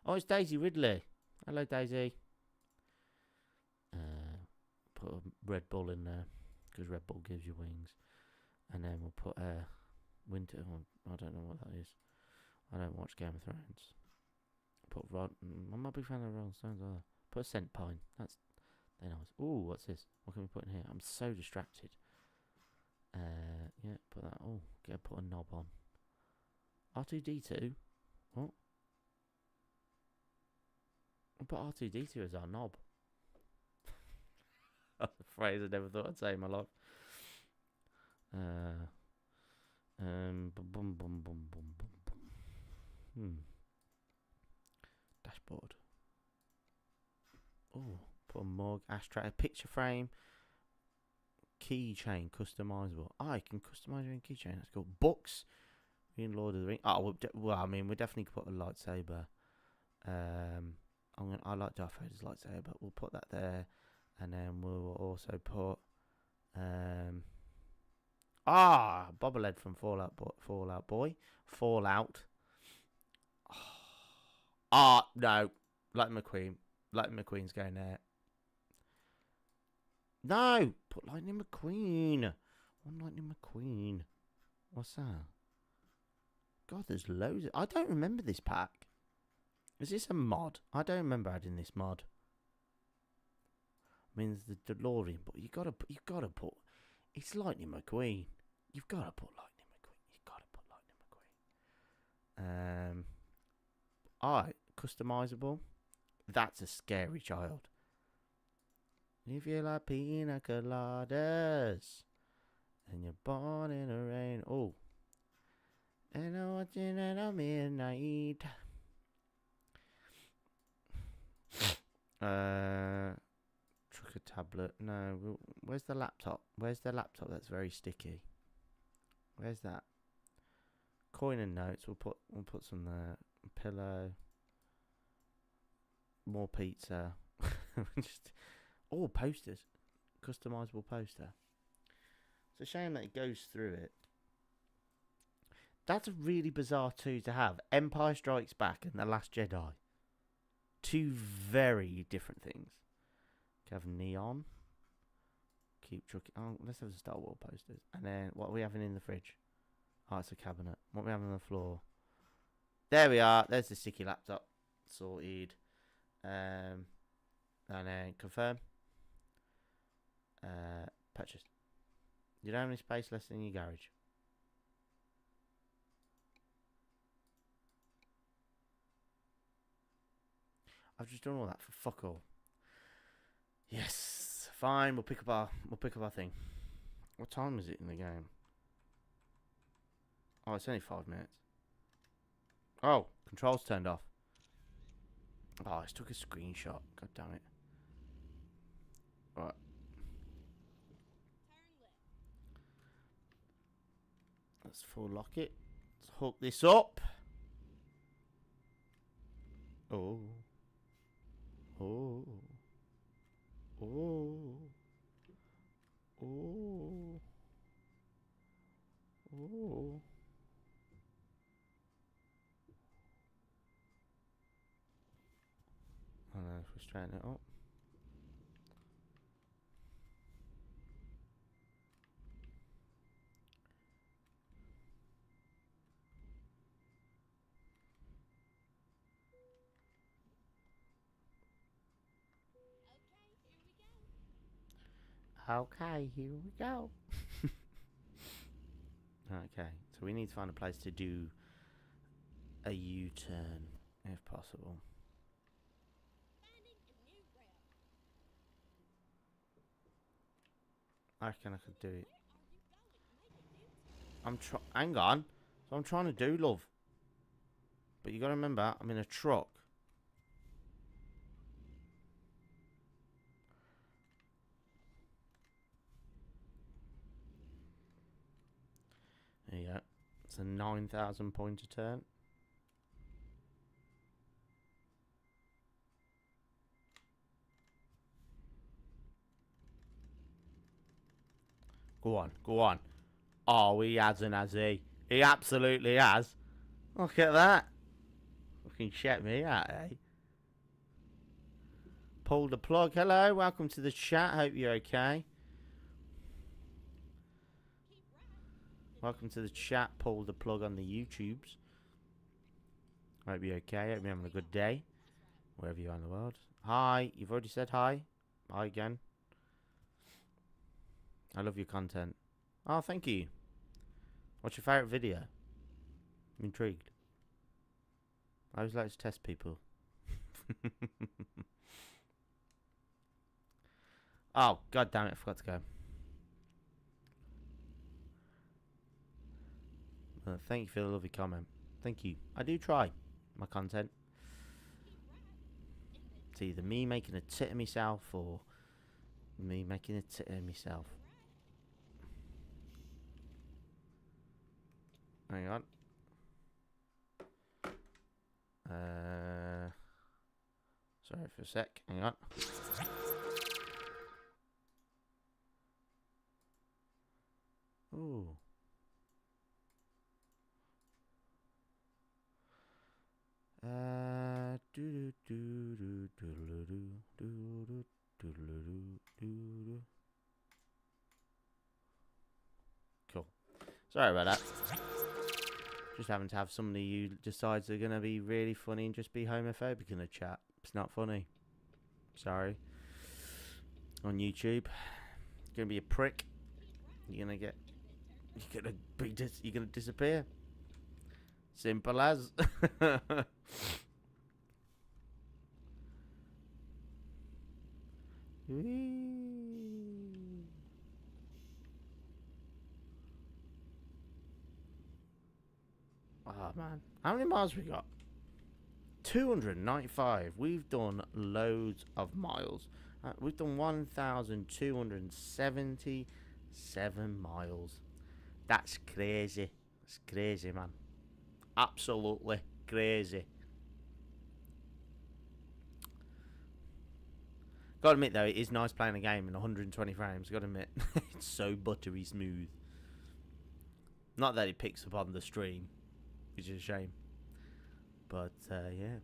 [SPEAKER 1] Oh, it's Daisy Ridley. Hello, Daisy. Put a Red Bull in there because Red Bull gives you wings. And then we'll put winter. I don't know what that is. I don't watch Game of Thrones. Put I'm not a big fan of Rolling Stones either. Put a scent pine. That's nice. Ooh, what's this? What can we put in here? I'm so distracted. Yeah, put that. Oh, put a knob on. R2D2. What? We'll put R2D2 as our knob. That's a phrase I never thought I'd say in my life. Dashboard. Oh, put a mug, ashtray, a picture frame, keychain, customizable. Oh, you can customize your own keychain. That's cool. Books. In Lord of the Rings. Oh, well, I mean, we definitely could put a lightsaber. I like Darth Vader's lightsaber. We'll put that there, and then we'll also put bobblehead from Fallout Boy. No, Lightning McQueen. Lightning McQueen's going there. No, put Lightning McQueen. One Lightning McQueen. What's that? God, there's loads. I don't remember this pack. Is this a mod? I don't remember adding this mod. I mean, there's the DeLorean, but you gotta put. It's Lightning McQueen. You've gotta put Lightning McQueen. Alright, customizable. That's a scary child. If you like pina coladas and you're born in the rain. Oh. And I'm watching it at midnight. Trucker tablet. No. Where's the laptop? Where's the laptop that's very sticky? Where's that? Coin and notes. We'll put some there. Pillow. More pizza. Posters. Customizable poster. It's a shame that it goes through it. That's a really bizarre two to have. Empire Strikes Back and The Last Jedi. Two very different things. Have neon. Keep trucking. Oh, let's have the Star Wars posters. And then what are we having in the fridge? Oh, it's a cabinet. What are we having on the floor? There we are. There's the sticky laptop. Sorted. And then confirm. Purchase. You don't have any space less in your garage. I've just done all that for fuck all. Yes, fine. We'll pick up our thing. What time is it in the game? Oh, it's only 5 minutes. Oh, controls turned off. Oh, I just took a screenshot. God damn it. Right. Let's full lock it. Let's hook this up. Oh. Oh. Oh. Oh. Oh. I don't know if we're straightening it up. Okay, here we go. Okay, so we need to find a place to do a U-turn, if possible. I reckon I could do it. Hang on. So I'm trying to do, love. But you got to remember, I'm in a truck. There you go. It's a 9,000 pointer turn. Go on, go on. Oh, he hasn't, has he? He absolutely has. Look at that. Fucking check me out, eh? Pull the plug. Hello, welcome to the chat. Hope you're okay. Welcome to the chat. Pull the plug on the YouTubes. Hope you're okay. Hope you're having a good day. Wherever you are in the world. Hi. You've already said hi. Hi again. I love your content. Oh, thank you. What's your favourite video? I'm intrigued. I always like to test people. Oh, god damn it, I forgot to go. Thank you for the lovely comment. Thank you. I do try my content. It's either me making a tit of myself or me making a tit of myself. Hang on. Sorry for a sec. Hang on. Ooh. Cool. Sorry about that. Just having to have somebody who decides they're gonna be really funny and just be homophobic in the chat. It's not funny. Sorry. On YouTube, you're gonna be a prick. You're gonna disappear. Simple as. Oh man, how many miles we got? 295. We've done loads of miles. We've done 1,277 miles. That's crazy. That's crazy, man. Absolutely crazy. Gotta admit though, it is nice playing a game in 120 frames. Gotta admit, it's so buttery smooth. Not that he picks up on the stream, which is a shame. But, yeah.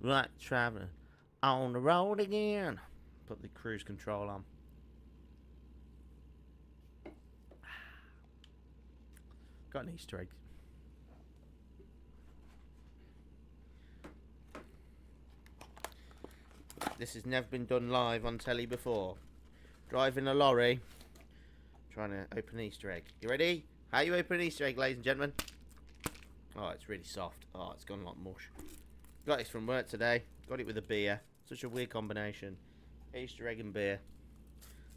[SPEAKER 1] Right, traveling on the road again. Put the cruise control on. Got an Easter egg. This has never been done live on telly before. Driving a lorry, trying to open an Easter egg. You ready? How you open an Easter egg, ladies and gentlemen? Oh, it's really soft. Oh, it's gone like mush. Got this from work today. Got it with a beer. Such a weird combination. Easter egg and beer.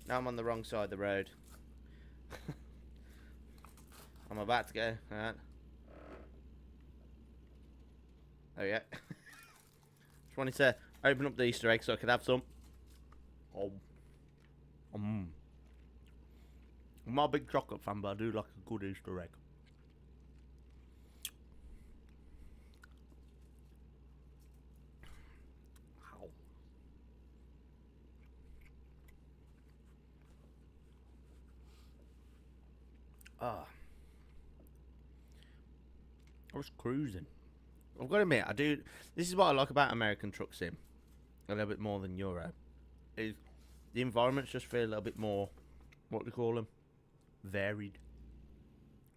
[SPEAKER 1] Now I'm on the wrong side of the road. I'm about to go. Alright. Oh yeah. Just wanted to open up the Easter egg so I could have some. Oh. I'm not a big chocolate fan, but I do like a good Easter egg. Ow. Ah. I was cruising. I've got to admit, I do. This is what I like about American Truck Sim, a little bit more than Euro. Is the environments just feel a little bit more, what do you call them? Varied.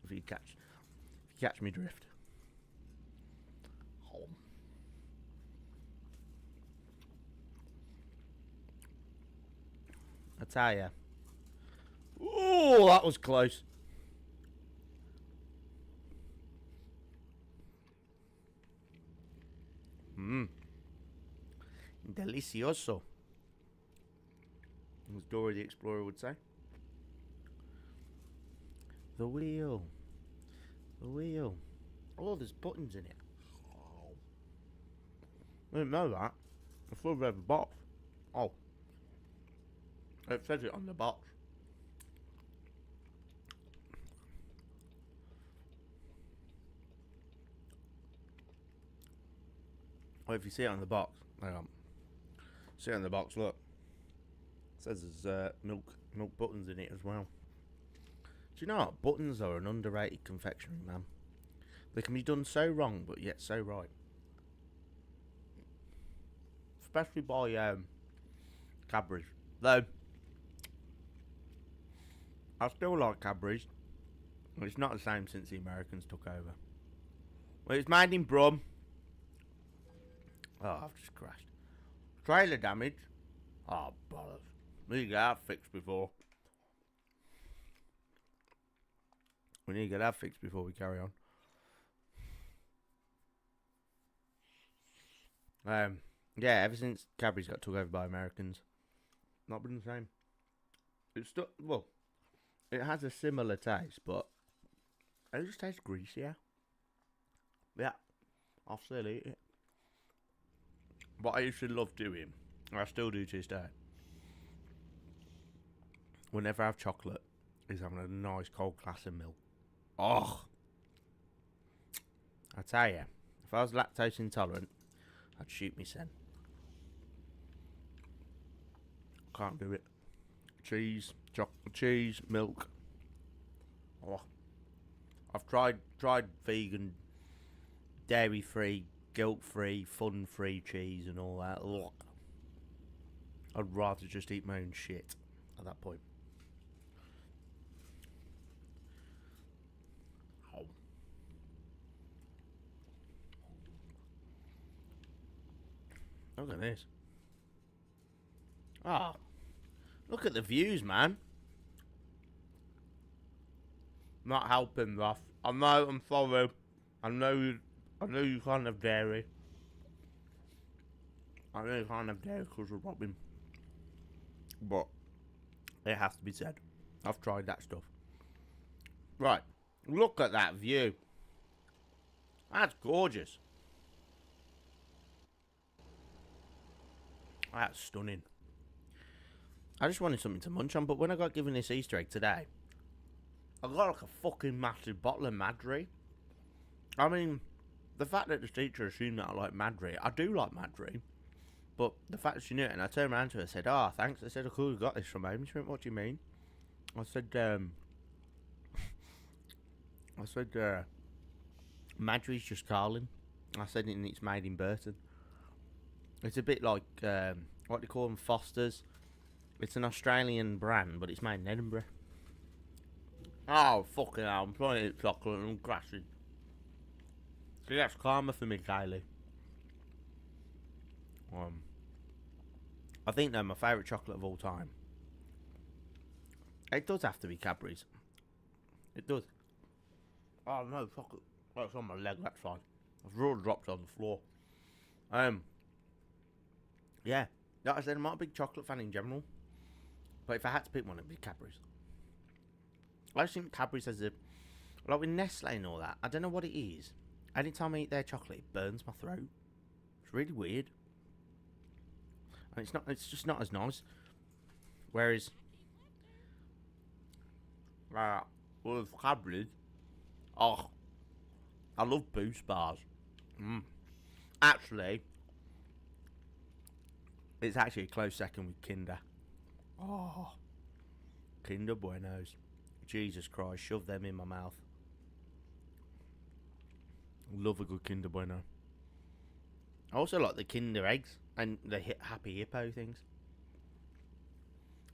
[SPEAKER 1] If you catch me drift. Oh. I tell ya. Oh, that was close. Mmm. Delicioso. As Dora the Explorer would say. The wheel. The wheel. Oh, there's buttons in it. Oh. I didn't know that. I thought we had a box. Oh. It says it on the box. Well, if you see it on the box, hang on. See it on the box, look. It says there's milk buttons in it as well. Do you know what? Buttons are an underrated confectionery, man. They can be done so wrong, but yet so right. Especially by Cadbury's. Though, I still like Cadbury's. But it's not the same since the Americans took over. Well, it's made in Brum. Oh, I've just crashed. Trailer damage. Oh, bollocks. We need to get that fixed before. We need to get that fixed before we carry on. Yeah, ever since Cadbury's got took over by Americans, not been the same. It's still, well, it has a similar taste, but it just tastes greasier. Yeah, I'll still eat it. What I used to love doing, and I still do to this day, whenever I have chocolate, is having a nice cold glass of milk. Oh, I tell you, if I was lactose intolerant, I'd shoot me sen. Can't do it. Cheese, cheese, milk. Oh, I've tried vegan, dairy-free, guilt-free, fun-free cheese and all that. Ugh. I'd rather just eat my own shit at that point. Oh. Look at this. Ah, look at the views, man. Not helping, Ross. I know, I'm sorry. I know you can't have dairy. I know you can't have dairy because of Robin. But it has to be said. I've tried that stuff. Right. Look at that view. That's gorgeous. That's stunning. I just wanted something to munch on, but when I got given this Easter egg today, I got like a fucking massive bottle of Madry. I mean, the fact that the teacher assumed that I like Madry, I do like Madry. But the fact she knew it, and I turned around to her and said, "Ah, thanks." I said, "I could have got this from home." She went, "What do you mean?" I said, Madry's just calling. I said, and it's made in Burton. It's a bit like, what do you call them, Foster's. It's an Australian brand, but it's made in Edinburgh. Oh, fucking hell, I'm trying to eat chocolate and I'm crashing. See, that's karma for me, Kylie. I think they're my favourite chocolate of all time. It does have to be Cadbury's. It does. Oh no, chocolate. That's on my leg, that's fine. I've really dropped on the floor. Yeah. Like I said, I'm not a big chocolate fan in general. But if I had to pick one, it'd be Cadbury's. I just think Cadbury's has a... Like with Nestle and all that, I don't know what it is. Anytime I eat their chocolate, it burns my throat. It's really weird. And it's just not as nice. Whereas... with Cadbury's... Oh... I love Boost bars. Actually... It's actually a close second with Kinder. Oh... Kinder Buenos. Jesus Christ, shove them in my mouth. Love a good Kinder Bueno. I also like the Kinder eggs and the Happy Hippo things.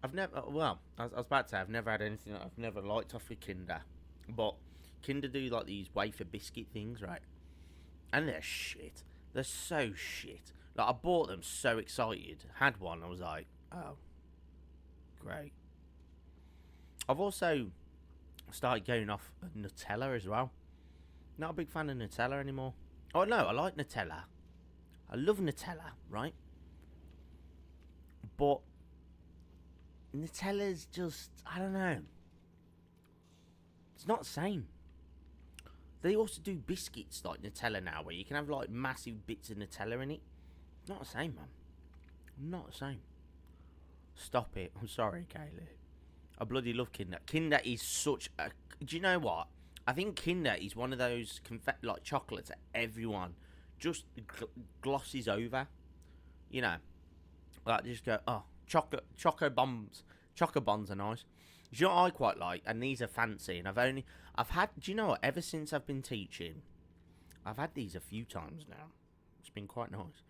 [SPEAKER 1] I've never, well, I was about to say, I've never had anything that I've never liked off of Kinder. But Kinder do like these wafer biscuit things, right? And they're shit. They're so shit. Like, I bought them so excited. Had one, I was like, oh, great. I've also started going off Nutella as well. Not a big fan of Nutella anymore. Oh no, I like Nutella. I love Nutella, right? But Nutella's just, I don't know. It's not the same. They also do biscuits like Nutella now, where you can have like massive bits of Nutella in it. Not the same, man. Not the same. Stop it. I'm sorry, Kaylee. I bloody love Kinder. Kinder is such a... Do you know what? I think Kinder is one of those like chocolates that everyone just glosses over. You know, like just go, oh, choco bombs are nice. Do you know what I quite like? And these are fancy. And I've had. Do you know what? Ever since I've been teaching, I've had these a few times now. It's been quite nice,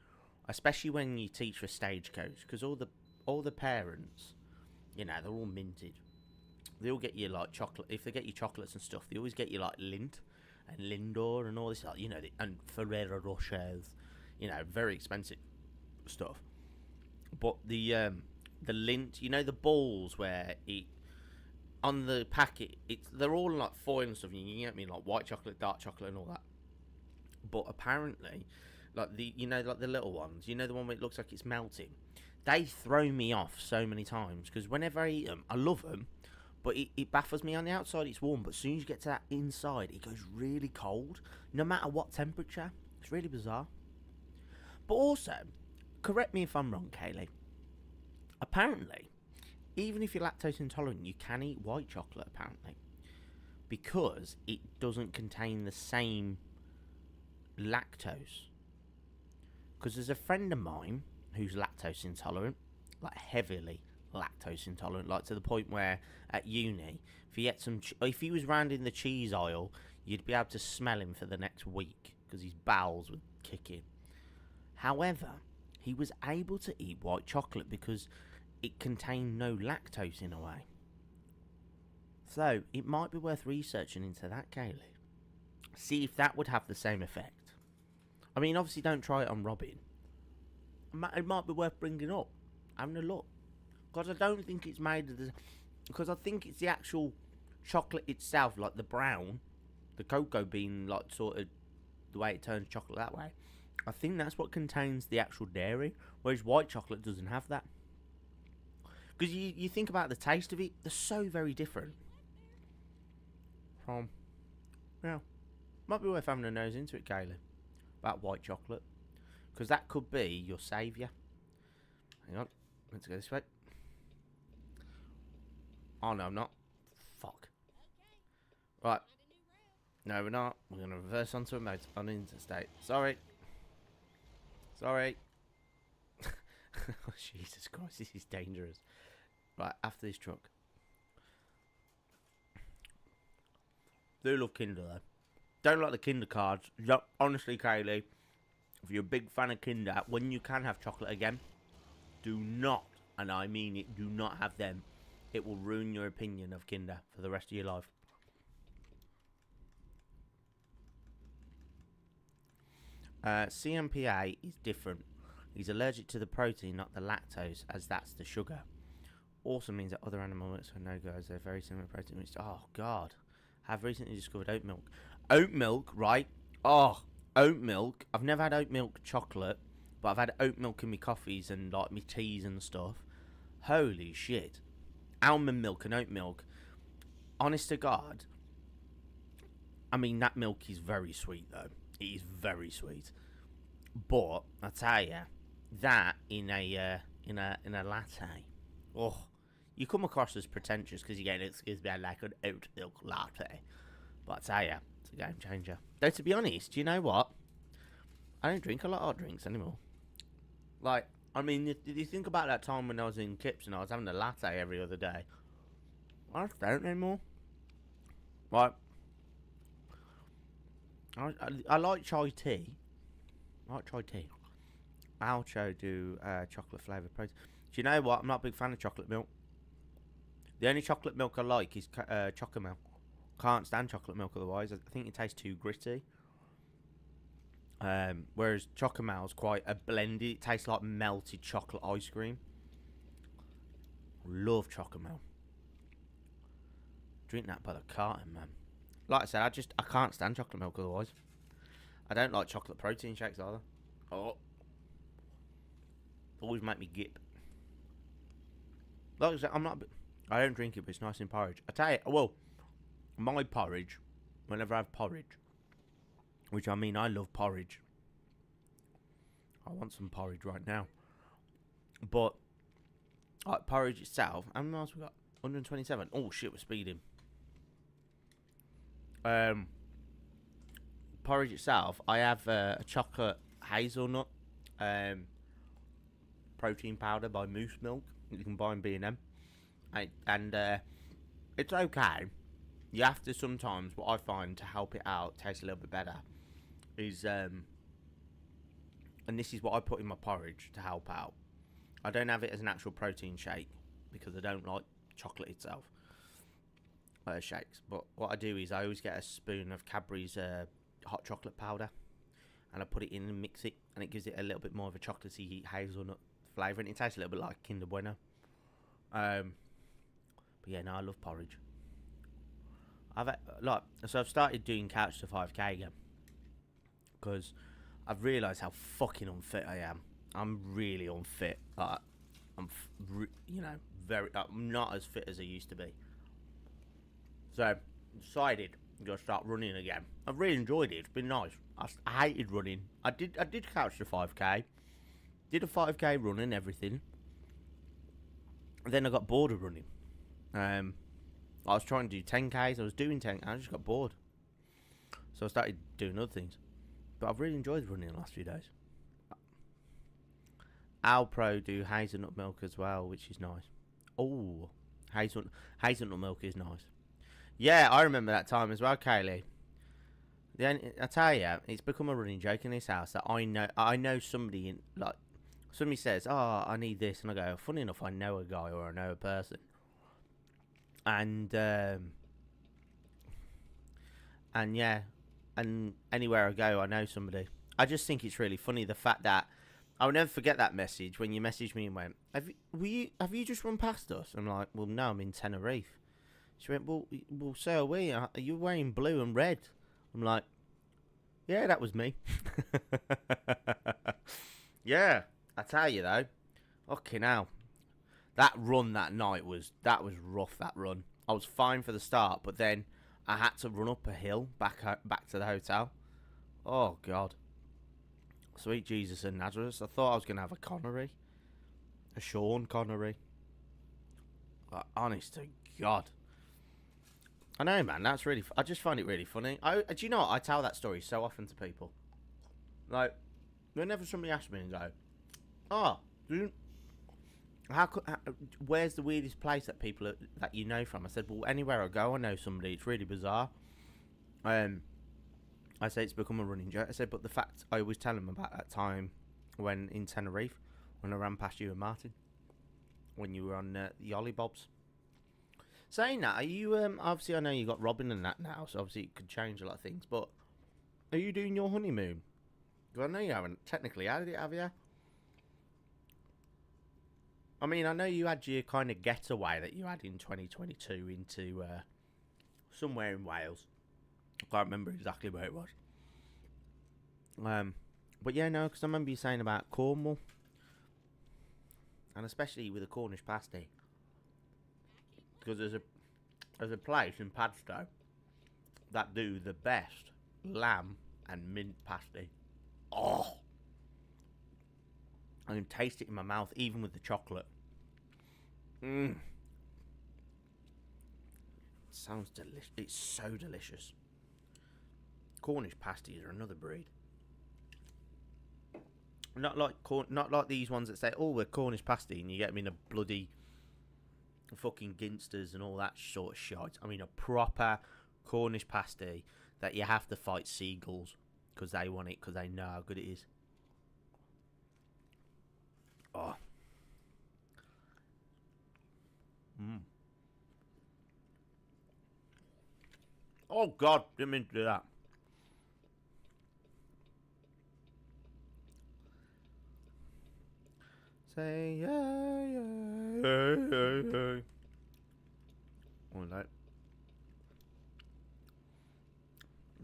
[SPEAKER 1] especially when you teach for Stagecoach, because all the parents, you know, they're all minted. They all get you like chocolate. If they get you chocolates and stuff, they always get you like Lindt and Lindor and all this, like, you know, and Ferrero Rochers, you know, very expensive stuff. But the Lindt, you know, the balls where it on the packet, they're all like foil and stuff. You can get me like white chocolate, dark chocolate, and all that. But apparently, like you know, like the little ones, you know, the one where it looks like it's melting. They throw me off so many times because whenever I eat them, I love them. But it baffles me. On the outside it's warm, but as soon as you get to that inside, it goes really cold, no matter what temperature. It's really bizarre. But also, correct me if I'm wrong, Kaylee, apparently, even if you're lactose intolerant, you can eat white chocolate, apparently, because it doesn't contain the same lactose. Because there's a friend of mine who's lactose intolerant, like heavily lactose intolerant, like to the point where at uni, if he had if he was round in the cheese aisle, you'd be able to smell him for the next week because his bowels would kick in. However, he was able to eat white chocolate because it contained no lactose in a way. So it might be worth researching into that, Kaylee. See if that would have the same effect. I mean, obviously don't try it on Robin. It might be worth bringing up, having a look. Because I don't think it's made of the... Because I think it's the actual chocolate itself, like the brown, the cocoa bean, like sort of the way it turns chocolate that way. I think that's what contains the actual dairy, whereas white chocolate doesn't have that. Because you think about the taste of it, they're so very different. From... Yeah. Might be worth having a nose into it, Kaylee. About white chocolate. Because that could be your saviour. Hang on. Let's go this way. Oh, no, I'm not. Fuck. Right. No, we're not. We're going to reverse onto a interstate. Sorry. Oh, Jesus Christ, this is dangerous. Right, after this truck. Do love Kinder though. Don't like the Kinder cards. Honestly, Kaylee, if you're a big fan of Kinder, when you can have chocolate again, do not, and I mean it, do not have them. It will ruin your opinion of Kinder for the rest of your life. CMPA is different. He's allergic to the protein, not the lactose, as that's the sugar. Also means that other animal milks are no guys. They're very similar protein. Which, oh God, have recently discovered oat milk. Oat milk, right? Oh, oat milk. I've never had oat milk chocolate, but I've had oat milk in my coffees and like my teas and stuff. Holy shit! Almond milk and oat milk. Honest to God, I mean that milk is very sweet though. It is very sweet. But I tell you, that in a latte, oh, you come across as pretentious because you get excuse me, like an oat milk latte. But I tell you, it's a game changer. Though to be honest, you know what? I don't drink a lot of hot drinks anymore. Like, I mean, did you think about that time when I was in Kips and I was having a latte every other day? I just don't anymore. Like, I like chai tea. I like chai tea. Alcho do chocolate flavoured protein. Do you know what? I'm not a big fan of chocolate milk. The only chocolate milk I like is Chocomel. Can't stand chocolate milk otherwise. I think it tastes too gritty. Whereas Chocomel's quite a blended. It tastes like melted chocolate ice cream. Love Chocomel. Drink that by the carton, man. Like I said, I can't stand chocolate milk otherwise. I don't like chocolate protein shakes either. Oh, always make me gip. Like I said, I don't drink it, but it's nice in porridge. I tell you, well, my porridge, whenever I have porridge, which I mean, I love porridge. I want some porridge right now. But, like, porridge itself, how many miles we got? 127. Oh, shit, we're speeding. Porridge itself, I have a chocolate hazelnut protein powder by Moose Milk. You can buy in B&M. And it's okay. You have to sometimes, what I find to help it out, taste a little bit better, is, and this is what I put in my porridge to help out. I don't have it as an actual protein shake because I don't like chocolate itself. Shakes. But what I do is I always get a spoon of Cadbury's hot chocolate powder and I put it in and mix it, and it gives it a little bit more of a chocolatey hazelnut flavour, and it tastes a little bit like Kinder Bueno. But yeah, no, I love porridge. So I've started doing couch to 5k again because I've realised how fucking unfit I am. I'm really unfit. I'm not as fit as I used to be. So I decided I'm gonna start running again. I've really enjoyed it. It's been nice. I hated running. I did couch to 5k. Did a 5k run and everything. And then I got bored of running. I was trying to do 10k's. I was doing 10. I just got bored. So I started doing other things. But I've really enjoyed running the last few days. Alpro do hazelnut milk as well, which is nice. Oh, hazelnut milk is nice. Yeah, I remember that time as well, Kaylee. I tell you, it's become a running joke in this house that I know somebody somebody says, "Oh, I need this," and I go, "Funny enough, I know a guy or I know a person." And yeah, and anywhere I go, I know somebody. I just think it's really funny the fact that I'll never forget that message when you messaged me and went, "Have you just run past us?" I'm like, "Well, no, I'm in Tenerife." She went, well, so are we. Are you wearing blue and red? I'm like, yeah, that was me. Yeah, I tell you though, fucking hell, that run that night was rough. That run, I was fine for the start, but then I had to run up a hill back to the hotel. Oh God, sweet Jesus and Nazareth! I thought I was gonna have a Connery, a Sean Connery. Honest to God. I know, man. That's really. I just find it really funny. Do you know what? I tell that story so often to people. Like, whenever somebody asks me and go, "Oh, do Where's the weirdest place that that you know from? I said, well, anywhere I go, I know somebody. It's really bizarre. I say it's become a running joke. I said, but the fact I always tell them about that time when in Tenerife, when I ran past you and Martin, when you were on the Ollie Bobs. Saying that, are you obviously I know you got Robin and that now, so obviously it could change a lot of things. But are you doing your honeymoon? Because I know you haven't technically had it, have you? I mean, I know you had your kind of getaway that you had in 2022 into somewhere in Wales. I can't remember exactly where it was. But yeah, no, because I remember you saying about Cornwall. And especially with the Cornish pasty. Because there's a place in Padstow that do the best lamb and mint pasty. Oh! I can taste it in my mouth, even with the chocolate. Mmm. Sounds delicious. It's so delicious. Cornish pasties are another breed. Not like these ones that say, "Oh, we're Cornish pasty," and you get them in a bloody fucking ginsters and all that sort of shit. I mean, a proper Cornish pasty that you have to fight seagulls because they want it because they know how good it is. Oh. Oh God, didn't mean to do that. Say yeah, yeah, yeah. Oh, that.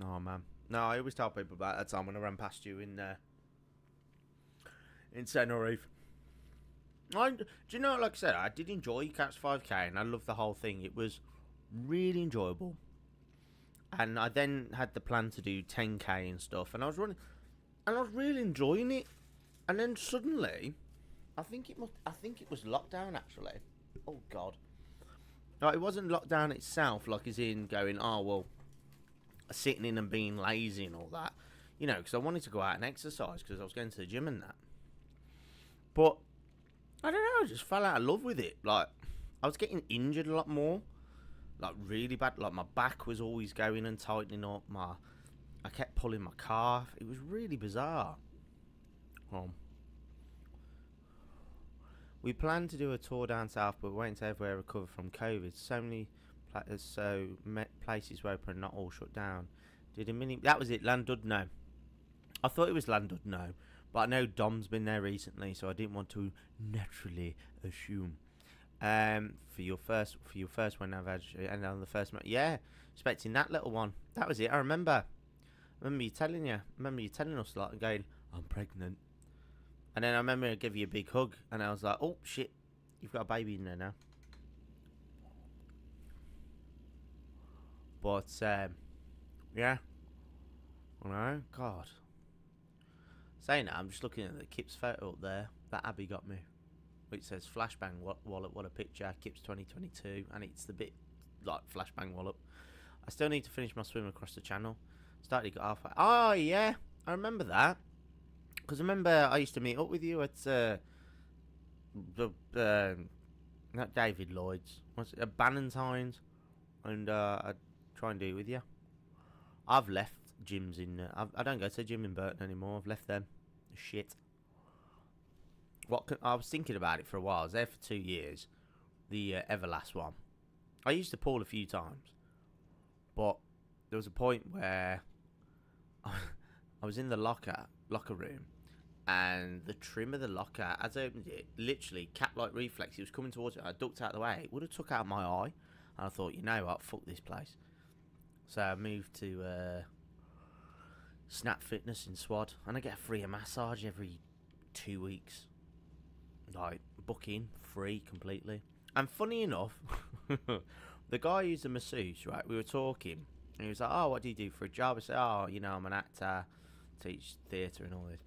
[SPEAKER 1] Oh man, no, I always tell people about that time when I ran past you in Tenerife. Do you know, like I said, I did enjoy Caps 5K and I loved the whole thing. It was really enjoyable. And I then had the plan to do 10K and stuff, and I was running, and I was really enjoying it. And then suddenly, I think it was lockdown actually. Oh God, no, it wasn't lockdown itself, like as in going, oh well, sitting in and being lazy and all that, you know, because I wanted to go out and exercise because I was going to the gym and that. But I don't know, I just fell out of love with it. Like I was getting injured a lot more. Like really bad, like my back was always going and tightening up. I kept pulling my calf. It was really bizarre. We planned to do a tour down south, but we're waiting to everywhere recover from COVID. So many places were open and not all shut down. Did a mini? That was it. Landudno. I thought it was Landudno, but I know Dom's been there recently, so I didn't want to naturally assume. For your first one, I've had, and on the first one, yeah, expecting that little one. That was it. I remember you telling us a lot and going, I'm pregnant. And then I remember I gave you a big hug, and I was like, oh shit, you've got a baby in there now. But yeah, I know. God, saying that, I'm just looking at the Kip's photo up there that Abby got me, which says Flashbang Wallet, what a picture, Kip's 2022, and it's the bit like Flashbang Wallet. I still need to finish my swim across the channel. Started got halfway. Oh yeah, I remember that. Because remember I used to meet up with you at not David Lloyd's, what's it, Bannontine's, and I'd try and do it with you. I've left gyms in. I don't go to the gym in Burton anymore. I've left them. Shit. I was thinking about it for a while. I was there for 2 years. The Everlast one. I used to pool a few times, but there was a point where I was in the locker room, and the trim of the locker, as I opened it, literally cat-like reflex. It was coming towards it. I ducked out of the way. It would have took out my eye, and I thought, you know what, fuck this place. So I moved to Snap Fitness in Swad, and I get a free massage every 2 weeks. Like, book in, free completely. And funny enough, the guy who's a masseuse, right, we were talking, and he was like, oh, what do you do for a job? I said, oh, you know, I'm an actor, teach theatre and all this.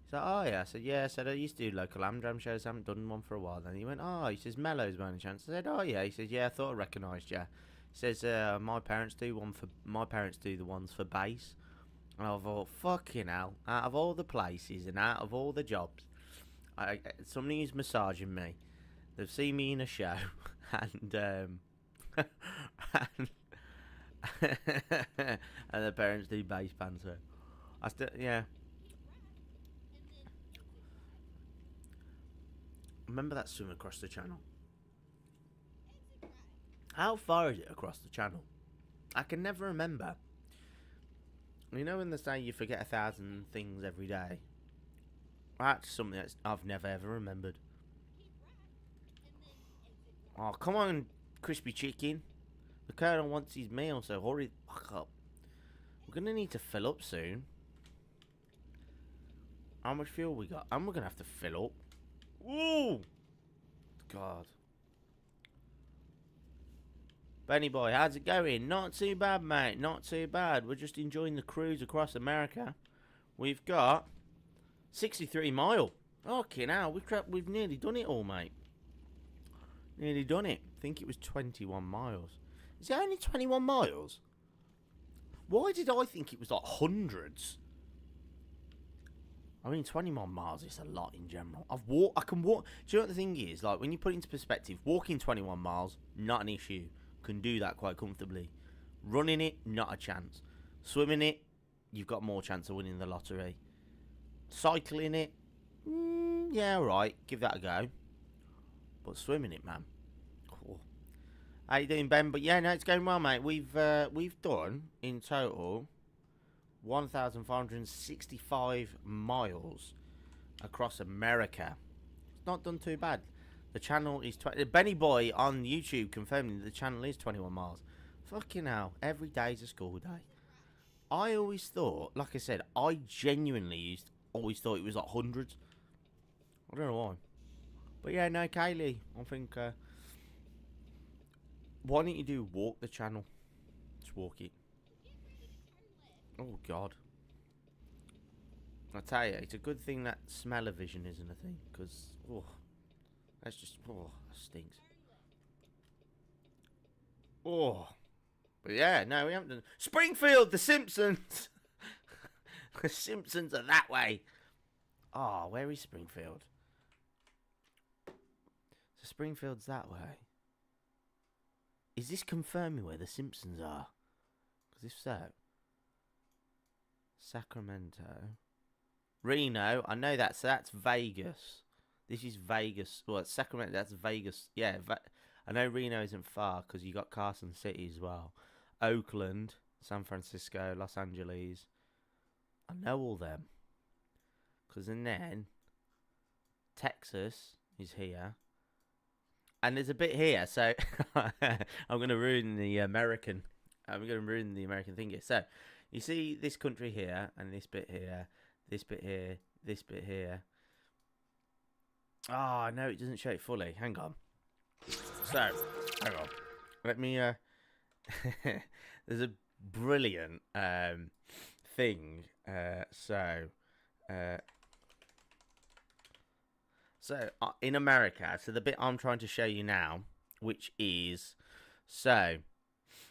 [SPEAKER 1] He's like, oh, yeah. I said, yeah. I said, I used to do local Amdram shows, I haven't done one for a while. Then he went, oh, he says, Mellows by any chance? I said, oh, yeah. He says, yeah, I thought I recognised you. He says, my parents do the ones for bass. And I thought, fucking hell, out of all the places and out of all the jobs, somebody who's massaging me They've seen me in a show, and and, and their parents do bass band. So I still, yeah. Remember that swim across the channel? How far is it across the channel? I can never remember. You know when they say you forget 1,000 things every day? That's something that I've never ever remembered. Oh, come on, crispy chicken. The colonel wants his meal, so hurry the fuck up. We're going to need to fill up soon. How much fuel we got? And we're going to have to fill up. Woo! God. Benny boy, how's it going? Not too bad, mate. Not too bad. We're just enjoying the cruise across America. We've got 63 mile. Fucking hell, we've nearly done it all, mate. Nearly done it. I think it was 21 miles. Is it only 21 miles? Why did I think it was like hundreds? I mean, 21 miles is a lot in general. I can walk. Do you know what the thing is? Like, when you put it into perspective, walking 21 miles, not an issue. Can do that quite comfortably. Running it, not a chance. Swimming it, you've got more chance of winning the lottery. Cycling it, yeah, alright. Give that a go. But swimming it, man. Cool. How you doing, Ben? But yeah, no, it's going well, mate. We've done, in total, 1,565 miles across America. It's not done too bad. The channel is Benny Boy on YouTube confirming the channel is 21 miles. Fucking hell, every day's a school day. I always thought, like I said, I genuinely always thought it was like hundreds. I don't know why. But yeah, no, Kaylee, I think, why don't you walk the channel? Just walk it. Oh, God. I tell you, it's a good thing that smell-o-vision isn't a thing, because, oh, that's just, oh, that stinks. Oh. But yeah, no, we haven't done... Springfield, The Simpsons! The Simpsons are that way. Oh, where is Springfield? So Springfield's that way. Is this confirming where The Simpsons are? Because if so... Sacramento. Reno, I know that, so that's Vegas. This is Vegas. Well, it's Sacramento, that's Vegas. Yeah, I know Reno isn't far because you got Carson City as well. Oakland, San Francisco, Los Angeles. I know all them. Because then Texas is here. And there's a bit here, so I'm going to ruin the American thing here. So, you see this country here, and this bit here, this bit here, this bit here. Oh, no, it doesn't show it fully. Hang on. So, hang on. Let me, there's a brilliant thing. So, in America, so the bit I'm trying to show you now, which is, so,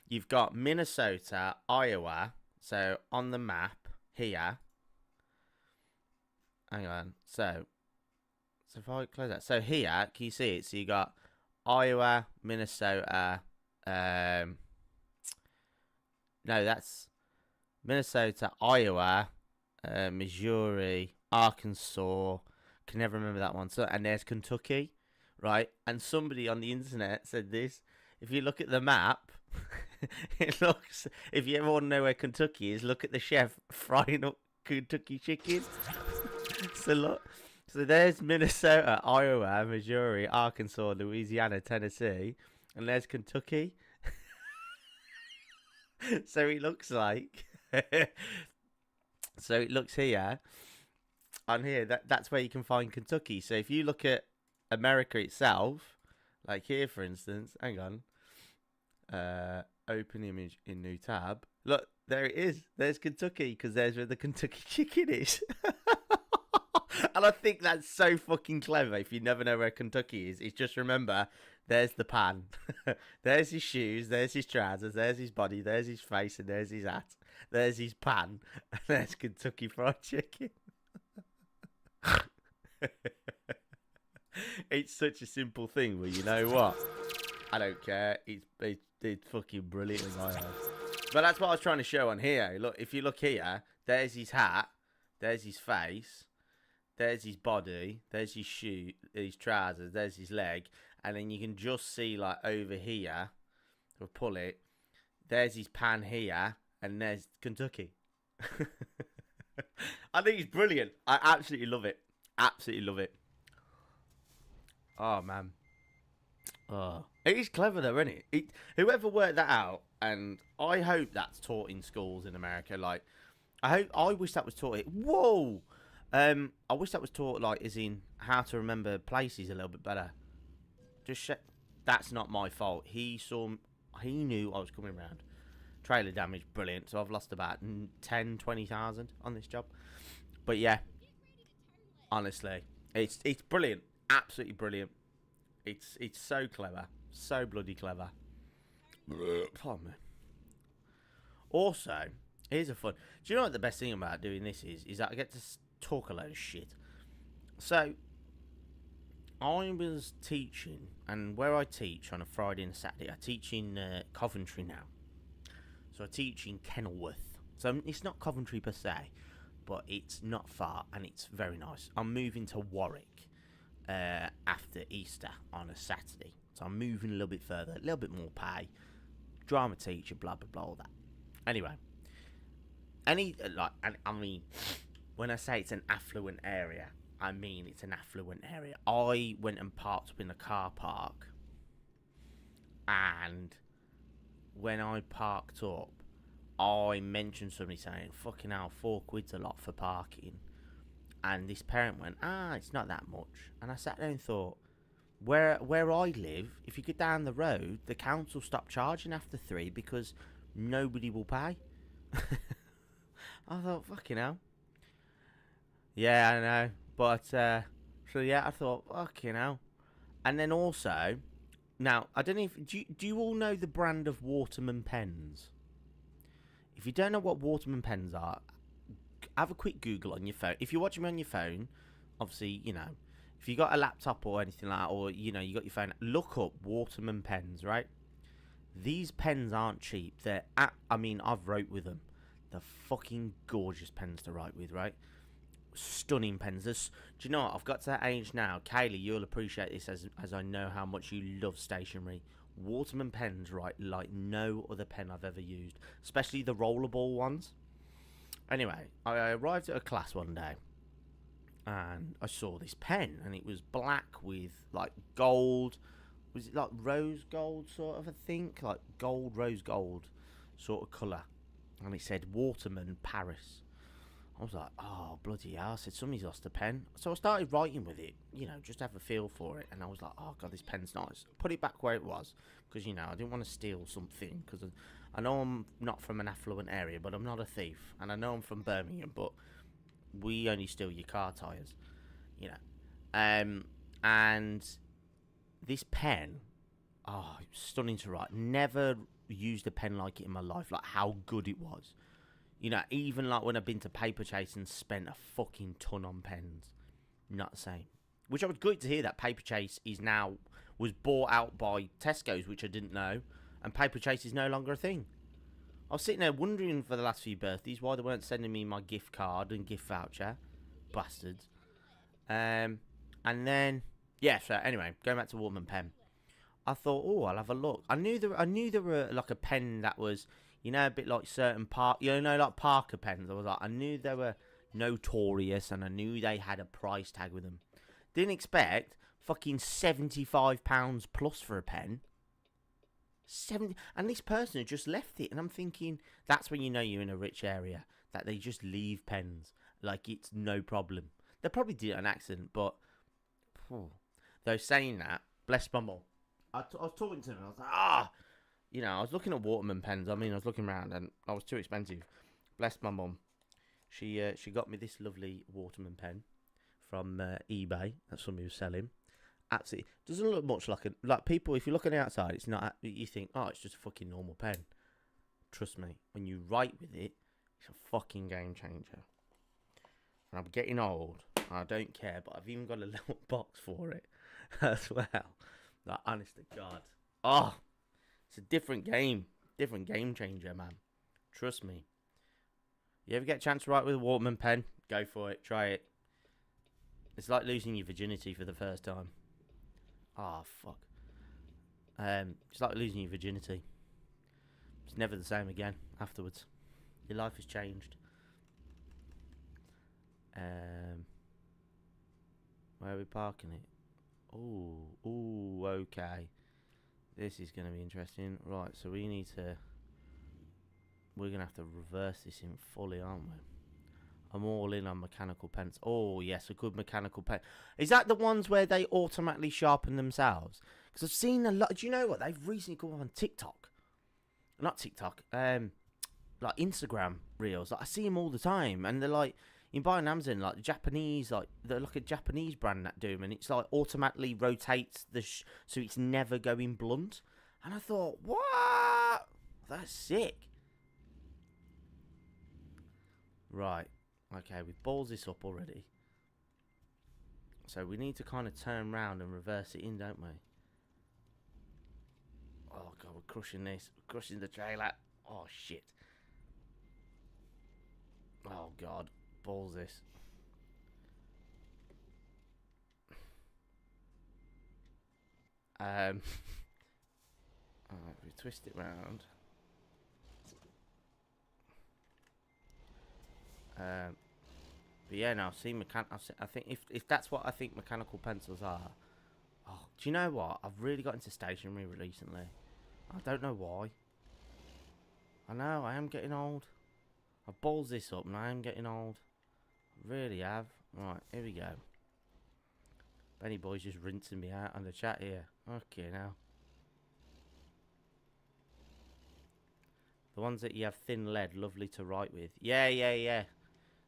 [SPEAKER 1] you've got Minnesota, Iowa, so on the map here. Hang on. So if I close that. So here, can you see it? So you got Iowa, Minnesota. No, that's Minnesota, Iowa, Missouri, Arkansas. Can never remember that one. So, and there's Kentucky, right? And somebody on the internet said this. If you look at the map, it looks. If you ever want to know where Kentucky is, look at the chef frying up Kentucky chicken. So look. So there's Minnesota, Iowa, Missouri, Arkansas, Louisiana, Tennessee, and there's Kentucky. So it looks like. So it looks here. On here, that's where you can find Kentucky. So if you look at America itself, like here for instance, hang on, open image in new tab. Look, there it is. There's Kentucky because there's where the Kentucky chicken is. And I think that's so fucking clever. If you never know where Kentucky is, it's just remember, there's the pan. There's his shoes, there's his trousers, there's his body, there's his face, and there's his hat. There's his pan, and there's Kentucky Fried Chicken. It's such a simple thing, but you know what? I don't care. It's fucking brilliant as I have. But that's what I was trying to show on here. Look, if you look here, there's his hat, there's his face, there's his body, there's his shoe, his trousers, there's his leg, and then you can just see like over here. We'll pull it. There's his pan here, and there's Kentucky. I think it's brilliant. I absolutely love it. Absolutely love it. Oh man. Oh, it is clever though, isn't it? Whoever worked that out, and I hope that's taught in schools in America. Like, I wish that was taught. Whoa. I wish that was taught like as in how to remember places a little bit better. Just that's not my fault. He knew I was coming around. Trailer damage, brilliant. So I've lost about 10,000-20,000 on this job. But yeah, honestly, it's brilliant. Absolutely brilliant. It's so clever. So bloody clever. Pardon me. Also, here's a fun. Do you know what the best thing about doing this is? Is that I get to talk a load of shit. So, I was teaching, and where I teach on a Friday and a Saturday, I teach in Coventry now. So I teach in Kenilworth. So it's not Coventry per se, but it's not far, and it's very nice. I'm moving to Warwick after Easter on a Saturday. So I'm moving a little bit further, a little bit more pay. Drama teacher, blah, blah, blah, all that. Anyway, I mean, when I say it's an affluent area, I mean it's an affluent area. I went and parked up in the car park, and when I parked up, I mentioned somebody saying, fucking hell, £4 a lot for parking. And this parent went, it's not that much. And I sat there and thought, where I live, if you go down the road, the council stop charging after 3 because nobody will pay. I thought, fucking hell. Yeah, I know. But, so yeah, I thought, fucking hell. And then also, now, I don't know if, do you all know the brand of Waterman pens? If you don't know what Waterman pens are, have a quick Google on your phone. If you're watching me on your phone, obviously, you know, if you got a laptop or anything like that, or, you know, you got your phone, look up Waterman pens, right? These pens aren't cheap. I've wrote with them. They're fucking gorgeous pens to write with, right? Stunning pens. Do you know what? I've got to that age now. Kaylee, you'll appreciate this as I know how much you love stationery. Waterman pens write like no other pen I've ever used, especially the rollerball ones. Anyway, I arrived at a class one day, and I saw this pen, and it was black with like gold. Was it like rose gold sort of, I think? Like gold, rose gold sort of colour. And it said Waterman Paris. I was like, oh, bloody hell. I said, somebody's lost a pen. So I started writing with it, you know, just to have a feel for it. And I was like, oh, God, this pen's nice. Put it back where it was. Because, you know, I didn't want to steal something. Because I know I'm not from an affluent area, but I'm not a thief. And I know I'm from Birmingham, but we only steal your car tyres, you know. And this pen, it was stunning to write. Never used a pen like it in my life, like how good it was. You know, even like when I've been to Paper Chase and spent a fucking ton on pens. Not the same. Which I was good to hear that Paper Chase was bought out by Tesco's, which I didn't know. And Paper Chase is no longer a thing. I was sitting there wondering for the last few birthdays why they weren't sending me my gift card and gift voucher. Bastards. And then, yeah, so anyway, going back to Waterman pen. I thought, I'll have a look. I knew there were like a pen that was, you know, a bit like certain like Parker pens. I knew they were notorious, and I knew they had a price tag with them. Didn't expect fucking £75 plus for a pen. And this person had just left it, and I'm thinking that's when you know you're in a rich area, that they just leave pens like it's no problem. They probably did it on accident, but though saying that, bless my mum. I was talking to him, and I was like, you know, I was looking at Waterman pens. I mean, I was looking around, and I was too expensive. Bless my mum. She got me this lovely Waterman pen from eBay that somebody was selling. Absolutely doesn't look much like people. If you look on the outside, it's not. You think, it's just a fucking normal pen. Trust me, when you write with it, it's a fucking game changer. And I'm getting old. I don't care, but I've even got a little box for it. as well. Like, honest to God. Oh, it's a different game. Different game changer, man. Trust me. You ever get a chance to write with a Waterman pen? Go for it. Try it. It's like losing your virginity for the first time. Oh, fuck. It's like losing your virginity. It's never the same again afterwards. Your life has changed. Where are we parking it? Ooh, okay. This is going to be interesting. Right, so we're going to have to reverse this in fully, aren't we? I'm all in on mechanical pens. Oh, yes, a good mechanical pen. Is that the ones where they automatically sharpen themselves? Because I've seen a lot. Do you know what? They've recently come up on TikTok. Not TikTok. Like Instagram reels. Like, I see them all the time. And they're like, you can buy on Amazon, like Japanese, like they're like a Japanese brand that do them. And it's like automatically rotates so it's never going blunt. And I thought, what? That's sick. Right. Okay, we've balls this up already. So we need to kind of turn round and reverse it in, don't we? Oh, God, we're crushing this. We're crushing the trailer. Oh, shit. Oh, God. Balls this. Alright, we twist it round. But yeah, no, I've seen I think if that's what I think mechanical pencils are. Oh, do you know what? I've really got into stationery recently. I don't know why. I know I am getting old. I balls this up, and I am getting old. I really have. Right, here we go. Benny Boy's just rinsing me out on the chat here. Okay, now. The ones that you have thin lead, lovely to write with. Yeah. Is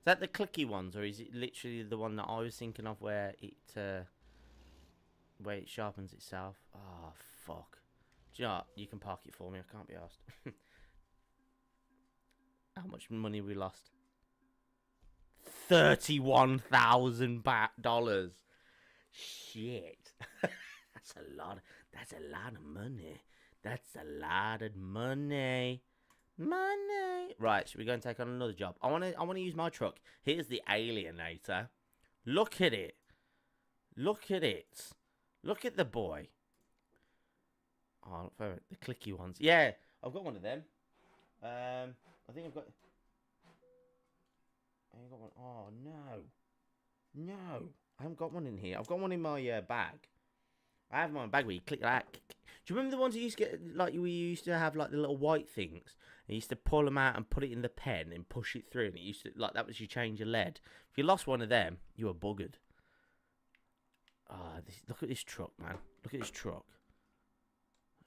[SPEAKER 1] that the clicky ones, or is it literally the one that I was thinking of where it sharpens itself? Oh, fuck. Do you know what? You can park it for me. I can't be asked. How much money we lost? $31,000. Shit. That's a lot. That's a lot of money. That's a lot of money. Right, should we go and take on another job? I wanna use my truck. Here's the Alienator. Look at it. Look at it. Look at the boy. Oh, the clicky ones. Yeah, I've got one of them. I think I've got one. Oh no, I haven't got one in here. I've got one in my bag. I have my bag where you click that. Do you remember the ones you used to get, like we used to have, like the little white things? You used to pull them out and put it in the pen and push it through, and it used to, like, that was your change of lead. If you lost one of them, you were buggered. Look at this truck, man. Look at this truck.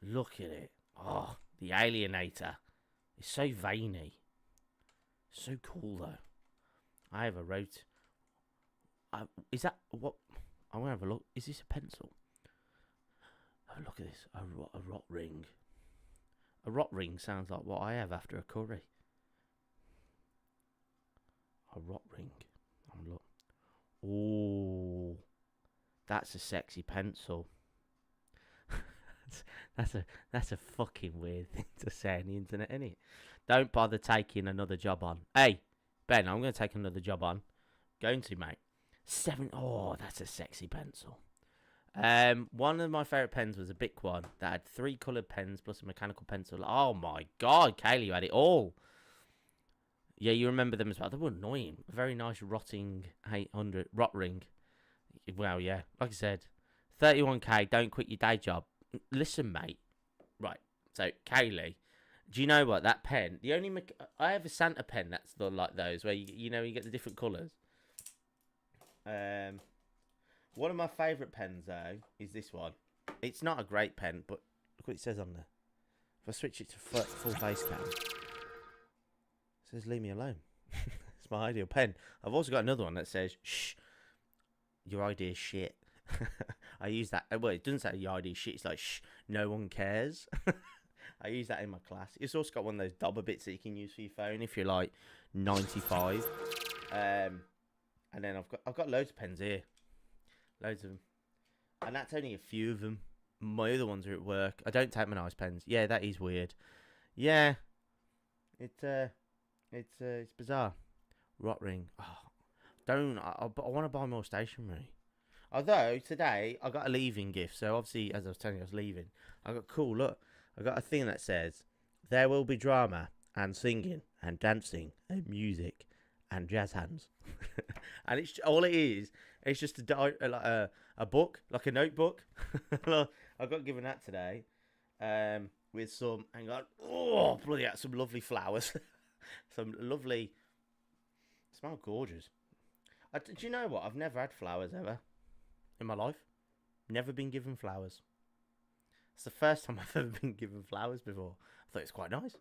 [SPEAKER 1] Look at it. Oh, the Alienator. It's so veiny. So cool, though. I have a rote. Is that what? I'm gonna have a look. Is this a pencil? Have a look at this. A rot ring. A rot ring sounds like what I have after a curry. A rot ring. Look. Oh, that's a sexy pencil. That's a fucking weird thing to say on the internet, isn't it? Don't bother taking another job on. Hey, Ben, I'm going to take another job on. Going to, mate. Oh, that's a sexy pencil. One of my favourite pens was a Bic one that had 3 coloured pens plus a mechanical pencil. Oh my God, Kaylee, you had it all. Yeah, you remember them as well. They were annoying. A very nice rotting 800 rot ring. Well, yeah, like I said, 31k. Don't quit your day job. Listen, mate. Right. So, Kaylee, do you know what that pen? The only I have a Santa pen that's like those where you get the different colours. One of my favourite pens though is this one. It's not a great pen, but look what it says on there. If I switch it to full face cam, it says "Leave me alone." It's my ideal pen. I've also got another one that says "Shh, your idea's shit." I use that. Well, it doesn't say your idea's shit. It's like "Shh, no one cares." I use that in my class. It's also got one of those dobber bits that you can use for your phone if you're like 95. And then I've got loads of pens here. Loads of them. And that's only a few of them. My other ones are at work. I don't take my nice pens. Yeah, that is weird. Yeah, it's bizarre. Rot ring. Oh, don't. I want to buy more stationery. Although today I got a leaving gift. So obviously, as I was telling you, I was leaving. I got cool. Look, I got a thing that says, "There will be drama and singing and dancing and music and jazz hands," and it's all it is. It's just a book, like a notebook. I got given that today, with some. Hang on, oh bloody hell, some lovely flowers, some lovely. Smell gorgeous. Do you know what? I've never had flowers ever in my life. Never been given flowers. It's the first time I've ever been given flowers before. I thought it's quite nice.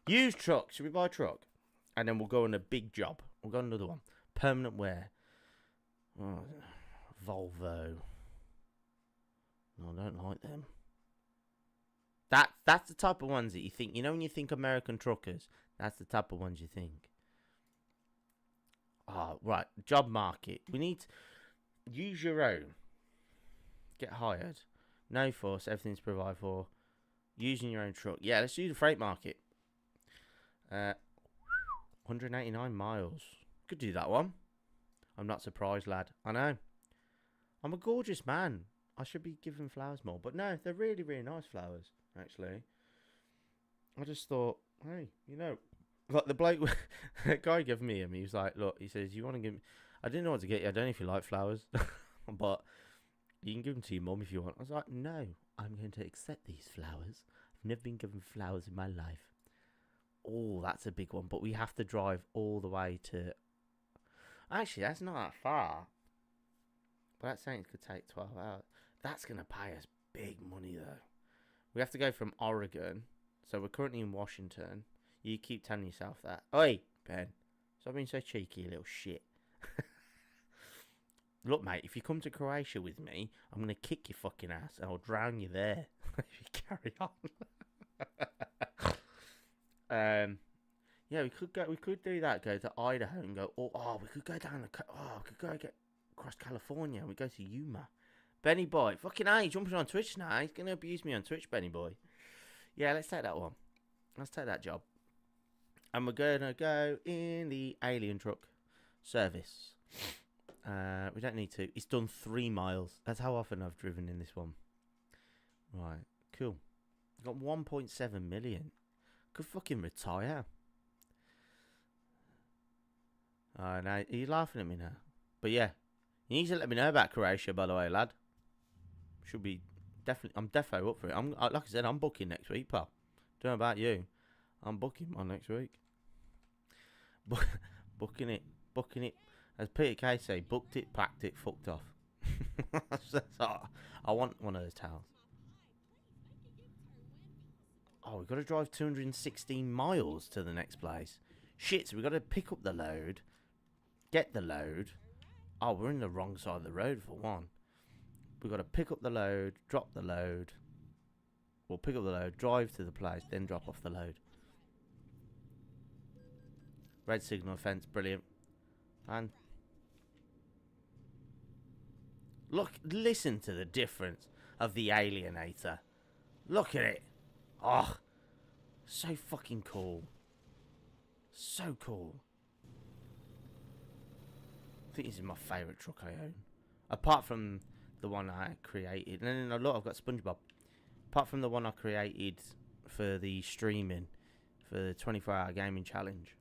[SPEAKER 1] Used truck. Should we buy a truck? And then we'll go on a big job. We'll go on another one. Permanent wear. Oh, Volvo. No, I don't like them. That's the type of ones that you think. You know when you think American truckers, that's the type of ones you think. Oh, right. Job market. We need to use your own. Get hired. No force. Everything's provided for. Using your own truck. Yeah, let's do the freight market. 189 miles. Could do that one. I'm not surprised, lad. I know. I'm a gorgeous man. I should be giving flowers more. But no, they're really, really nice flowers, actually. I just thought, hey, you know, like the bloke, the guy gave me him. He was like, look, he says, you want to give me, I didn't know what to get you. I don't know if you like flowers, but you can give them to your mum if you want. I was like, no, I'm going to accept these flowers. I've never been given flowers in my life. Oh, that's a big one. But we have to drive all the way to, actually, that's not that far. But that's saying it could take 12 hours. That's going to pay us big money, though. We have to go from Oregon. So we're currently in Washington. You keep telling yourself that. Oi, Ben. Stop being so cheeky, you little shit. Look, mate, if you come to Croatia with me, I'm going to kick your fucking ass and I'll drown you there. If you carry on. Yeah, we could do that. Go to Idaho and go, we could go down we could go get across California and we go to Yuma. Benny boy. Fucking hell, he's jumping on Twitch now. He's going to abuse me on Twitch, Benny boy. Yeah, let's take that one. Let's take that job. And we're going to go in the alien truck service. We don't need to. It's done 3 miles. That's how often I've driven in this one. Right, cool. Got 1.7 million. Could fucking retire. Oh, now, are you laughing at me now? But yeah, you need to let me know about Croatia, by the way, lad. Should be definitely. I'm defo up for it. Like I said, I'm booking next week, pal. Don't know about you. I'm booking my next week. Booking it. As Peter Kay say, booked it, packed it, fucked off. I want one of those towels. Oh, we've got to drive 216 miles to the next place. Shit, so we've got to pick up the load, get the load. Oh, we're in the wrong side of the road for one. We've got to pick up the load, drop the load. We'll pick up the load, drive to the place, then drop off the load. Red signal fence, brilliant. And look, listen to the difference of the Alienator. Look at it. Oh, so fucking cool. So cool. I think this is my favourite truck I own. Apart from the one I created. And then look, I've got SpongeBob. Apart from the one I created for the streaming, for the 24-hour gaming challenge.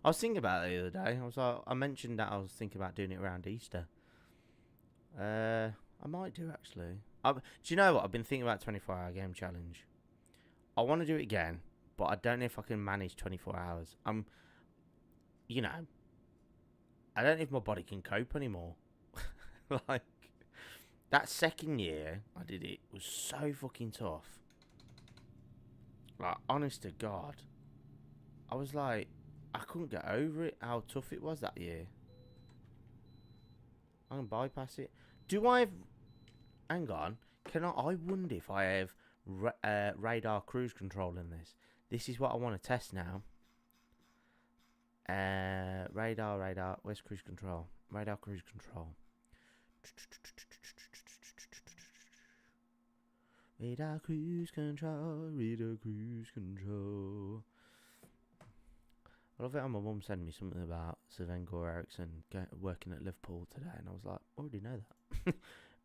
[SPEAKER 1] I was thinking about it the other day. I mentioned that I was thinking about doing it around Easter. I might do, actually. Do you know what? I've been thinking about 24-hour game challenge. I want to do it again, but I don't know if I can manage 24 hours. You know, I don't know if my body can cope anymore. Like, that second year I did it was so fucking tough. Like, honest to God. I was like, I couldn't get over it, how tough it was that year. I can bypass it. Do I have... Hang on. I wonder if I have radar cruise control in this. This is what I want to test now. Radar. Where's cruise control? Radar cruise control. Radar cruise control, radar cruise control. I love it how my mum sent me something about Sven-Goran Eriksson working at Liverpool today, and I was like, I already know that.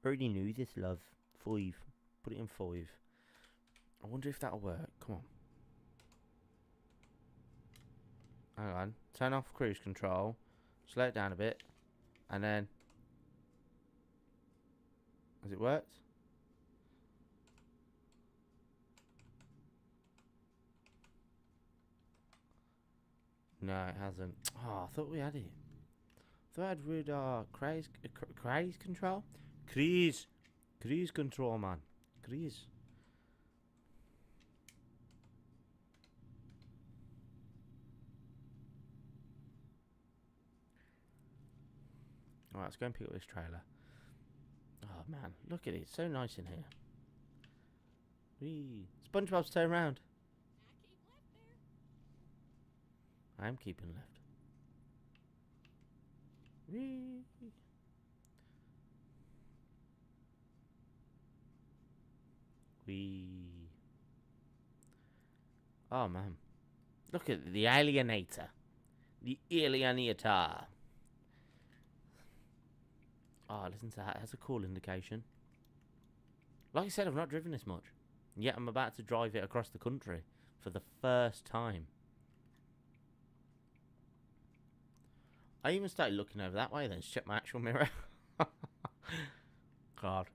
[SPEAKER 1] Already knew this, love. 5. Put it in 5. I wonder if that'll work. Come on. Hang on. Turn off cruise control. Slow it down a bit. And then... Has it worked? No, it hasn't. Oh, I thought we had it. I thought I had radar cruise control? Cruise control, man. Cruise. Alright, let's go and pick up this trailer. Oh, man. Look at it. It's so nice in here. Whee. SpongeBob's turned around. I am keeping left. Whee. Whee. Oh, man. Look at the alienator. The alienator. Oh, listen to that. It has a cool indication. Like I said, I've not driven this much. Yet I'm about to drive it across the country for the first time. I even started looking over that way then to check my actual mirror. God.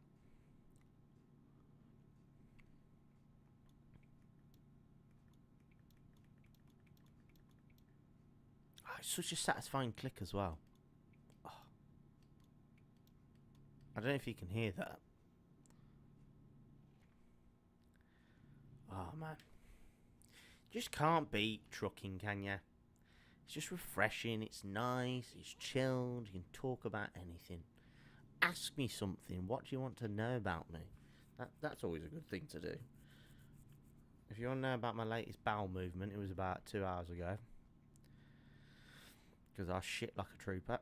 [SPEAKER 1] Oh, it's such a satisfying click as well. Oh. I don't know if you can hear that. Oh, man. Just can't beat trucking, can ya? It's just refreshing, it's nice, it's chilled, you can talk about anything. Ask me something, what do you want to know about me? That's always a good thing to do. If you want to know about my latest bowel movement, it was about 2 hours ago. Because I shit like a trooper.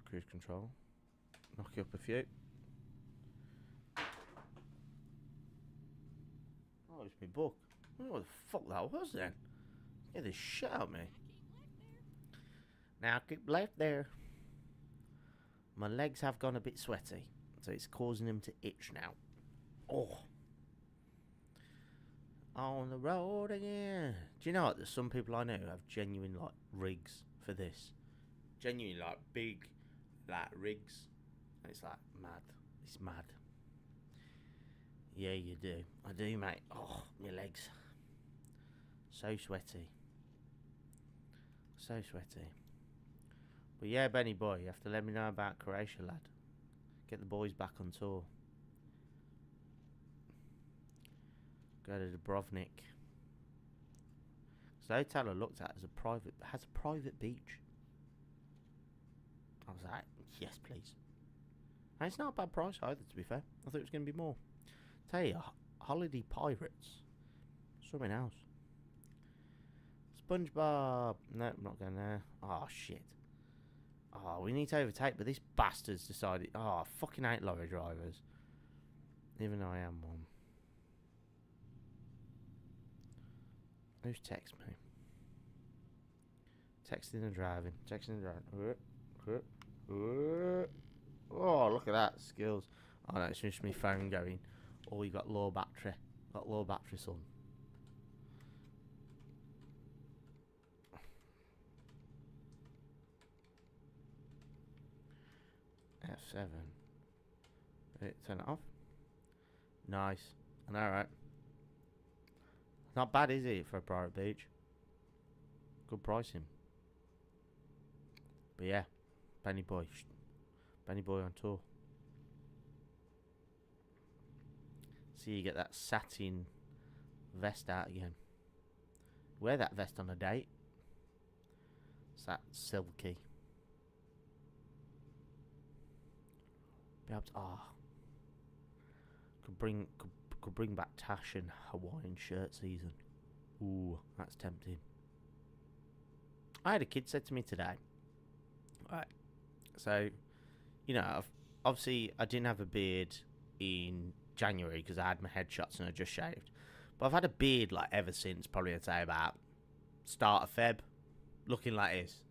[SPEAKER 1] Cruise control. Knock you up a few. Oh, it's my book. I don't know what the fuck that was then. Yeah, the shit out of me. Now keep left there. My legs have gone a bit sweaty, so it's causing them to itch now. Oh. On the road again. Do you know what? There's some people I know who have genuine like rigs for this. Genuine like big like rigs. And it's like mad. It's mad. Yeah, you do. I do, mate. Oh, my legs. So sweaty. So sweaty. But yeah, Benny boy, you have to let me know about Croatia, lad. Get the boys back on tour. Go to Dubrovnik. So the hotel I looked at has a private beach. I was like, yes, please. And it's not a bad price either, to be fair. I thought it was going to be more. Tell you, Holiday Pirates. Something else. SpongeBob. No, I'm not going there. Oh, shit. Oh, we need to overtake, but this bastard's decided. Oh, I fucking hate lorry drivers. Even though I am one. Who's text me? Texting and driving. Texting and driving. Oh, look at that. Skills. Oh, no, it's just my phone going. Oh, you got low battery. Got low battery, son. F7. Turn it off. Nice. And alright. Not bad, is it, for a private beach? Good pricing. But yeah, Benny boy. Benny boy on tour. See, you get that satin vest out again. Wear that vest on a date. It's that silky. Be able to, could bring back Tash and Hawaiian shirt season. Ooh, that's tempting. I had a kid said to me today. Right, so you know, obviously I didn't have a beard in January because I had my headshots and I just shaved. But I've had a beard like ever since, probably I'd say about start of Feb, looking like this.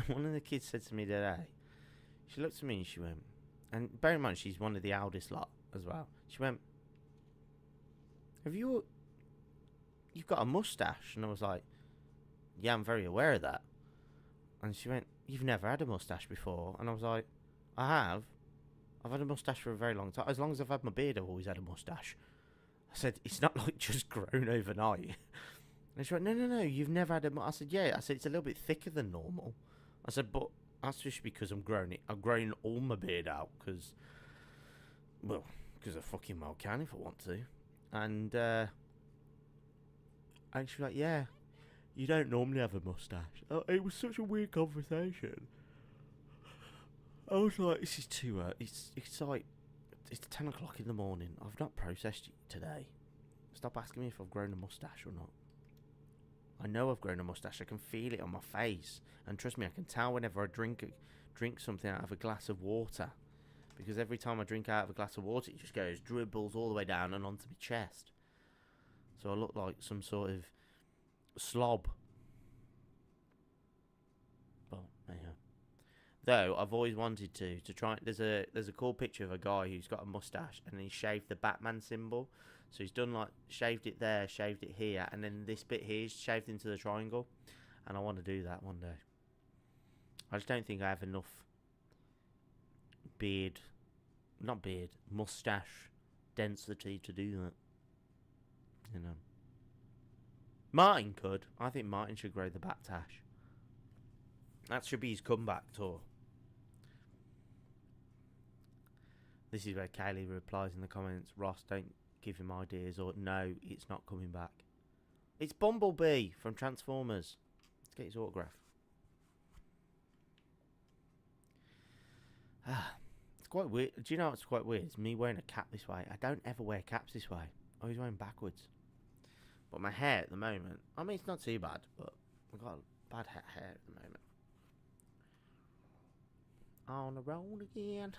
[SPEAKER 1] One of the kids said to me today, she looked at me and she went, and bear in mind she's one of the eldest lot as well. She went, you've got a mustache? And I was like, yeah, I'm very aware of that. And she went, you've never had a mustache before? And I was like, I have. I've had a mustache for a very long time. As long as I've had my beard, I've always had a mustache. I said, it's not like just grown overnight. And she went, no, you've never had a mustache. I said, yeah. I said, it's a little bit thicker than normal. I said, but that's just because I'm growing all my beard out because I fucking well can if I want to. And she was like, yeah, you don't normally have a mustache. It was such a weird conversation. I was like, this is too it's like, it's 10 o'clock in the morning. I've not processed it today. Stop asking me if I've grown a mustache or not. I know I've grown a mustache. I can feel it on my face. And trust me, I can tell whenever I drink something out of a glass of water. Because every time I drink out of a glass of water, it just dribbles all the way down and onto my chest. So I look like some sort of slob. But anyhow. Though I've always wanted to try. There's a cool picture of a guy who's got a mustache and he shaved the Batman symbol. So he's done like shaved it there, shaved it here, and then this bit here is shaved into the triangle. And I want to do that one day. I just don't think I have enough mustache density to do that. You know. Martin could. I think Martin should grow the bat tash. That should be his comeback tour. This is where Kaylee replies in the comments, Ross, don't give him ideas, or no, it's not coming back. It's Bumblebee from Transformers. Let's get his autograph. It's quite weird. Do you know what's quite weird? It's me wearing a cap this way. I don't ever wear caps this way. I always wear them backwards. But my hair at the moment, I mean, it's not too bad, but I've got bad hair at the moment. On the road again.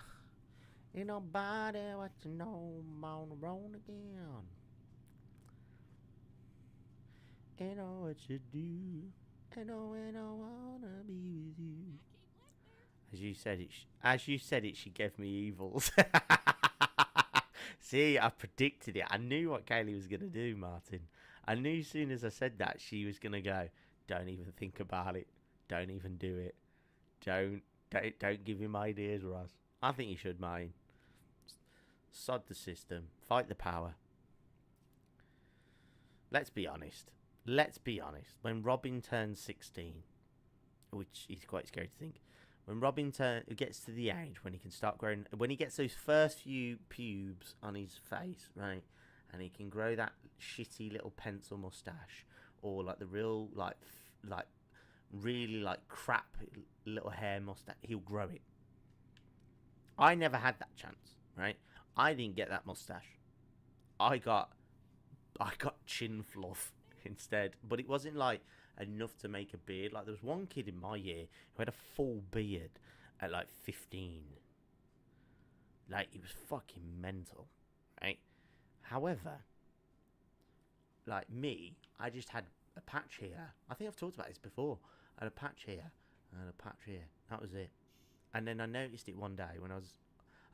[SPEAKER 1] Ain't nobody what you know. I'm on the road again. Ain't know what you do. Ain't know when I wanna be with you. As you said it, she gave me evils. See, I predicted it. I knew what Kaylee was gonna do, Martin. I knew as soon as I said that she was gonna go, don't even think about it. Don't even do it. Don't give him ideas, Ross. I think you should, Martin. Sod the system. Fight the power. Let's be honest. When Robin turns 16, which is quite scary to think, when Robin gets to the age when he can start growing, when he gets those first few pubes on his face, right, and he can grow that shitty little pencil mustache, or like the real really crap little hair mustache, he'll grow it. I never had that chance, right? I didn't get that mustache. I got chin fluff instead, but it wasn't like enough to make a beard. Like there was one kid in my year who had a full beard at like 15. Like it was fucking mental, right? However, like me, I just had a patch here. I think I've talked about this before. I had a patch here and a patch here. That was it. And then I noticed it one day when I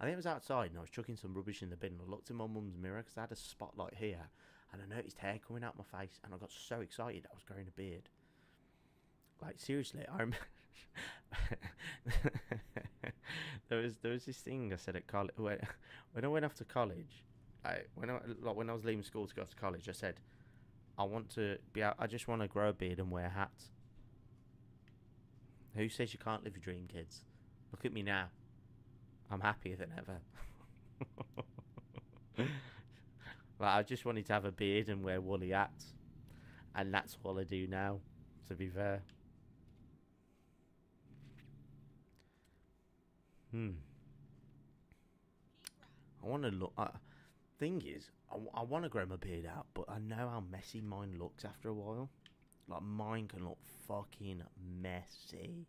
[SPEAKER 1] think it was outside and I was chucking some rubbish in the bin and I looked in my mum's mirror because I had a spotlight here and I noticed hair coming out my face and I got so excited I was growing a beard. Like seriously, there was this thing I said at college when I went off to college. When I was leaving school to go to college, I said I just want to grow a beard and wear hats. Who says you can't live your dream, kids? Look at me now. I'm happier than ever. I just wanted to have a beard and wear woolly hats. And that's all I do now, to be fair. I want to look... thing is, I want to grow my beard out, but I know how messy mine looks after a while. Like, mine can look fucking messy.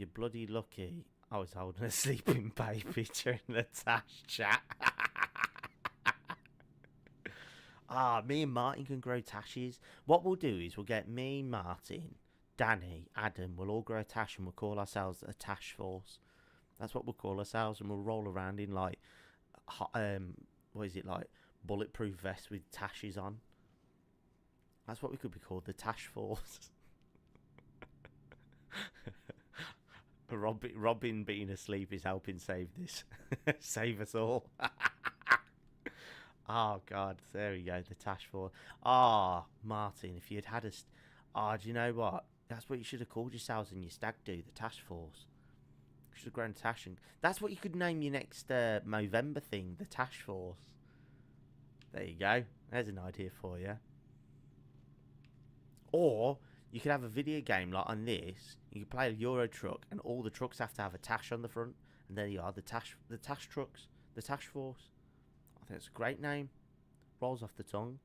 [SPEAKER 1] You're bloody lucky I was holding a sleeping baby during the Tash chat. Me and Martin can grow tashes. What we'll do is we'll get me, Martin, Danny, Adam, we'll all grow a tash and we'll call ourselves a Tash Force. That's what we'll call ourselves, and we'll roll around in like, what is it, like bulletproof vests with tashes on. That's what we could be called, the Tash Force. Robin being asleep is helping save this. Save us all. Oh, God. There we go. The Tash Force. Martin, if you'd had a... do you know what? That's what you should have called yourselves in your stag do, the Tash Force. You should have grown Tash. That's what you could name your next Movember thing, the Tash Force. There you go. There's an idea for you. Or you could have a video game like on this. You could play a Euro truck, and all the trucks have to have a Tash on the front. And there you are, the Tash trucks, the Tash Force. I think it's a great name. Rolls off the tongue.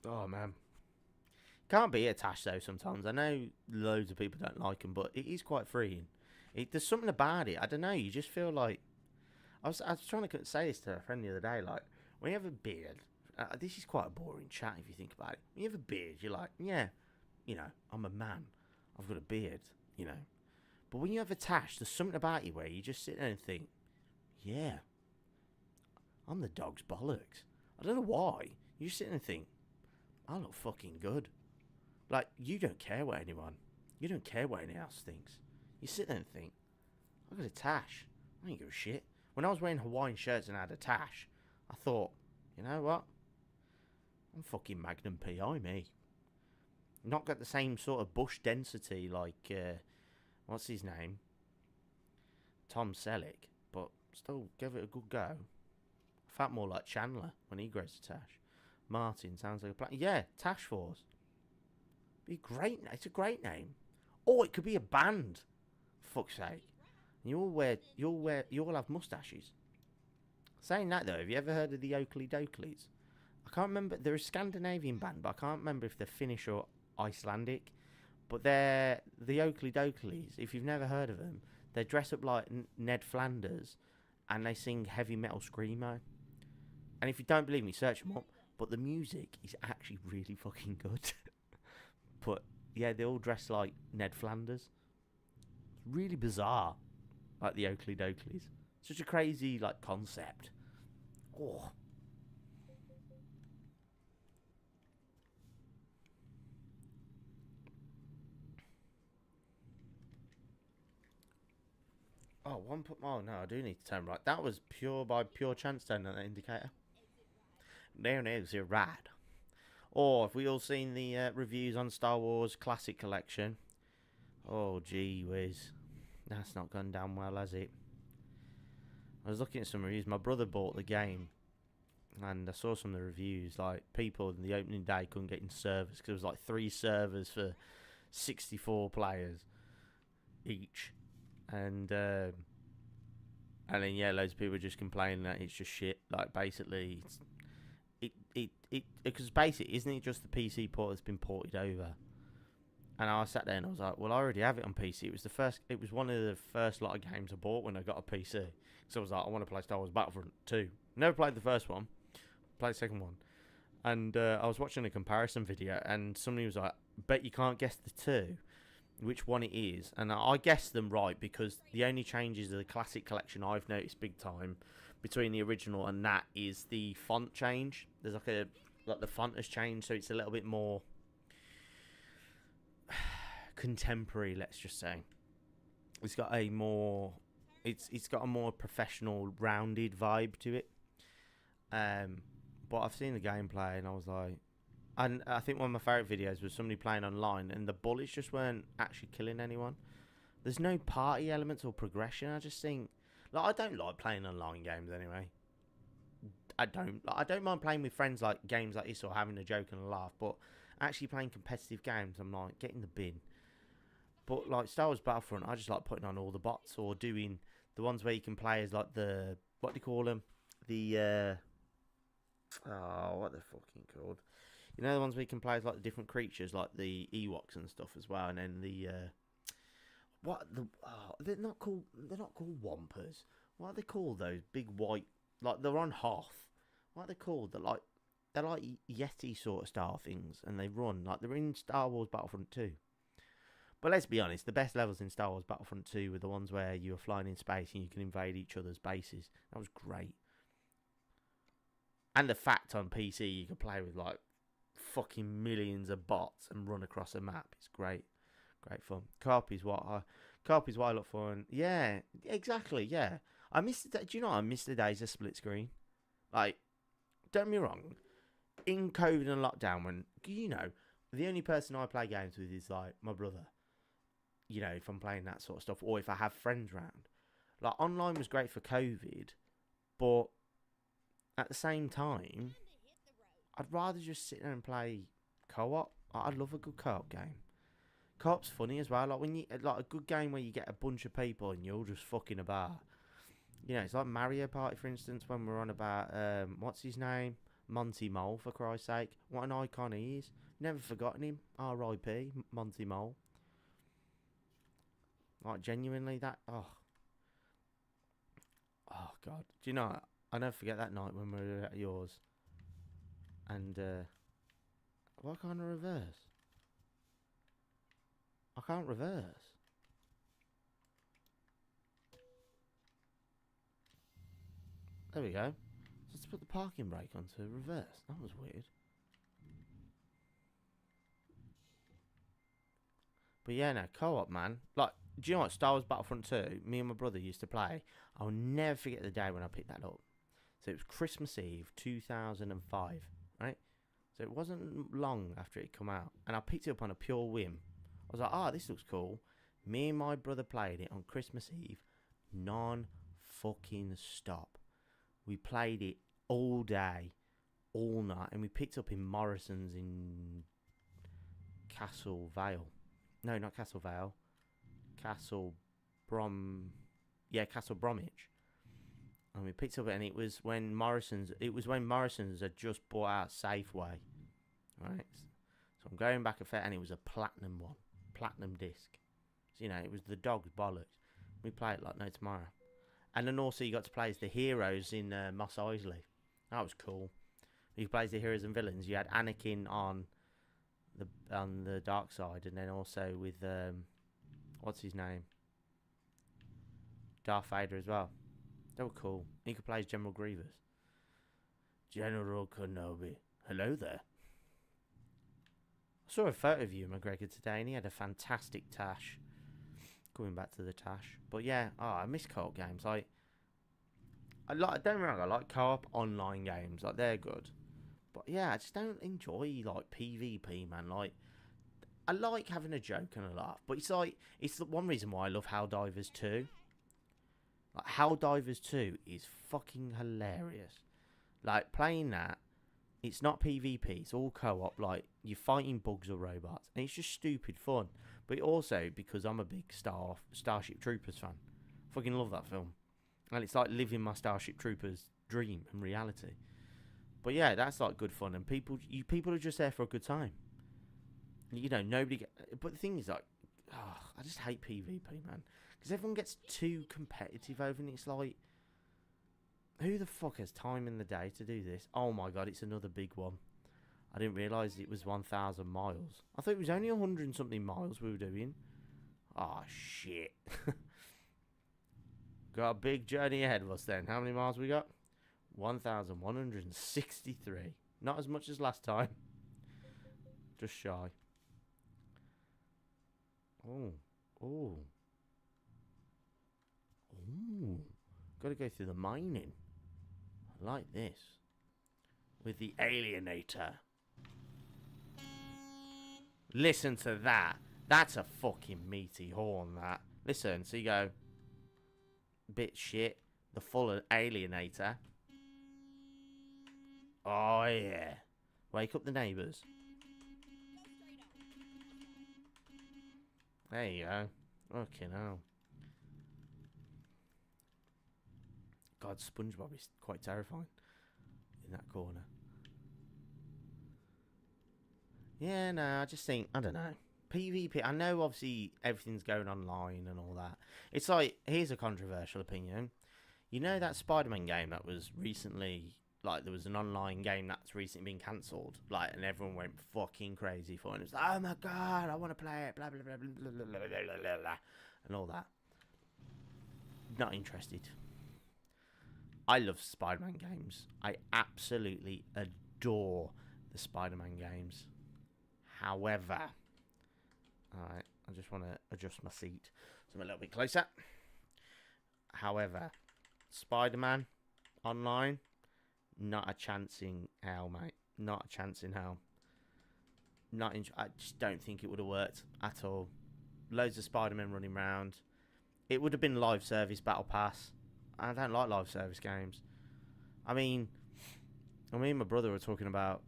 [SPEAKER 1] Oh, man. Can't be a Tash, though, sometimes. I know loads of people don't like them, but it is quite freeing. There's something about it. I don't know. You just feel like... I was trying to say this to a friend the other day. Like, when you have a beard... this is quite a boring chat if you think about it. When you have a beard, you're like, yeah, you know, I'm a man. I've got a beard, you know. But when you have a tash, there's something about you where you just sit there and think, yeah, I'm the dog's bollocks. I don't know why. You just sit there and think, I look fucking good. Like, you don't care what anyone, you don't care what anyone else thinks. You sit there and think, I've got a tash. I don't give a shit. When I was wearing Hawaiian shirts and I had a tash, I thought, you know what? I'm fucking Magnum PI, me. Not got the same sort of bush density like, what's his name? Tom Selleck, but still give it a good go. I felt more like Chandler when he grows a tash. Martin sounds like a plan. Yeah, Tash Force. Be great. It's a great name. Or it could be a band. Fuck's sake. You all have mustaches. Saying that though, have you ever heard of the Oakley Dokleys? I can't remember. They're a Scandinavian band, but I can't remember if they're Finnish or Icelandic. But they're the Oakley Dokleys. If you've never heard of them, they dress up like Ned Flanders, and they sing heavy metal screamo. And if you don't believe me, search them up. But the music is actually really fucking good. But yeah, they all dress like Ned Flanders. It's really bizarre, like the Oakley Dokleys. Such a crazy like concept. Oh. Oh no, I do need to turn right. That was by pure chance turning on that indicator. There it is, you're right. Or have we all seen the reviews on Star Wars Classic Collection? Oh gee whiz. That's not gone down well, has it? I was looking at some reviews. My brother bought the game, and I saw some of the reviews. Like, people in the opening day couldn't get in servers because there was like 3 servers for 64 players each. And then yeah, loads of people were just complaining that it's just shit. Like, basically, because basically, isn't it just the PC port that's been ported over? And I sat there and I was like, well, I already have it on PC. It was one of the first lot of games I bought when I got a PC. So I was like, I want to play Star Wars Battlefront 2. Never played the first one. Played the second one. And I was watching a comparison video, and somebody was like, bet you can't guess the 2. Which one it is. And I guessed them right, because the only changes of the Classic Collection I've noticed big time between the original and that is the font change. There's like the font has changed, so it's a little bit more contemporary, let's just say. It's got a more professional, rounded vibe to it. But I've seen the gameplay and I was like, and I think one of my favourite videos was somebody playing online and the bullets just weren't actually killing anyone. There's no party elements or progression. I just think, like, I don't like playing online games anyway. I don't mind playing with friends, like games like this, or having a joke and a laugh, but actually playing competitive games, I'm like, get in the bin. But like Star Wars Battlefront, I just like putting on all the bots, or doing the ones where you can play as like the, what do you call them? The what they're fucking called? You know the ones where you can play as like the different creatures, like the Ewoks and stuff as well, and then the they're not called Wampers. What are they called? Those big white, like they're on Hoth. What are they called? They're like Yeti sort of style things, and they run like they're in Star Wars Battlefront 2. But let's be honest, the best levels in Star Wars Battlefront 2 were the ones where you were flying in space and you can invade each other's bases. That was great. And the fact on PC you could play with like fucking millions of bots and run across a map. It's great. Great fun. Co-op is what I look for. And yeah, exactly, yeah. I miss do you know what? I miss the days of split screen. Like, don't get me wrong. In COVID and lockdown, when, you know, the only person I play games with is like my brother. You know, if I'm playing that sort of stuff, or if I have friends round. Like, online was great for COVID, but at the same time, I'd rather just sit there and play co-op. I love a good co-op game. Co-op's funny as well. Like when you like a good game where you get a bunch of people and you're all just fucking about. You know, it's like Mario Party, for instance, when we're on about what's his name, Monty Mole, for Christ's sake. What an icon he is. Never forgotten him. R.I.P. Monty Mole. Like, genuinely, that... Oh, God. Do you know, I never forget that night when we were at yours. And, why can't I reverse? I can't reverse. There we go. Let's put the parking brake on to reverse. That was weird. But yeah, no, co-op, man. Like, do you know what? Star Wars Battlefront 2, me and my brother used to play. I'll never forget the day when I picked that up. So it was Christmas Eve 2005, right? So it wasn't long after it come out. And I picked it up on a pure whim. I was like, oh, this looks cool. Me and my brother played it on Christmas Eve, non-fucking stop. We played it all day, all night. And we picked up in Morrison's in Castle Vale. No, not Castle Vale. Castle Bromwich. And we picked up it, and it was when Morrison's had just bought out Safeway. Right? So I'm going back a fair, and it was a platinum one. Platinum disc. So, you know, it was the dog's bollocks. We played it like no tomorrow. And then also you got to play as the heroes in Mos Eisley. That was cool. You play as the heroes and villains. You had Anakin on the dark side, and then also with what's his name, Darth Vader as well. They were cool. You could play as General Grievous. General Kenobi. Hello there. I saw a photo of you, McGregor, today, and he had a fantastic tash. Going back to the tash, but yeah, I miss co-op games. Don't get me wrong, I like co-op online games. Like, they're good. But yeah, I just don't enjoy like PvP, man. Like, I like having a joke and a laugh, but it's the one reason why I love Helldivers 2. Like, Helldivers 2 is fucking hilarious. Like, playing that, it's not PvP, it's all co-op. Like, you're fighting bugs or robots, and it's just stupid fun. But also because I'm a big Starship Troopers fan. Fucking love that film, and it's like living my Starship Troopers dream in reality. But yeah, that's like good fun, and people are just there for a good time. You know, but the thing is, like, I just hate PvP, man, because everyone gets too competitive over it. It's like, who the fuck has time in the day to do this? Oh my god, it's another big one. I didn't realise it was 1,000 miles. I thought it was only 100 and something miles we were doing. Oh shit. Got a big journey ahead of us then. How many miles we got? 1,163. Not as much as last time. Just shy. Oh. Got to go through the mining. I like this. With the Alienator. Listen to that. That's a fucking meaty horn, that. Listen, so you go. Bit shit. The full Alienator. Oh, yeah. Wake up the neighbours. There you go. Fucking hell. God, SpongeBob is quite terrifying in that corner. Yeah, no, I just think, I don't know. PvP, I know obviously everything's going online and all that. It's like, here's a controversial opinion. You know that Spider-Man game that was recently, like, there was an online game that's recently been cancelled, like, and everyone went fucking crazy for it. And it was like, oh my god, I want to play it, blah, blah, blah, blah, blah, blah, blah, blah, blah, blah, and all that. Not interested. I love Spider-Man games. I absolutely adore the Spider-Man games. However, alright, I just want to adjust my seat so I'm a little bit closer. However, Spider-Man online, not a chance in hell, mate. Not a chance in hell. I just don't think it would have worked at all. Loads of Spider-Man running around. It would have been live service battle pass. I don't like live service games. I mean, me and my brother were talking about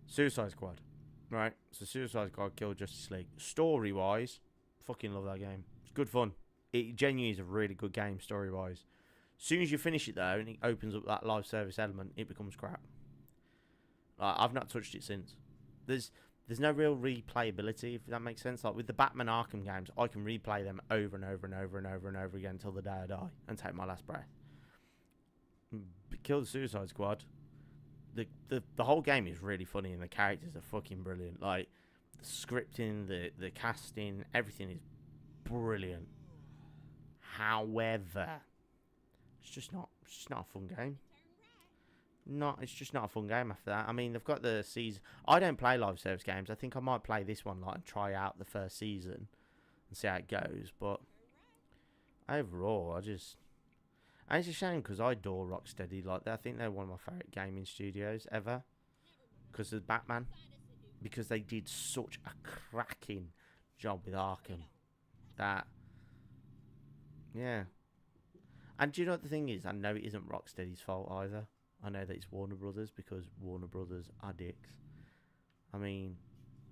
[SPEAKER 1] Suicide Squad, right? So Suicide Squad killed Justice League. Story-wise, fucking love that game. It's good fun. It genuinely is a really good game story-wise. As soon as you finish it though, and it opens up that live service element, it becomes crap. I've not touched it since. There's no real replayability, if that makes sense. Like with the Batman Arkham games, I can replay them over and over and over and over and over again until the day I die and take my last breath. Kill the Suicide Squad. The whole game is really funny and the characters are fucking brilliant. Like the scripting, the casting, everything is brilliant. However, it's just not a fun game. It's just not a fun game after that. I mean, they've got the season. I don't play live service games. I think I might play this one like and try out the first season and see how it goes. But overall, and it's a shame because I adore Rocksteady. Like, I think they're one of my favourite gaming studios ever because of Batman. Because they did such a cracking job with Arkham. That, yeah. And do you know what the thing is? I know it isn't Rocksteady's fault either. I know that it's Warner Brothers because Warner Brothers are dicks. I mean,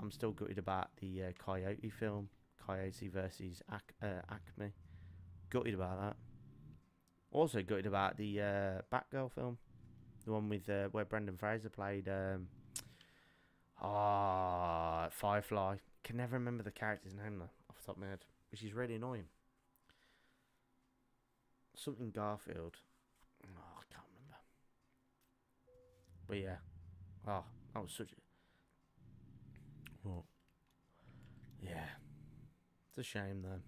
[SPEAKER 1] I'm still gutted about the Coyote film. Coyote versus Acme. Gutted about that. Also gutted about the Batgirl film. The one with where Brendan Fraser played Firefly. Can never remember the character's name though, off the top of my head. Which is really annoying. Something Garfield. Oh, I can't remember. But yeah. Oh, that was such a... Oh. Yeah. It's a shame though.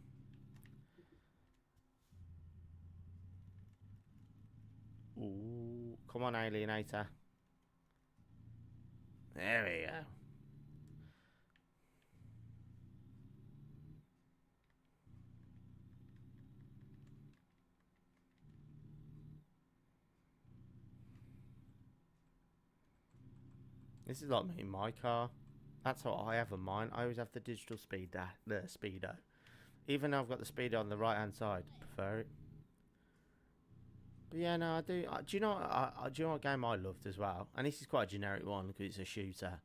[SPEAKER 1] Ooh, come on, Alienator. There we go. This is like me in my car. That's what I have in mine. I always have the digital speedo. Even though I've got the speedo on the right hand side, prefer it. But yeah, no, I do. Do you know? Do you know what game I loved as well? And this is quite a generic one because it's a shooter.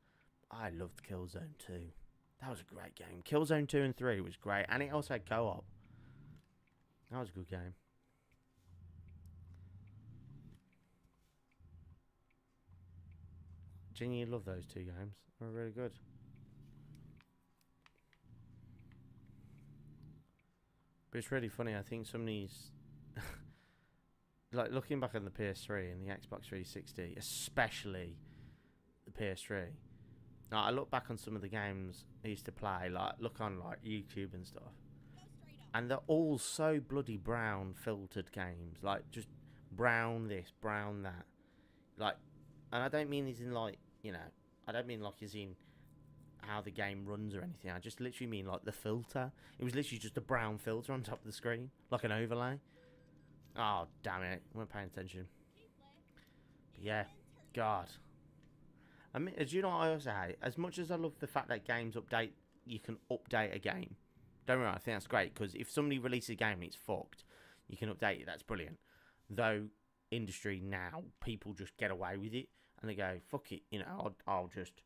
[SPEAKER 1] I loved Killzone 2. That was a great game. Killzone 2 and 3 was great, and it also had co-op. That was a good game. Genuinely love those two games. They're really good. But it's really funny. I think some of these, like looking back on the PS3 and the Xbox 360, especially the PS3. Now, I look back on some of the games I used to play, like look on like YouTube and stuff, and they're all so bloody brown filtered games, like just brown this, brown that, like, and I don't mean as in like, you know, I don't mean like as in how the game runs or anything. I just literally mean like the filter. It was literally just a brown filter on top of the screen, like an overlay. Oh damn it! I wasn't paying attention. But yeah, God. I mean, as you know, I also hate. As much as I love the fact that games update, you can update a game. Don't worry, I think that's great because if somebody releases a game and it's fucked, you can update it. That's brilliant. Though industry now, people just get away with it and they go, "Fuck it," you know. I'll just,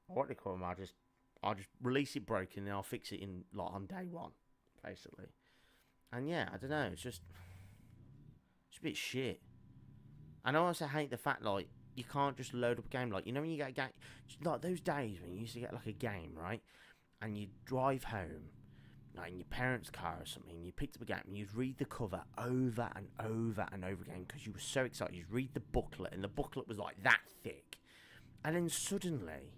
[SPEAKER 1] what do they call them? I'll just release it broken and I'll fix it in like on day one, basically. And yeah, I don't know. It's a bit shit. And I also hate the fact like you can't just load up a game. Like, you know when you get a game, like those days when you used to get like a game, right? And you drive home, like in your parents' car or something, and you picked up a game and you'd read the cover over and over and over again because you were so excited. You'd read the booklet, and the booklet was like that thick. And then suddenly,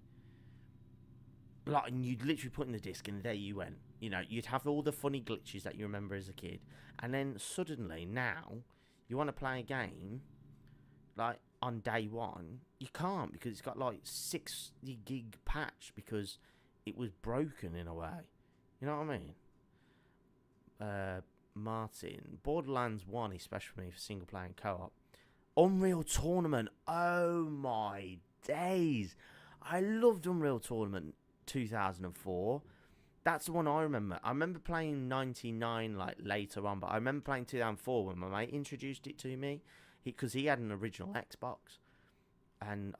[SPEAKER 1] like, and you'd literally put in the disc, and there you went. You know, you'd have all the funny glitches that you remember as a kid, and then suddenly now you want to play a game, like on day one, you can't because it's got like 60 gig patch because it was broken in a way. You know what I mean? Martin, Borderlands 1, especially for me for single player and co-op. Unreal Tournament. Oh my days! I loved Unreal Tournament 2004. That's the one I remember. I remember playing 99 like later on, but I remember playing 2004 when my mate introduced it to me, because he had an original Xbox, and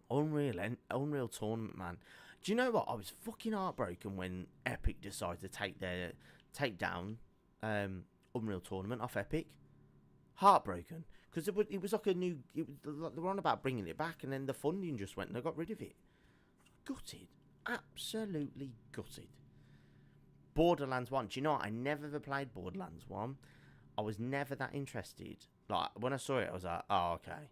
[SPEAKER 1] Unreal Tournament, man. Do you know what? I was fucking heartbroken when Epic decided to take down Unreal Tournament off Epic. Heartbroken, because it was like a new. They were on about bringing it back, and then the funding just went and they got rid of it. Gutted, absolutely gutted. Borderlands 1. Do you know what? I never ever played Borderlands 1. I was never that interested. Like when I saw it, I was like, oh okay.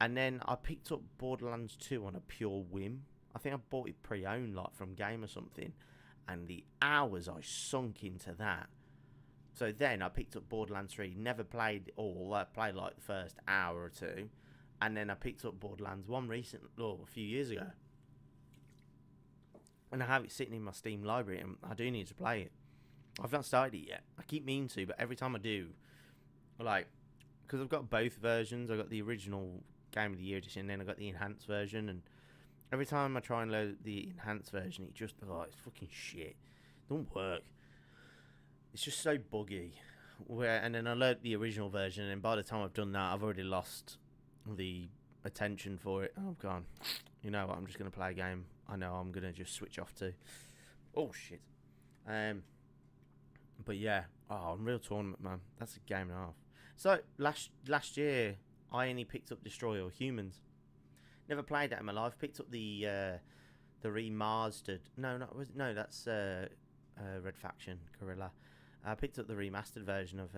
[SPEAKER 1] And then I picked up Borderlands 2 on a pure whim. I think I bought it pre-owned, like from Game or something, and the hours I sunk into that. So then I picked up Borderlands 3, never played it all. I played like the first hour or two, and then I picked up Borderlands 1 a few years ago. And I have it sitting in my Steam library, and I do need to play it. I've not started it yet. I keep meaning to, but every time I do, like, because I've got both versions. I've got the original Game of the Year edition, and then I've got the enhanced version, and every time I try and load the enhanced version, it just, it's fucking shit. It don't work. It's just so buggy. And then I load the original version, and by the time I've done that, I've already lost the attention for it. Oh, gone. You know what? I'm just going to play a game I know I'm going to just switch off to. Oh, shit. But yeah. Oh, Unreal Tournament, man. That's a game and a half. So, last year, I only picked up Destroy All Humans. Never played that in my life. Picked up the remastered. No, that's Red Faction Guerrilla. I picked up the remastered version of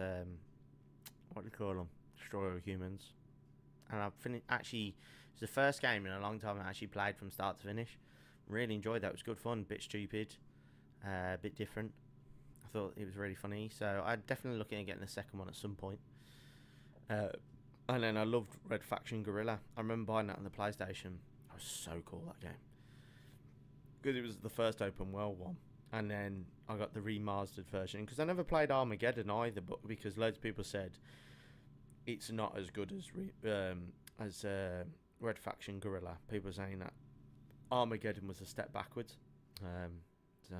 [SPEAKER 1] what do you call them? Destroy All Humans. And I've finished. Actually, it's the first game in a long time I actually played from start to finish. Really enjoyed that. It was good fun. Bit stupid, a bit different. I thought it was really funny. So I'm definitely looking at getting the second one at some point. And then I loved Red Faction Guerrilla. I remember buying that on the PlayStation. That was so cool, that game. Because it was the first open world one. And then I got the remastered version. Because I never played Armageddon either, but because loads of people said it's not as good as Red Faction Guerrilla. People were saying that Armageddon was a step backwards. So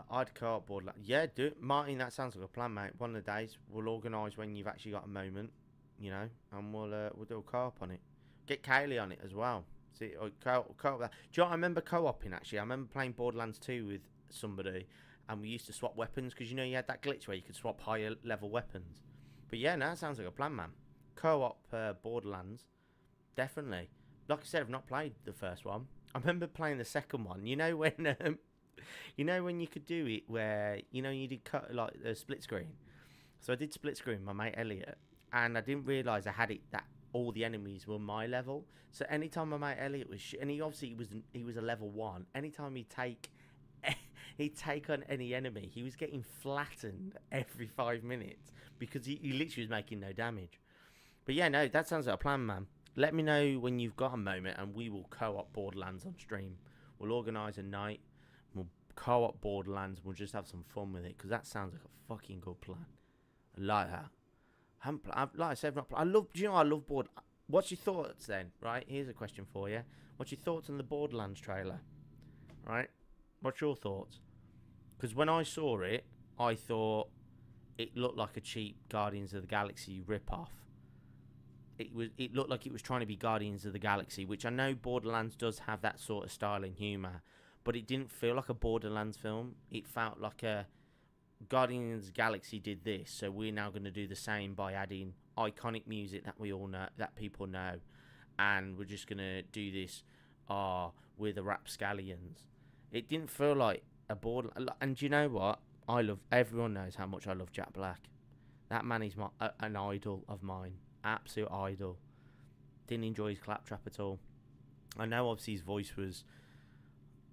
[SPEAKER 1] I'd co-op Borderlands. Yeah, do it. Martin, that sounds like a plan, mate. One of the days we'll organise when you've actually got a moment, you know, and we'll do a co-op on it. Get Kaylee on it as well. See, or co-op that. Do you know what I remember co-oping actually? I remember playing Borderlands 2 with somebody, and we used to swap weapons because you know you had that glitch where you could swap higher level weapons. But yeah, no, that sounds like a plan, man. Co-op Borderlands, definitely. Like I said, I've not played the first one. I remember playing the second one. You know when when you could do it where, you did cut like a split screen. So I did split screen, my mate Elliot, and I didn't realise I had it that all the enemies were my level. So anytime my mate Elliot was, and he was a level 1. Anytime he'd take on any enemy, he was getting flattened every 5 minutes because he literally was making no damage. But yeah, no, that sounds like a plan, man. Let me know when you've got a moment, and we will co-op Borderlands on stream. We'll organise a night. We'll co-op Borderlands. We'll just have some fun with it because that sounds like a fucking good plan. I like that. Like I said, I love. Do you know I love What's your thoughts then? Right, here's a question for you. What's your thoughts on the Borderlands trailer? Right, what's your thoughts? Because when I saw it, I thought it looked like a cheap Guardians of the Galaxy rip-off. It looked like it was trying to be Guardians of the Galaxy, which I know Borderlands does have that sort of style and humour, but it didn't feel like a Borderlands film. It felt like a Guardians of the Galaxy did this, so we're now going to do the same by adding iconic music that we all know, that people know, and we're just gonna do this. We're the rapscallions. It didn't feel like a board. And do you know what? Everyone knows how much I love Jack Black. That man is an idol of mine. Absolute idol. Didn't enjoy his claptrap at all. I know obviously his voice was...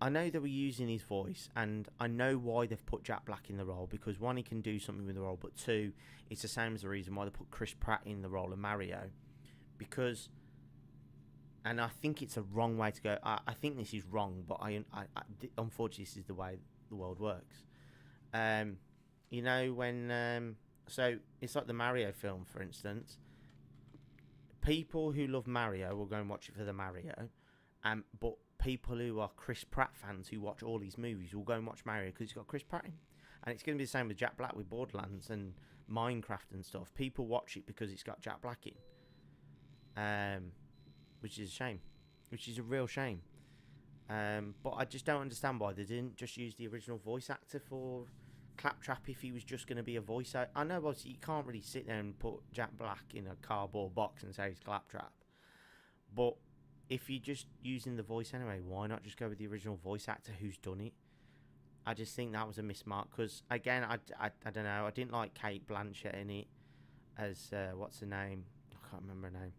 [SPEAKER 1] I know they were using his voice, and I know why they've put Jack Black in the role, because one, he can do something with the role, but two, it's the same as the reason why they put Chris Pratt in the role of Mario. Because... And I think it's a wrong way to go. I think this is wrong, but unfortunately, this is the way the world works. You know, when... so, it's like the Mario film, for instance. People who love Mario will go and watch it for the Mario. But people who are Chris Pratt fans who watch all these movies will go and watch Mario because it's got Chris Pratt in. And it's going to be the same with Jack Black with Borderlands and Minecraft and stuff. People watch it because it's got Jack Black in. Which is a shame. Which is a real shame. But I just don't understand why they didn't just use the original voice actor for Claptrap if he was just going to be a voice actor. I know obviously you can't really sit there and put Jack Black in a cardboard box and say he's Claptrap. But if you're just using the voice anyway, why not just go with the original voice actor who's done it? I just think that was a mismark. Because, again, I don't know. I didn't like Kate Blanchett in it as, what's her name? I can't remember her name.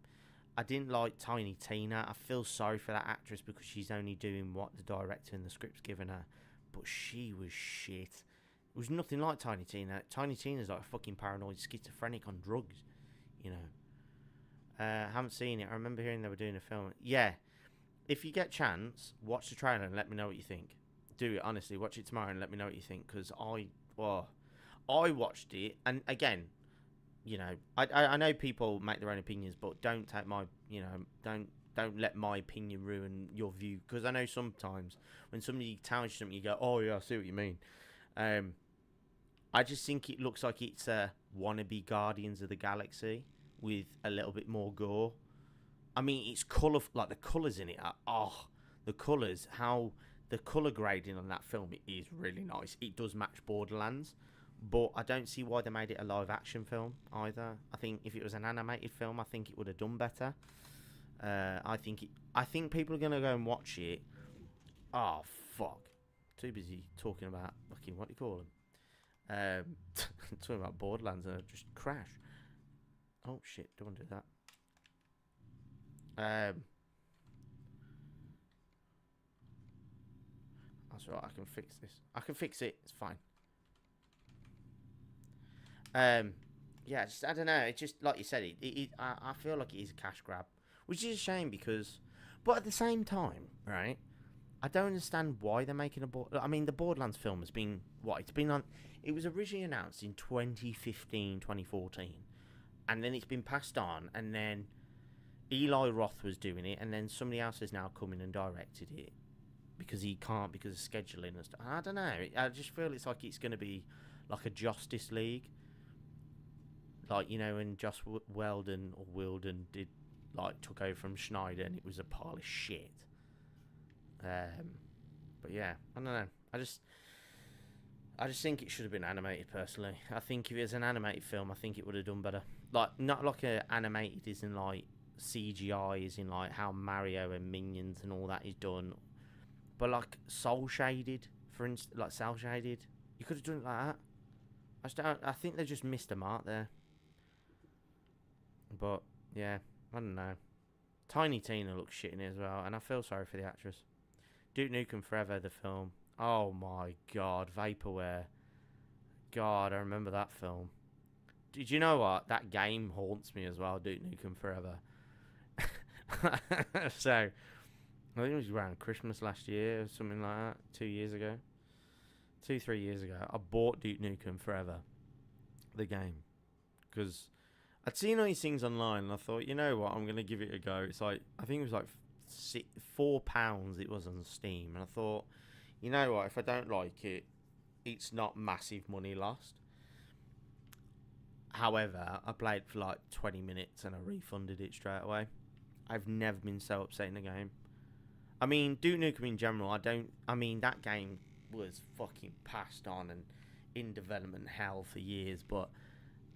[SPEAKER 1] I didn't like Tiny Tina. I feel sorry for that actress because she's only doing what the director and the script's given her. But she was shit. It was nothing like Tiny Tina. Tiny Tina's like a fucking paranoid schizophrenic on drugs, you know. I haven't seen it. I remember hearing they were doing a film. Yeah. If you get a chance, watch the trailer and let me know what you think. Do it, honestly. Watch it tomorrow and let me know what you think. Because I watched it. And again... You know, I know people make their own opinions, but don't take my, you know, don't let my opinion ruin your view. Because I know sometimes when somebody tells you something, you go, oh yeah, I see what you mean. I just think it looks like it's a wannabe Guardians of the Galaxy with a little bit more gore. I mean, it's colourful, like the colours in it are, the colours, how the colour grading on that film is really nice. It does match Borderlands. But I don't see why they made it a live action film either. I think if it was an animated film, I think it would have done better. I think people are gonna go and watch it. Oh fuck! Too busy talking about fucking what do you call them? Talking about Borderlands and I just crash. Oh shit! Don't do that. That's right. I can fix this. I can fix it. It's fine. Yeah, just, I don't know. It's just like you said. I feel like it is a cash grab, which is a shame because, but at the same time, right? I don't understand why they're making I mean, the Borderlands film has been what it's been on. It was originally announced in 2015, 2014, and then it's been passed on, and then Eli Roth was doing it, and then somebody else has now come in and directed it because he can't because of scheduling and stuff. I don't know. I just feel it's like it's going to be like a Justice League. Like, you know, when Joss Whedon took over from Schneider and it was a pile of shit. But yeah, I don't know. I just think it should have been animated, personally. I think if it was an animated film, I think it would have done better. Like, not like a animated is in like CGI, is in like how Mario and Minions and all that is done. But like Soul Shaded, for instance, like Cell Shaded, you could have done it like that. I think they just missed a mark there. But, yeah, I don't know. Tiny Tina looks shit in it as well, and I feel sorry for the actress. Duke Nukem Forever, the film. Oh my god, Vaporware. God, I remember that film. Did you know what? That game haunts me as well, Duke Nukem Forever. So, I think it was around Christmas last year or something like that. 2 years ago. 3 years ago. I bought Duke Nukem Forever. The game. Because I'd seen all these things online and I thought, you know what, I'm going to give it a go. It's like, I think it was like £4 it was on Steam. And I thought, you know what, if I don't like it, it's not massive money lost. However, I played for like 20 minutes and I refunded it straight away. I've never been so upset in a game. I mean, Duke Nukem in general, that game was fucking passed on and in development hell for years, but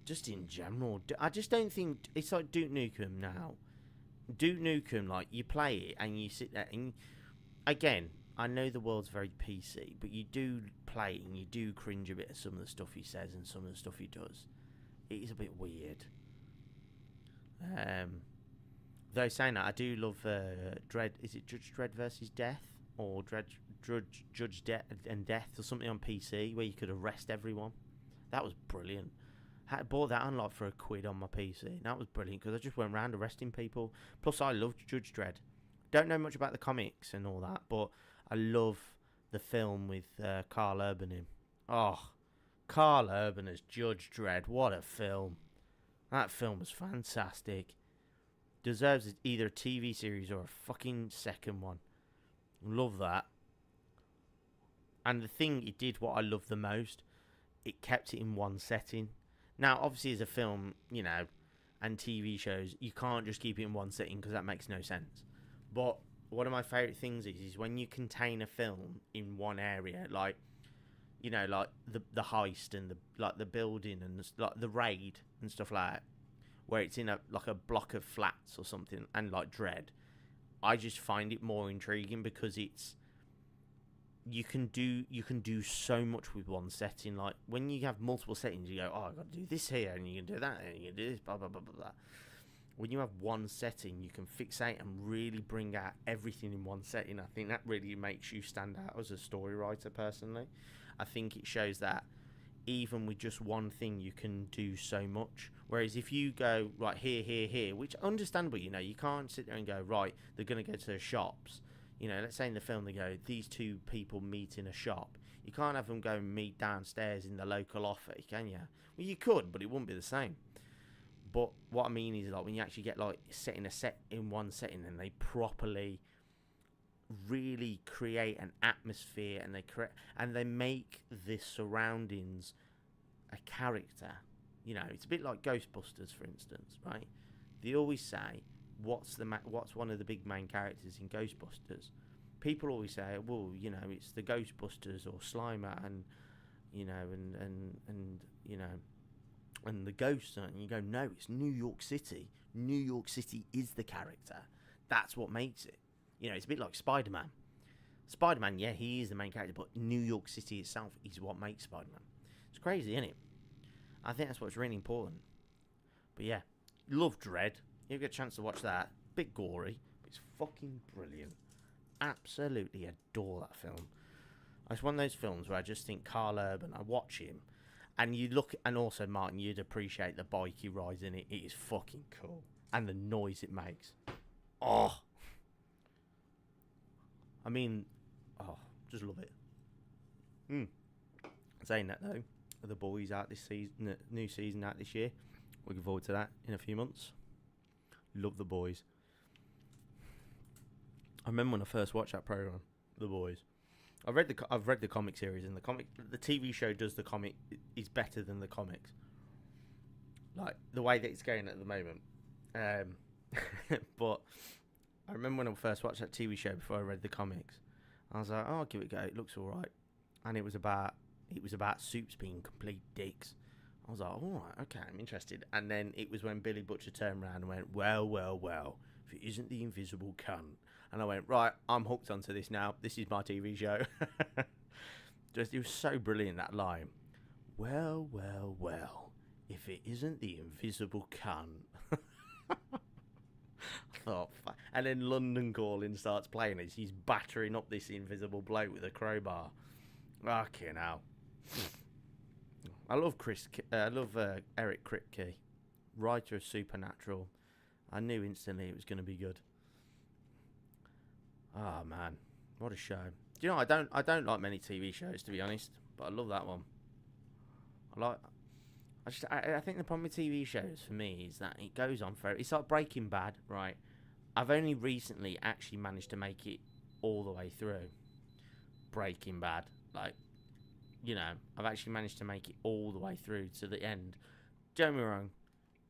[SPEAKER 1] just in general, I just don't think it's like Duke Nukem now. Duke Nukem, like you play it and you sit there and again, I know the world's very PC, but you do play it and you do cringe a bit at some of the stuff he says and some of the stuff he does. It is a bit weird. Though saying that, I do love Dredd. Is it Judge Dredd versus Death or Judge Death and Death or something on PC where you could arrest everyone? That was brilliant. I bought that on like for £1 on my PC. That was brilliant because I just went around arresting people. Plus, I loved Judge Dredd. Don't know much about the comics and all that, but I love the film with Carl Urban in. Oh, Carl Urban as Judge Dredd. What a film. That film was fantastic. Deserves either a TV series or a fucking second one. Love that. And the thing it did, what I love the most, it kept it in one setting. Now, obviously, as a film, you know, and TV shows, you can't just keep it in one setting because that makes no sense. But one of my favourite things is when you contain a film in one area, like, you know, like the heist and the building and like the raid and stuff like that, where it's in a block of flats or something, and like Dread, I just find it more intriguing because it's you can do so much with one setting. Like when you have multiple settings, you go, oh, I've got to do this here and you can do that and you can do this, blah blah blah blah blah. When you have one setting, you can fixate and really bring out everything in one setting. I think that really makes you stand out as a story writer, personally. I think it shows that even with just one thing, you can do so much. Whereas if you go, right, here, which understandable, you know, you can't sit there and go, right, they're going to go to the shops. You know, let's say in the film they go, these two people meet in a shop. You can't have them go and meet downstairs in the local office, can you? Well, you could, but it wouldn't be the same. But what I mean is, like, when you actually get, like, setting a set in one setting and they properly really create an atmosphere and they make the surroundings a character. You know, it's a bit like Ghostbusters, for instance, right? They always say, what's one of the big main characters in Ghostbusters? People always say, well, you know, it's the Ghostbusters or Slimer and, you know, and you know, and the ghosts, and you go, no, it's New York City. New York City is the character. That's what makes it. You know, it's a bit like Spider-Man. Spider-Man, yeah, he is the main character, but New York City itself is what makes Spider-Man. It's crazy, isn't it? I think that's what's really important. But yeah, love Dread. You get a chance to watch that. Bit gory, but it's fucking brilliant. Absolutely adore that film. It's one of those films where I just think Carl Urban, I watch him, and you look, and also Martin, you'd appreciate the bike he rides in it. It is fucking cool. And the noise it makes. Oh. I mean, oh, just love it. Saying that though, The Boys out this season, new season out this year. Looking forward to that in a few months. Love The Boys. I remember when I first watched that program, The Boys. I've read the comic series, and the TV show does the comic is better than the comics. Like the way that it's going at the moment. But I remember when I first watched that TV show before I read the comics. I was like, oh, I'll give it a go. It looks all right. And it was about Supes being complete dicks. I was like, all right, okay, I'm interested. And then it was when Billy Butcher turned around and went, well, if it isn't the invisible cunt. And I went, right, I'm hooked onto this now. This is my TV show. It was so brilliant, that line. Well, if it isn't the invisible cunt. I thought, and then London Calling starts playing as he's battering up this invisible bloke with a crowbar. Fucking hell. I love Eric Kripke, writer of Supernatural. I knew instantly it was going to be good. Oh man, what a show! Do you know, I don't like many TV shows, to be honest, but I love that one. I think the problem with TV shows for me is that it goes on forever. It's like Breaking Bad, right? I've only recently actually managed to make it all the way through Breaking Bad. Like, you know, I've actually managed to make it all the way through to the end. Don't get me wrong,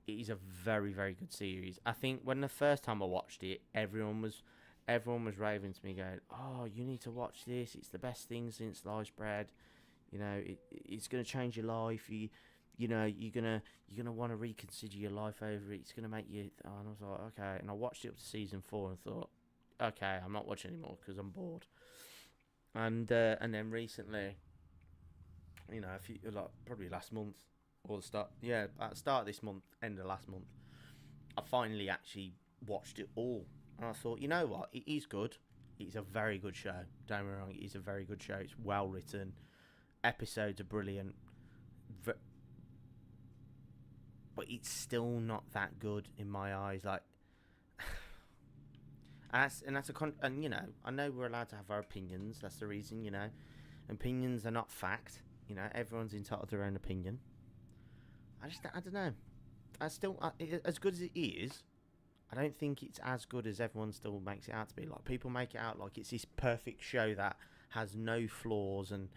[SPEAKER 1] it is a very, very good series. I think when the first time I watched it, everyone was raving to me going, oh, you need to watch this. It's the best thing since sliced bread. You know, it's going to change your life. you're gonna want to reconsider your life over it. It's gonna make you. Oh, and I was like, okay. And I watched it up to season 4 and thought, okay, I'm not watching anymore because I'm bored. And then recently, a few like probably last month or at the start of this month, end of last month, I finally actually watched it all, and I thought, you know what, it is good. It's a very good show. Don't get me wrong, it is a very good show. It's well written. Episodes are brilliant. But it's still not that good in my eyes. Like, and that's I know we're allowed to have our opinions. That's the reason, opinions are not fact. Everyone's entitled to their own opinion. I don't know. As good as it is, I don't think it's as good as everyone still makes it out to be. Like, people make it out like it's this perfect show that has no flaws and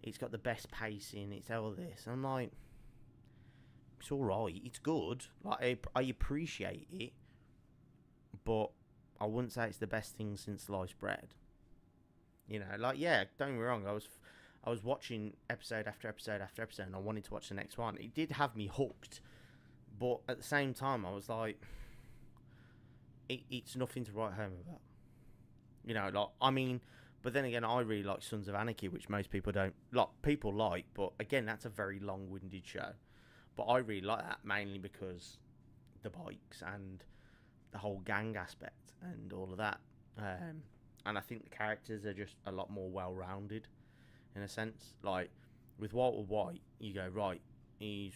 [SPEAKER 1] it's got the best pacing. It's all this. I'm like, it's all right. It's good. Like, I appreciate it, but I wouldn't say it's the best thing since sliced bread. Don't get me wrong. I was watching episode after episode after episode, and I wanted to watch the next one. It did have me hooked, but at the same time, I was like, it's nothing to write home about. But then again, I really like Sons of Anarchy, which most people don't like. But again, that's a very long-winded show. But I really like that, mainly because the bikes and the whole gang aspect and all of that. And I think the characters are just a lot more well-rounded, in a sense. Like, with Walter White, you go, right, he's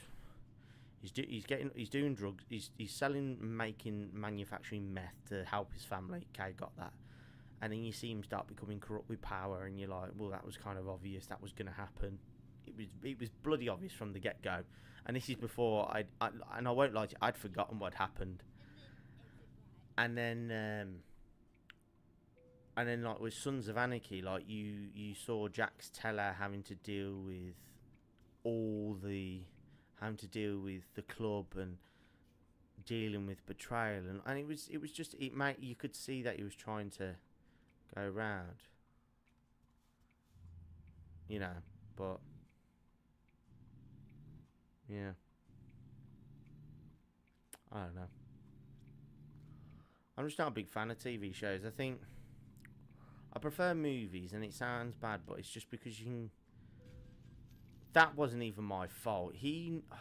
[SPEAKER 1] doing drugs, he's manufacturing meth to help his family. Okay, got that. And then you see him start becoming corrupt with power, and you're like, well, that was kind of obvious. That was going to happen. It was bloody obvious from the get-go. And this is before I won't lie to you, I'd forgotten what happened. And then like with Sons of Anarchy, like you saw Jax Teller having to deal with the club and dealing with betrayal, and it was just you could see that he was trying to go around, but yeah, I don't know. I'm just not a big fan of TV shows. I think I prefer movies, and it sounds bad, but it's just because that wasn't even my fault. Twat.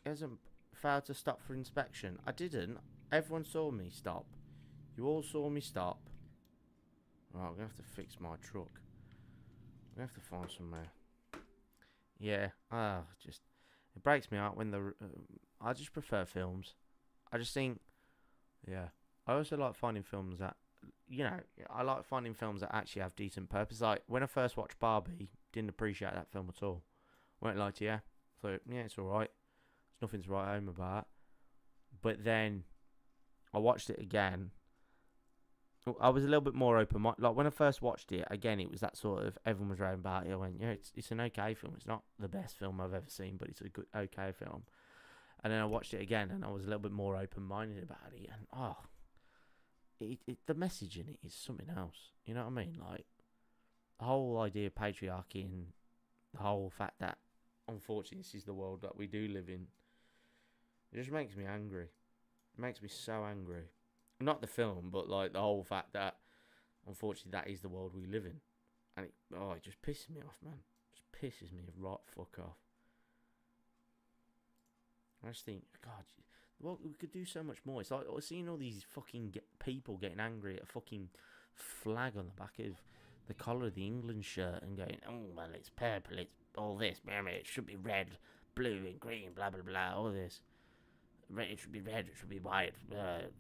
[SPEAKER 1] He hasn't failed to stop for inspection. I didn't. Everyone saw me stop. You all saw me stop. Right, I'm going to have to fix my truck. I'm going to have to find somewhere. Yeah, it breaks me out when I just prefer films. I just think, yeah. I also like finding films that, I like finding films that actually have decent purpose. Like, when I first watched Barbie, didn't appreciate that film at all. Won't lie to you. Thought, yeah, it's alright. There's nothing to write home about. But then, I watched it again. I was a little bit more open-minded. Like, when I first watched it, again, it was that sort of, everyone was raving about it. I went, yeah, it's an okay film. It's not the best film I've ever seen, but it's a good, okay film. And then I watched it again, and I was a little bit more open-minded about it. And, the message in it is something else. You know what I mean? Like, the whole idea of patriarchy and the whole fact that, unfortunately, this is the world that we do live in. It just makes me angry. It makes me so angry. Not the film, but, like, the whole fact that, unfortunately, that is the world we live in. And it just pisses me off, man. It just pisses me right fuck off. I just think, God, well, we could do so much more. It's like seeing all these fucking people getting angry at a fucking flag on the back of the collar of the England shirt and going, oh, well, it's purple, it's all this, it should be red, blue and green, blah, blah, blah, all this. It should be red, it should be white.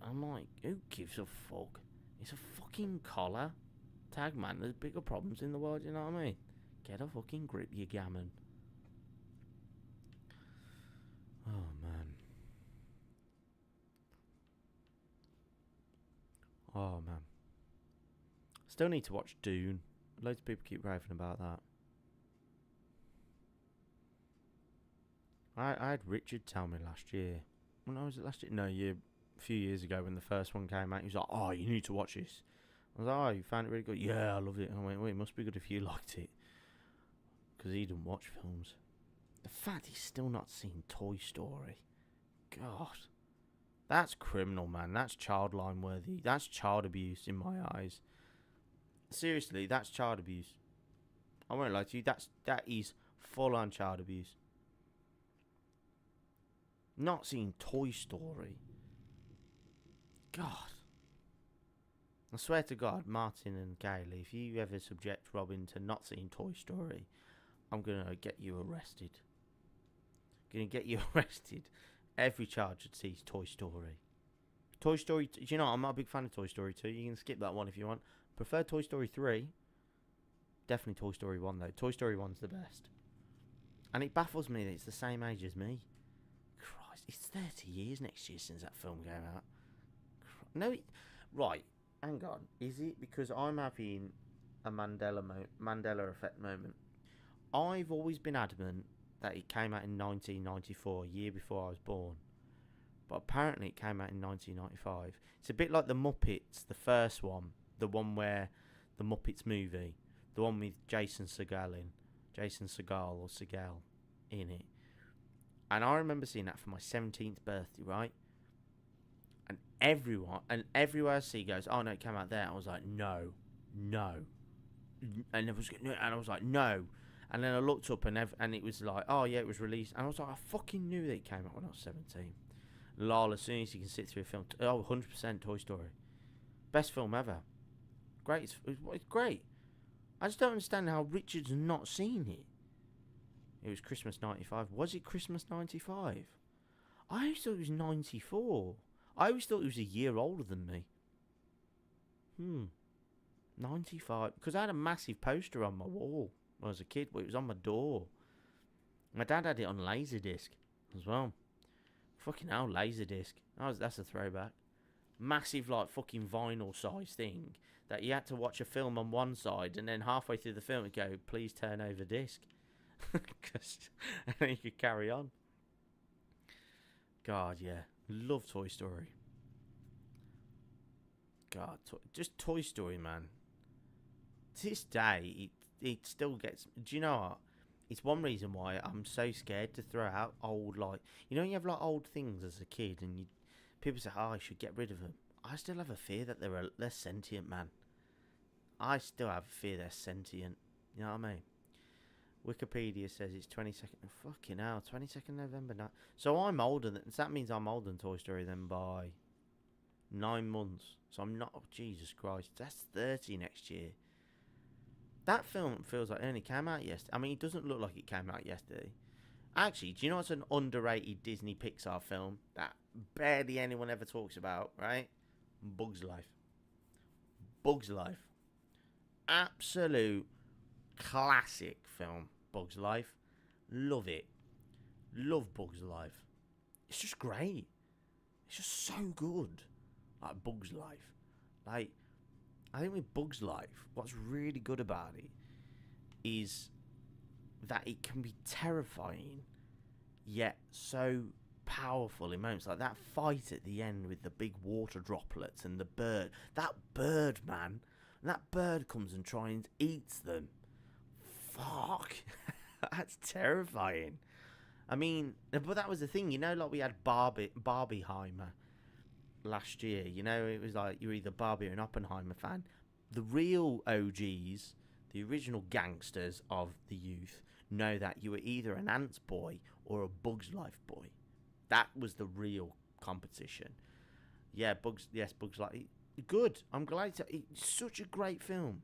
[SPEAKER 1] I'm like, who gives a fuck? It's a fucking collar. Tag, man, there's bigger problems in the world, you know what I mean? Get a fucking grip, you gammon. Oh, man. Oh, man. Still need to watch Dune. Loads of people keep raving about that. I had Richard tell me last year. When was it last year? No, a few years ago when the first one came out. He was like, oh, you need to watch this. I was like, oh, you found it really good? Yeah, I love it. And I went, well, it must be good if you liked it. because he didn't watch films. The fact he's still not seen Toy Story. God. That's criminal, man. That's child line worthy. That's child abuse in my eyes. Seriously, that's child abuse. I won't lie to you. That is full on child abuse. Not seeing Toy Story. God. I swear to God, Martin and Kaylee, if you ever subject Robin to not seeing Toy Story, I'm gonna get you arrested. Gonna get you arrested. Every child should see Toy Story. Toy Story, do you know, I'm not a big fan of Toy Story 2. You can skip that one if you want. Prefer Toy Story 3. Definitely Toy Story 1 though. Toy Story 1's the best. And it baffles me that it's the same age as me. Christ, it's 30 years next year since that film came out. No, right, hang on. Is it because I'm having a Mandela effect moment? I've always been adamant that it came out in 1994, a year before I was born. But apparently it came out in 1995. It's a bit like the Muppets, the first one. The one where the Muppets movie. The one with Jason Segel in it. And I remember seeing that for my 17th birthday, right? And everywhere I see goes, oh no, it came out there. I was like, no. And I was like, no. And then I looked up and it was like, oh yeah, it was released. And I was like, I fucking knew that it came out when I was 17. Lol, as soon as you can sit through a film, 100% Toy Story. Best film ever. Great, it's great. I just don't understand how Richard's not seen it. It was Christmas 95. Was it Christmas 95? I always thought it was 94. I always thought it was a year older than me. 95. Because I had a massive poster on my wall when I was a kid, but it was on my door. My dad had it on Laserdisc as well. Fucking hell, Laserdisc. That's a throwback. Massive, like, fucking vinyl size thing that you had to watch a film on one side and then halfway through the film it'd go, please turn over disc. And then you could carry on. God, yeah. Love Toy Story. God, just Toy Story, man. To this day, it still gets... Do you know what? It's one reason why I'm so scared to throw out old, like... You know, you have, like, old things as a kid and people say, oh, I should get rid of them. I still have a fear that they're sentient, man. I still have a fear they're sentient. You know what I mean? Wikipedia says it's 22nd... Fucking hell, 22nd November now. So I'm older than... So that means I'm older than Toy Story then by 9 months. So I'm not... Oh, Jesus Christ. That's 30 next year. That film feels like it only came out yesterday. I mean, it doesn't look like it came out yesterday. Actually, do you know what's an underrated Disney Pixar film that barely anyone ever talks about, right? Bug's Life. Bug's Life. Absolute classic film, Bug's Life. Love it. Love Bug's Life. It's just great. It's just so good. Like Bug's Life. Like, I think with Bug's Life, what's really good about it is that it can be terrifying, yet so powerful in moments. Like that fight at the end with the big water droplets and the bird. That bird, man. And that bird comes and tries and eats them. Fuck. That's terrifying. I mean, but that was the thing, you know, like we had Barbieheimer last year. You know, it was like you're either Barbie or an Oppenheimer fan. The real OGs, the original gangsters of the youth, know that you were either an Ants boy or a Bug's Life boy. That was the real competition. Yeah, Bug's Life. Good. I'm glad it's such a great film.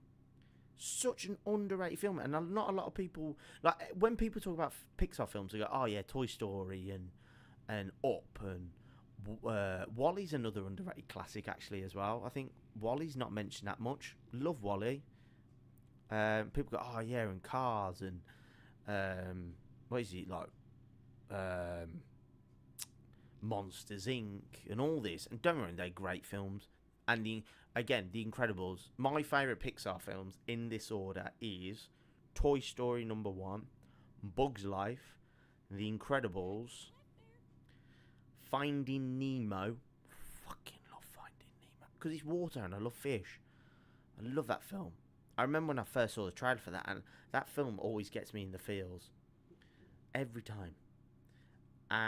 [SPEAKER 1] Such an underrated film. And not a lot of people... Like, when people talk about Pixar films, they go, oh, yeah, Toy Story and Up and... WALL-E's another underrated classic, actually, as well. I think WALL-E's not mentioned that much. Love WALL-E. People go, oh, yeah, and Cars and... what is it, like... Monsters, Inc. and all this. And don't worry, they're great films. And, The Incredibles. My favourite Pixar films, in this order, is Toy Story number 1, Bug's Life, The Incredibles... Finding Nemo. Fucking love Finding Nemo. Because it's water and I love fish. I love that film. I remember when I first saw the trailer for that, and that film always gets me in the feels every time. And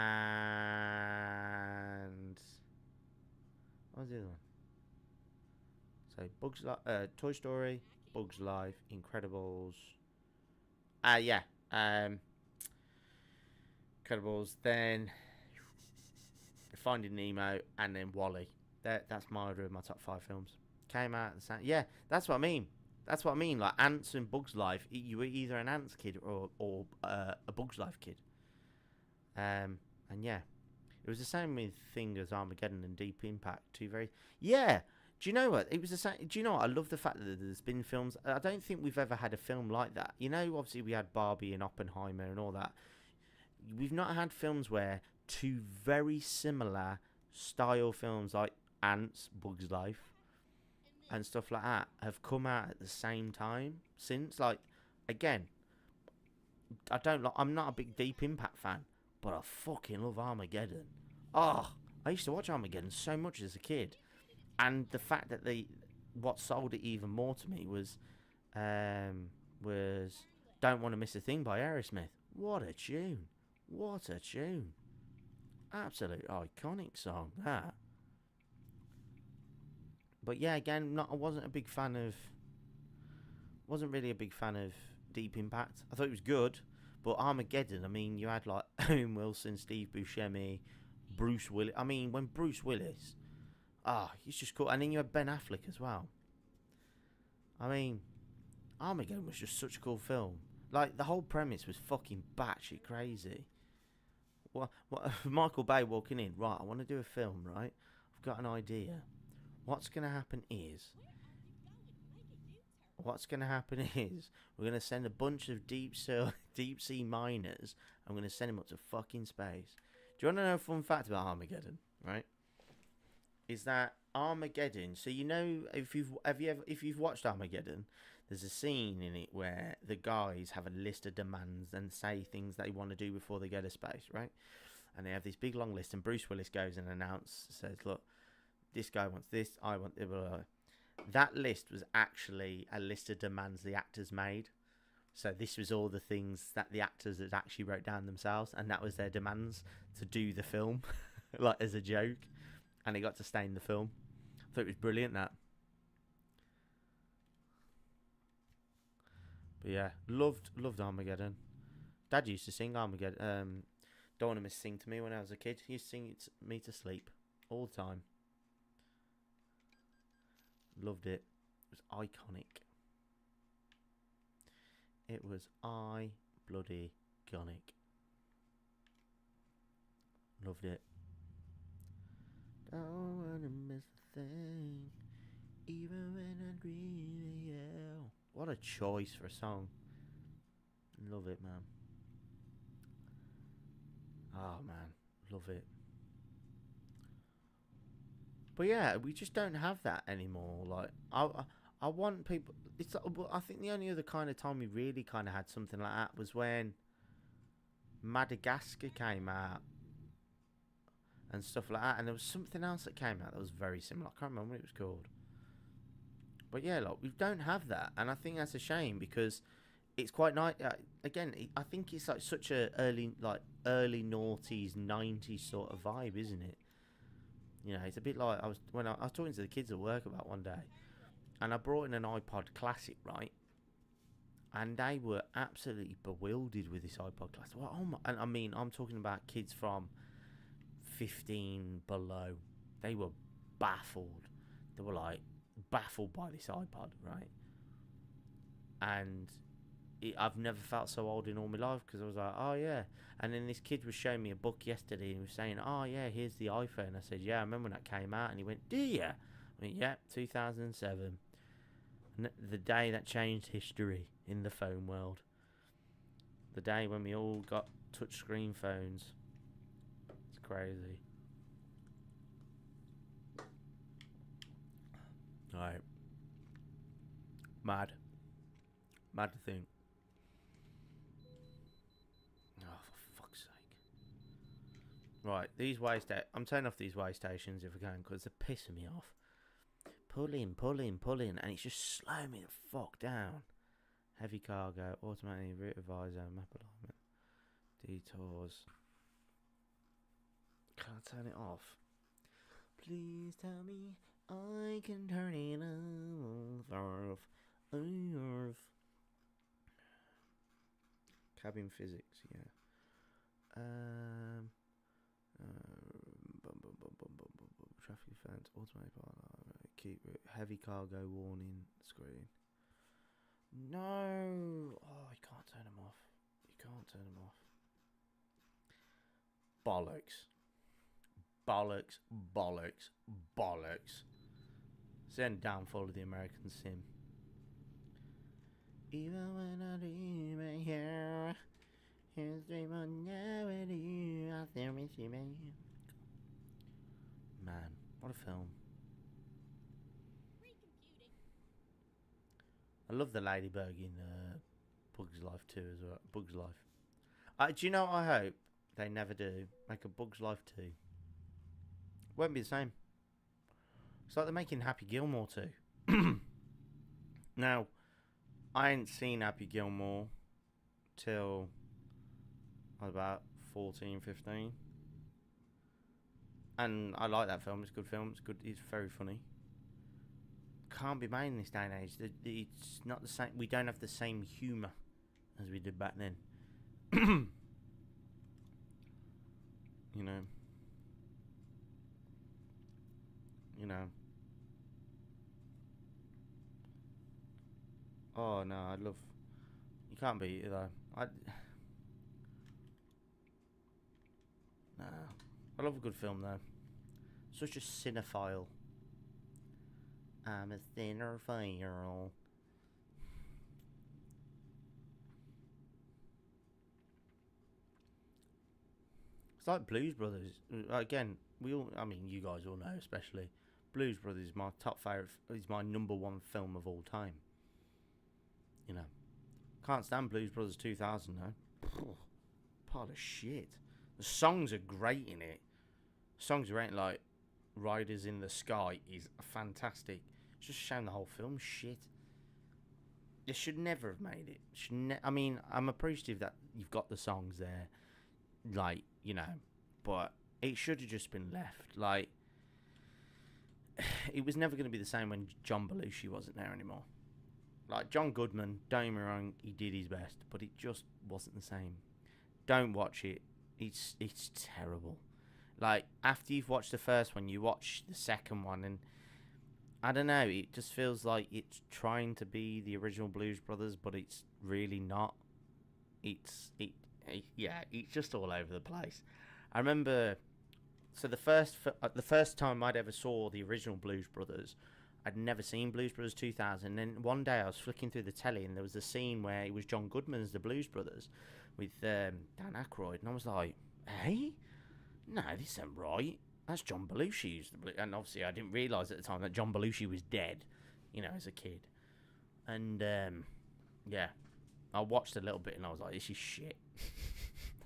[SPEAKER 1] what was the other one? So Toy Story, Bugs Life, Incredibles. Yeah. Incredibles, then Finding Nemo, and then Wall-E. That's my order of my top 5 films. Came out at the same. Yeah, that's what I mean. That's what I mean. Like Ants and Bugs Life, you were either an Ants kid or a Bugs Life kid. And yeah, it was the same with thing as Armageddon and Deep Impact. Two very yeah. Do you know what? It was the same. Do you know what? I love the fact that there's been films. I don't think we've ever had a film like that. You know, obviously we had Barbie and Oppenheimer and all that. We've not had films where two very similar style films like Ants, Bugs Life, and stuff like that have come out at the same time since. Like, again, I'm not a big Deep Impact fan, but I fucking love Armageddon. Oh, I used to watch Armageddon so much as a kid, and the fact that what sold it even more to me was Don't Want to Miss a Thing by Aerosmith. What a tune. What a tune. Absolute iconic song, that. But yeah, again, I wasn't really a big fan of Deep Impact. I thought it was good, but Armageddon, I mean, you had like Owen Wilson, Steve Buscemi, Bruce Willis. I mean, when Bruce Willis, he's just cool. And then you had Ben Affleck as well. I mean, Armageddon was just such a cool film. Like, the whole premise was fucking batshit crazy. What Michael Bay walking in, right, I want to do a film, right? I've got an idea. What's going to happen is we're going to send a bunch of deep sea miners. I'm going to send them up to fucking space. Do you want to know a fun fact about Armageddon, right? Is that Armageddon, so you know, if you've watched Armageddon, there's a scene in it where the guys have a list of demands and say things they want to do before they go to space, right? And they have this big long list, and Bruce Willis goes and says, look, this guy wants this, I want blah, blah, blah. That list was actually a list of demands the actors made. So this was all the things that the actors had actually wrote down themselves, and that was their demands to do the film, like as a joke. And they got to stay in the film. I thought it was brilliant, that. But yeah, loved Armageddon. Dad used to sing Armageddon. Don't Want to Miss Sing to me when I was a kid. He used to sing it me to sleep all the time. Loved it. It was iconic. It was bloody gonic. Loved it. Don't wanna miss a thing, even when I dream of you. What a choice for a song. Love it, man. Oh, man. Love it. But yeah, we just don't have that anymore. Like, I want people. It's. I think the only other kind of time we really kind of had something like that was when Madagascar came out and stuff like that. And there was something else that came out that was very similar. I can't remember what it was called. But yeah, like, we don't have that, and I think that's a shame because it's quite nice. Again, I think it's like such a early noughties, 90s sort of vibe, isn't it? You know, it's a bit like I was talking to the kids at work about one day, and I brought in an iPod Classic, right? And they were absolutely bewildered with this iPod Classic. Well, and I mean, I'm talking about kids from 15 below. They were baffled. They were like baffled by this iPod, right? And I've never felt so old in all my life because I was like, oh yeah. And then this kid was showing me a book yesterday and he was saying, oh yeah, here's the iPhone. I said, yeah, I remember when that came out. And he went, do you? I went, yeah, 2007. And the day that changed history in the phone world. The day when we all got touchscreen phones. It's crazy. Alright. Mad to think. Oh, for fuck's sake. Right, these I'm turning off these way stations if we can because they're pissing me off. pulling, and it's just slowing me the fuck down. Heavy cargo, automatic route advisor, map alignment, detours. Can I turn it off? Please tell me I can turn it off. Cabin physics, yeah. Traffic fence, automatic keep heavy cargo warning screen. No, oh, you can't turn them off. You can't turn them off. Bollocks. Bollocks, bollocks, bollocks. It's the downfall of the American sim. Even when I dream I hear his dream on nowhere, I still miss you, man. Man, what a film.
[SPEAKER 3] Recomputing.
[SPEAKER 1] I love the ladybug in Bug's Life 2 as well. Bug's Life. Do you know what I hope they never do? Make a Bug's Life 2. Won't be the same. It's like they're making Happy Gilmore 2. Now, I ain't seen Happy Gilmore till I was about 14, 15. And I like that film. It's a good film. It's good. It's very funny. Can't be made in this day and age. It's not the same. We don't have the same humour as we did back then. You know. You know. Oh no, I love. You can't beat it though. Nah, I love a good film though. Such a cinephile. I'm a cinephile. It's like Blues Brothers. Again, I mean, you guys all know, especially Blues Brothers is my top favourite. Is my number one film of all time. You know, can't stand Blues Brothers 2000 though. Part of shit. The songs are great in it. Songs are great, like Riders in the Sky is fantastic. It's just showing the whole film shit. They should never have made it. I mean, I'm appreciative that you've got the songs there, like, you know, but it should have just been left. Like, it was never going to be the same when John Belushi wasn't there anymore. Like, John Goodman, don't get me wrong, he did his best, but it just wasn't the same. Don't watch it. It's terrible. Like, after you've watched the first one, you watch the second one, and I don't know, it just feels like it's trying to be the original Blues Brothers, but it's really not. It's just all over the place. I remember, so the first time I'd ever saw the original Blues Brothers, I'd never seen Blues Brothers 2000. And then one day I was flicking through the telly, and there was a scene where it was John Goodman's The Blues Brothers with Dan Aykroyd, and I was like, hey, no, this ain't right. That's John Belushi who's the Blues. And obviously I didn't realise at the time that John Belushi was dead, you know, as a kid. And yeah, I watched a little bit and I was like, this is shit.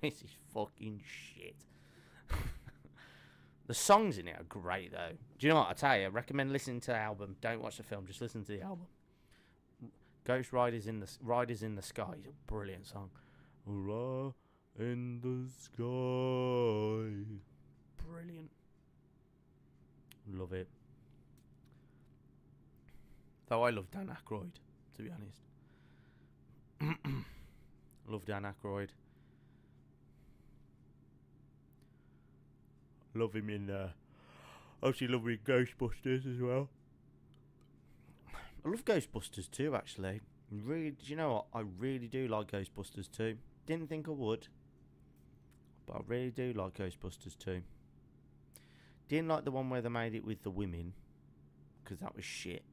[SPEAKER 1] This is fucking shit. The songs in it are great though. Do you know what I tell you? I recommend listening to the album. Don't watch the film, just listen to the album. Ghost Riders in the Sky is a brilliant song. Hurrah in the sky. Brilliant. Love it. Though I love Dan Aykroyd, to be honest. Love Dan Aykroyd. Love him in obviously love him in Ghostbusters as well. I love Ghostbusters too, actually. Really, do you know what? I really do like Ghostbusters too. Didn't think I would, but I really do like Ghostbusters too. Didn't like the one where they made it with the women, because that was shit.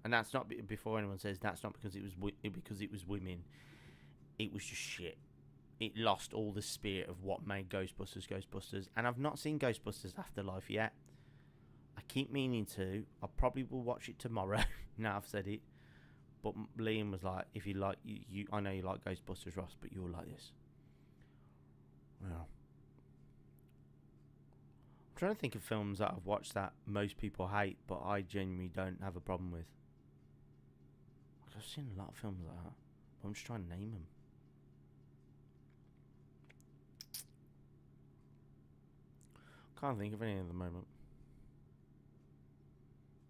[SPEAKER 1] And that's not, before anyone says, that's not because it was women. It was just shit. It lost all the spirit of what made Ghostbusters. And I've not seen Ghostbusters Afterlife yet. I keep meaning to. I probably will watch it tomorrow. Now I've said it. But Liam was like, if you like, you I know you like Ghostbusters, Ross, but you'll like this. Well, I'm trying to think of films that I've watched that most people hate, but I genuinely don't have a problem with. I've seen a lot of films like that. But I'm just trying to name them. Can't think of any at the moment.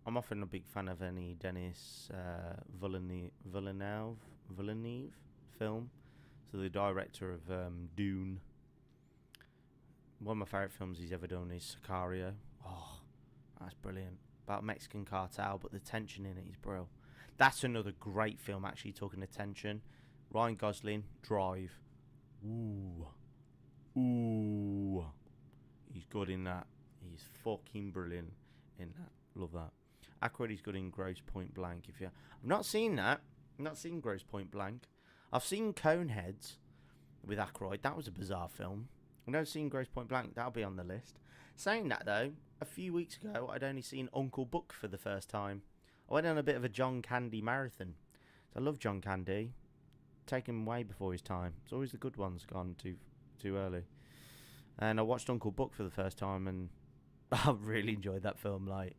[SPEAKER 1] I'm often a big fan of any Denis Villeneuve film. So the director of Dune. One of my favourite films he's ever done is Sicario. Oh, that's brilliant. About Mexican cartel, but the tension in it is brilliant. That's another great film, actually, talking of tension. Ryan Gosling, Drive. Ooh. He's good in that. He's fucking brilliant in that. Love that. Aykroyd's good in Gross Point Blank. I've not seen that. I've not seen Gross Point Blank. I've seen Coneheads with Aykroyd. That was a bizarre film. I've never seen Gross Point Blank. That'll be on the list. Saying that, though, a few weeks ago, I'd only seen Uncle Buck for the first time. I went on a bit of a John Candy marathon. I love John Candy. Take him way before his time. It's always the good ones gone too early. And I watched Uncle Buck for the first time, and I really enjoyed that film. Like,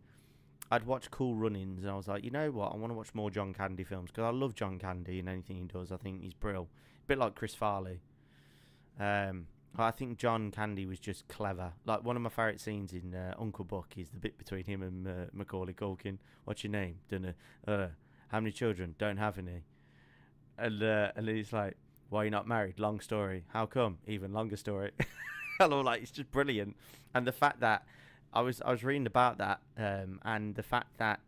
[SPEAKER 1] I'd watched Cool Runnings, and I was like, you know what? I want to watch more John Candy films, because I love John Candy and anything he does. I think he's brilliant. A bit like Chris Farley. I think John Candy was just clever. Like, one of my favourite scenes in Uncle Buck is the bit between him and Macaulay Culkin. What's your name? Dunno. How many children? Don't have any. And he's like, why are you not married? Long story. How come? Even longer story. And I'm like, it's just brilliant. And the fact that I was reading about that, and the fact that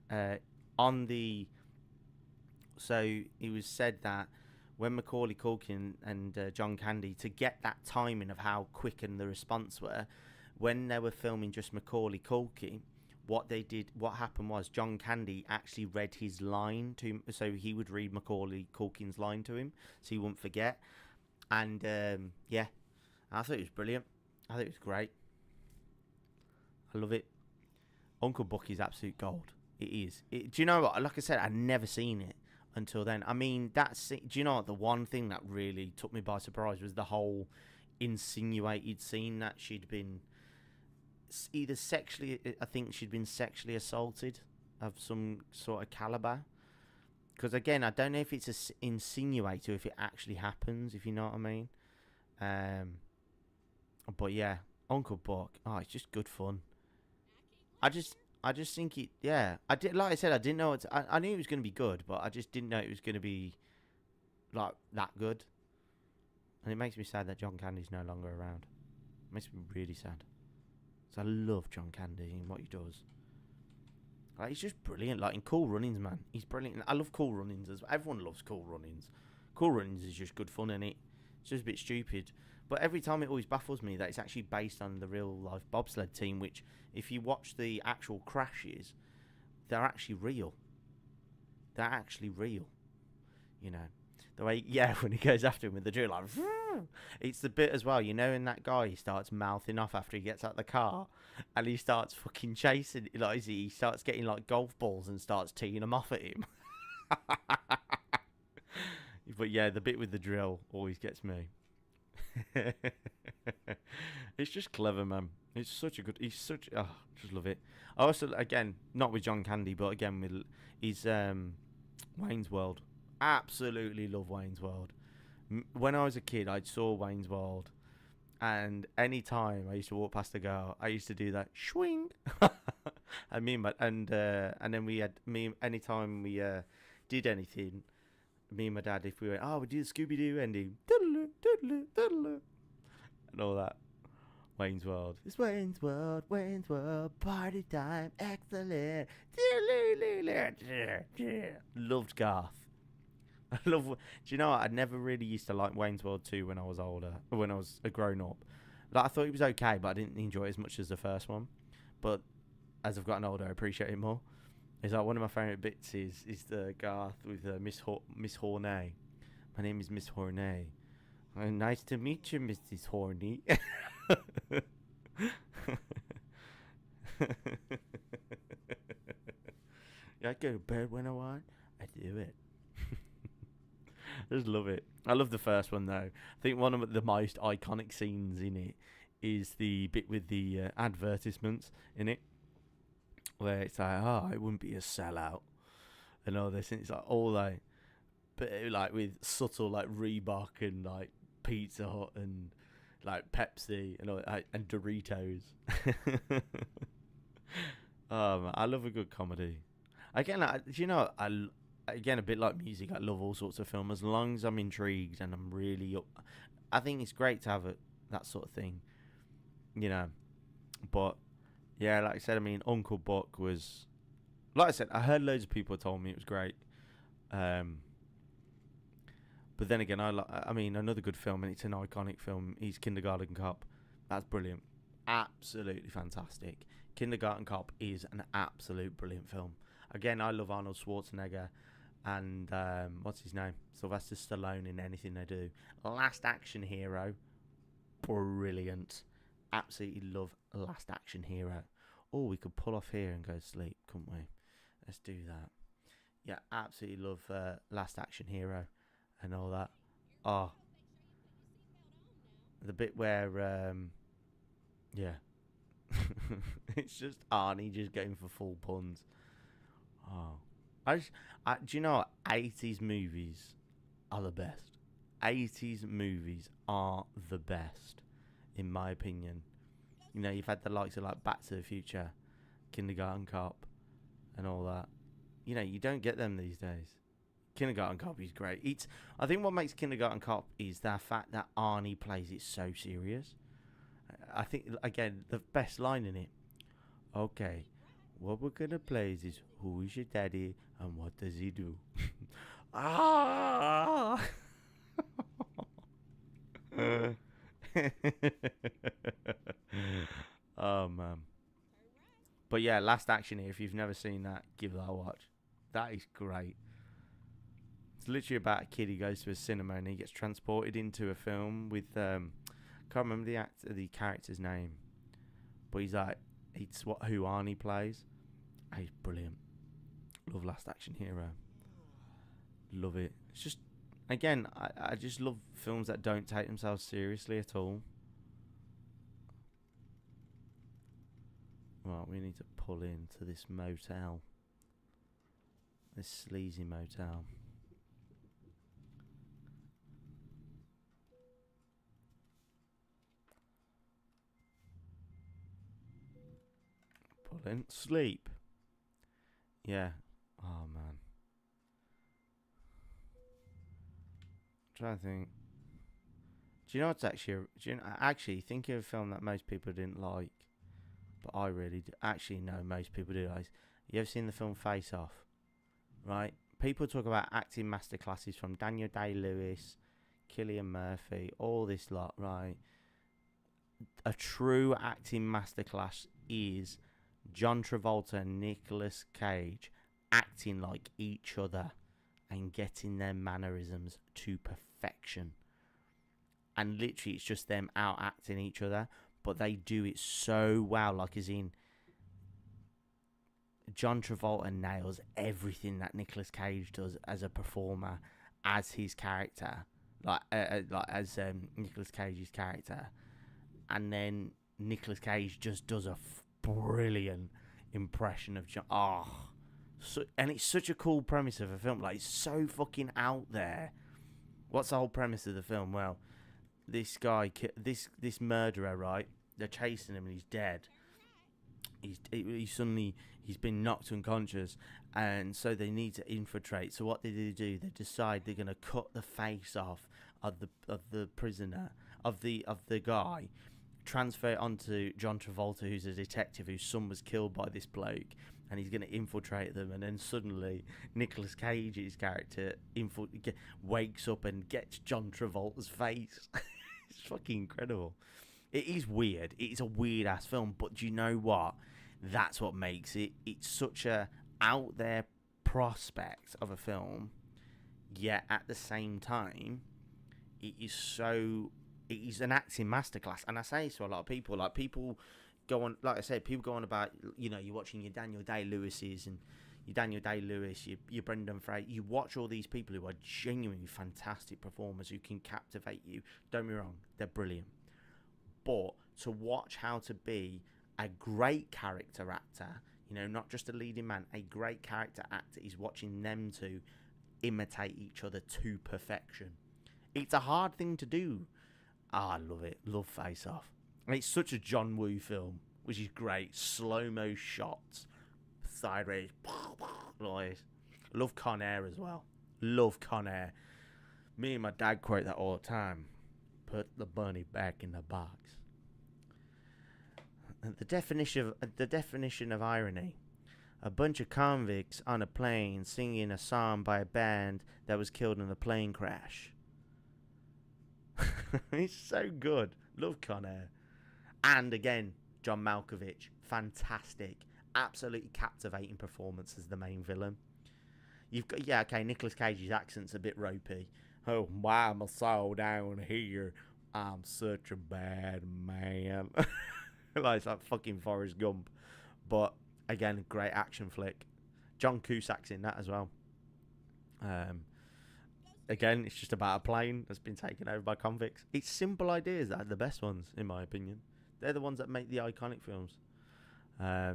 [SPEAKER 1] so it was said that when Macaulay Culkin and John Candy, to get that timing of how quick and the response were, when they were filming just Macaulay Culkin, what happened was John Candy actually read his line to him, so he would read Macaulay Culkin's line to him, so he wouldn't forget. And yeah, I thought it was brilliant. I think it was great. I love it. Uncle Buck is absolute gold. It is. Do you know what? Like I said, I'd never seen it until then. I mean, do you know what? The one thing that really took me by surprise was the whole insinuated scene that she'd been either sexually, I think she'd been sexually assaulted of some sort of caliber. Because again, I don't know if it's insinuated or if it actually happens, if you know what I mean. But yeah, Uncle Buck. Oh, it's just good fun. I just think it. Yeah, I did. Like I said, I didn't know it. I knew it was going to be good, but I just didn't know it was going to be like that good. And it makes me sad that John Candy's no longer around. It makes me really sad. So I love John Candy and what he does. Like, he's just brilliant. Like in Cool Runnings, man, he's brilliant. I love Cool Runnings as well. Everyone loves Cool Runnings. Cool Runnings is just good fun, innit? It's just a bit stupid. But every time it always baffles me that it's actually based on the real life bobsled team, which if you watch the actual crashes, they're actually real. They're actually real. You know. The way, yeah, when he goes after him with the drill, like, it's the bit as well, you know, in that guy, he starts mouthing off after he gets out of the car, and he starts fucking chasing, like, he starts getting, like, golf balls and starts teeing them off at him. But, yeah, the bit with the drill always gets me. It's just clever, man. It's such a good, just love it. I also, again, not with John Candy, but again with his Wayne's World. Absolutely love Wayne's World. When I was a kid, I saw Wayne's World, and any time I used to walk past a girl, I used to do that swing. And then we had anytime we did anything, me and my dad, if we went, we do the Scooby Doo ending, and all that. Wayne's World. It's Wayne's World, party time, excellent. Loved Garth. Do you know what? I never really used to like Wayne's World 2 when I was older, when I was a grown up. Like, I thought it was okay, but I didn't enjoy it as much as the first one. But as I've gotten older, I appreciate it more. It's like one of my favourite bits is the Garth with Miss Horney. My name is Miss Horney. Nice to meet you, Mrs. Horny. I go to bed when I want. I do it. I just love it. I love the first one though. I think one of the most iconic scenes in it is the bit with the advertisements in it, where it's like, oh, it wouldn't be a sellout and all this, and it's like all like, but like with subtle like Reebok and like Pizza Hut and like Pepsi and all, and Doritos. I love a good comedy. Again, do you know? Again, a bit like music. I love all sorts of film as long as I'm intrigued and I'm really up. I think it's great to have that sort of thing, you know. But yeah, like I said, I mean, Uncle Buck was, like I said, I heard loads of people told me it was great. But then again, I mean, another good film, and it's an iconic film, is Kindergarten Cop. That's brilliant. Absolutely fantastic. Kindergarten Cop is an absolute brilliant film. Again, I love Arnold Schwarzenegger and, what's his name? Sylvester Stallone in anything they do. Last Action Hero. Brilliant. Absolutely love Last Action Hero. Oh, we could pull off here and go to sleep, couldn't we? Let's do that. Yeah, absolutely love Last Action Hero and all that. Oh, the bit where yeah, it's just Arnie just going for full puns. Oh, do you know what? 80s movies are the best. 80s movies are the best, in my opinion. You know, you've had the likes of like Back to the Future, Kindergarten Cop, and all that. You know, you don't get them these days. Kindergarten Cop is great. I think what makes Kindergarten Cop is the fact that Arnie plays it so serious. I think, again, the best line in it. Okay, what we're going to play is this, who is your daddy and what does he do? Ah! Oh, man. But yeah, Last Action here, if you've never seen that, give that a watch. That is great. It's literally about a kid who goes to a cinema and he gets transported into a film with can't remember the character's name, but he's like, it's who Arnie plays. He's brilliant. Love Last Action Hero. Love it. It's just, again, I just love films that don't take themselves seriously at all. Right, we need to pull into this motel. This sleazy motel. Pull in. Sleep. Yeah. Oh, man. I'm trying to think. Do you know what's actually think of a film that most people didn't like, but I really do. Actually, no, most people do. You ever seen the film Face Off? Right? People talk about acting masterclasses from Daniel Day-Lewis, Cillian Murphy, all this lot, right? A true acting masterclass is John Travolta and Nicolas Cage acting like each other and getting their mannerisms to perfection. And literally, it's just them out acting each other, but they do it so well. Like, as in, John Travolta nails everything that Nicolas Cage does as a performer, as his character, like as Nicolas Cage's character, and then Nicolas Cage just does a brilliant impression of John. And it's such a cool premise of a film. Like, it's so fucking out there. What's the whole premise of the film? Well, this guy, this murderer, right? They're chasing him and he's dead. He's been knocked unconscious, and so they need to infiltrate. So what do? They decide they're gonna cut the face off of the prisoner, of the guy, transfer it onto John Travolta, who's a detective whose son was killed by this bloke, and he's gonna infiltrate them. And then suddenly Nicolas Cage's character wakes up and gets John Travolta's face. It's fucking incredible. It is weird. It's a weird ass film, but do you know what? That's what makes it. It's such a out there prospect of a film, yet at the same time, it is an acting masterclass. And I say this to a lot of people. Like, people go on, like I said, people go on about, you know, you're watching your Daniel Day-Lewis's and your Daniel Day-Lewis, your Brendan Fraser. You watch all these people who are genuinely fantastic performers who can captivate you. Don't be wrong, they're brilliant. But to watch how to be a great character actor, you know, not just a leading man, a great character actor, is watching them two imitate each other to perfection. It's a hard thing to do. I love it. Love Face Off. And it's such a John Woo film, which is great. Slow-mo shots, sideways, like, love Con Air as well. Love Con Air. Me and my dad quote that all the time. Put the bunny back in the box. The definition of irony. A bunch of convicts on a plane singing a song by a band that was killed in a plane crash. It's so good. Love Con Air. And again, John Malkovich. Fantastic. Absolutely captivating performance as the main villain. You've got, yeah, okay, Nicolas Cage's accent's a bit ropey. Oh, why am I so down here? I'm such a bad man. Like, it's like fucking Forrest Gump. But again, great action flick. John Cusack's in that as well. Again, it's just about a plane that's been taken over by convicts. It's simple ideas that are the best ones, in my opinion. They're the ones that make the iconic films. I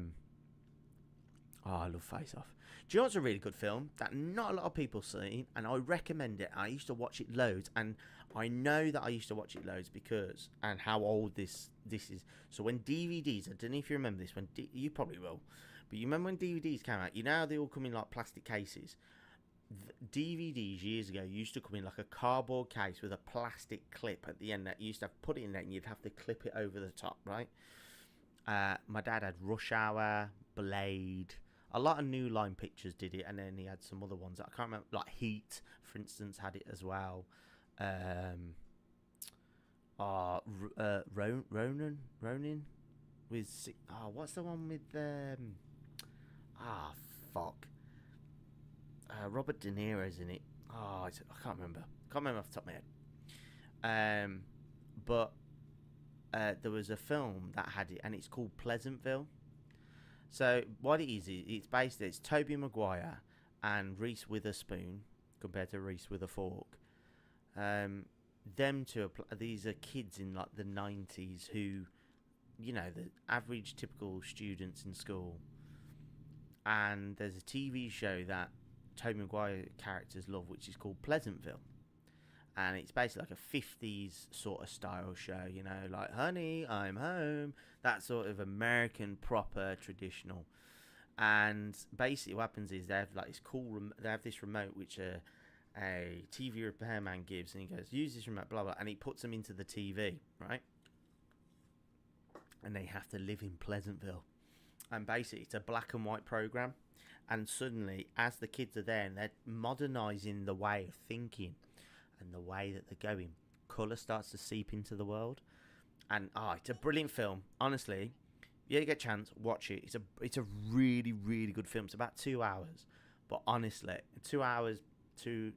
[SPEAKER 1] love Face Off. Do you know what's a really good film that not a lot of people see, and I recommend it? I used to watch it loads, and I know that I used to watch it loads because, and how old this is. So when DVDs, I don't know if you remember this, you probably will, but you remember when DVDs came out? You know how they all come in like plastic cases? DVDs years ago used to come in like a cardboard case with a plastic clip at the end that you used to have to put it in there, and you'd have to clip it over the top, right? My dad had Rush Hour, Blade. A lot of New Line Pictures did it, and then he had some other ones that I can't remember. Like Heat, for instance, had it as well. Ronin with what's the one with fuck. Robert De Niro's in it. I can't remember. Can't remember off the top of my head. But there was a film that had it, and it's called Pleasantville. So what it is, it's Tobey Maguire and Reese Witherspoon compared to Reese with a fork. Them two, these are kids in like the 90s who, you know, the average typical students in school. And there's a TV show that Tobey Maguire characters love, which is called Pleasantville. And it's basically like a 50s sort of style show, you know, like Honey, I'm Home, that sort of American proper traditional. And basically what happens is they have like this they have this remote which a TV repairman gives, and he goes, use this remote, blah blah, and he puts them into the TV, right? And they have to live in Pleasantville. And basically it's a black and white program, and suddenly as the kids are there and they're modernizing the way of thinking and the way that they're going, colour starts to seep into the world. And it's a brilliant film. Honestly, you get a chance, watch it. It's a really, really good film. It's about 2 hours. But honestly, 2 hours, 2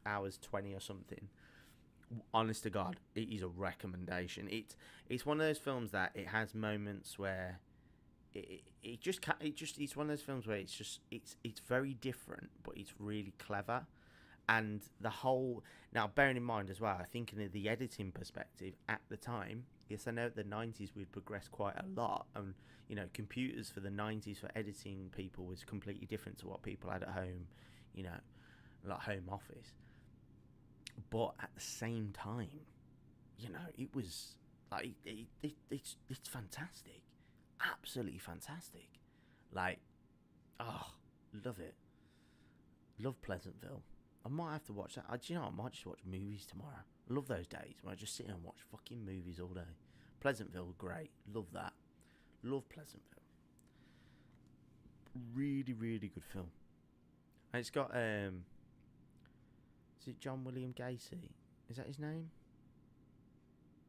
[SPEAKER 1] hours 20 or something. Honest to God, it is a recommendation. It's one of those films that it has moments where it's one of those films where it's very different, but it's really clever. And the whole, now bearing in mind as well, I think in the editing perspective at the time, yes, I know the 90s we'd progressed quite a lot, and you know, computers for the 90s for editing people was completely different to what people had at home, you know, like home office. But at the same time, you know, it was like it's fantastic, absolutely fantastic. Like, love it, love Pleasantville. I might have to watch that. Do you know, I might just watch movies tomorrow. I love those days when I just sit and watch fucking movies all day. Pleasantville, great. Love that. Love Pleasantville. Really, really good film. And it's got, is it John William Gacy? Is that his name?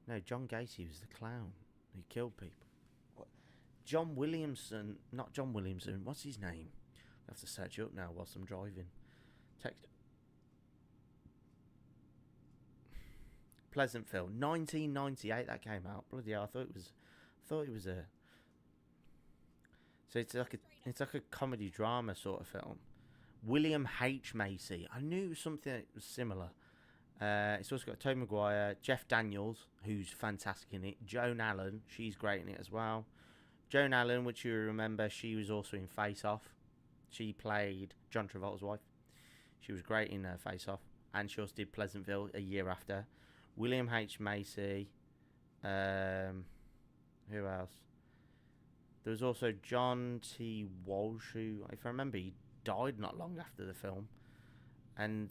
[SPEAKER 1] No, John Gacy was the clown who killed people. What? John Williamson, not John Williamson. What's his name? I have to search it up now whilst I'm driving. Text. Pleasantville, 1998. That came out. Bloody hell! I thought it was a. So it's like a comedy drama sort of film. William H. Macy. I knew something that was similar. It's also got Tobey Maguire, Jeff Daniels, who's fantastic in it, Joan Allen, she's great in it as well. Joan Allen, which you remember, she was also in Face Off. She played John Travolta's wife. She was great in Face Off, and she also did Pleasantville a year after. William H. Macy. Who else? There was also John T. Walsh, who, if I remember, he died not long after the film. And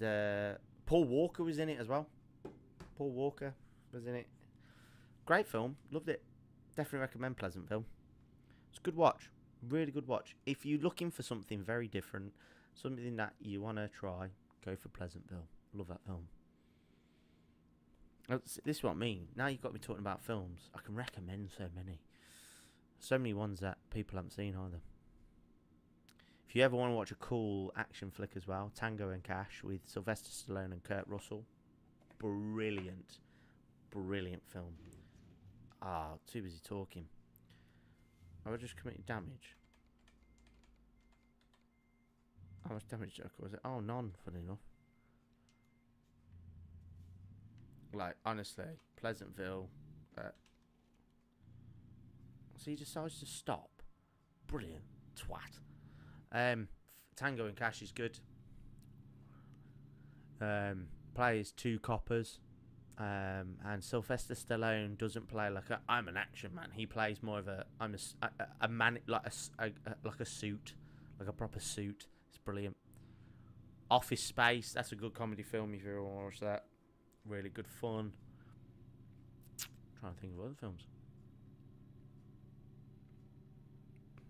[SPEAKER 1] Paul Walker was in it as well. Paul Walker was in it. Great film. Loved it. Definitely recommend Pleasantville. It's a good watch. Really good watch. If you're looking for something very different, something that you want to try, go for Pleasantville. Love that film. This is what I mean. Now you've got me talking about films. I can recommend so many. So many ones that people haven't seen either. If you ever want to watch a cool action flick as well, Tango and Cash with Sylvester Stallone and Kurt Russell. Brilliant. Brilliant film. Too busy talking. I just committed damage. How much damage was it? Oh, none, funny enough. Like, honestly, Pleasantville. So he decides to stop. Brilliant. Twat. Tango and Cash is good. Plays two coppers. And Sylvester Stallone doesn't play like I'm an action man. He plays more of a man, like a suit, like a proper suit. It's brilliant. Office Space. That's a good comedy film if you ever want to watch that. Really good fun. Trying to think of other films.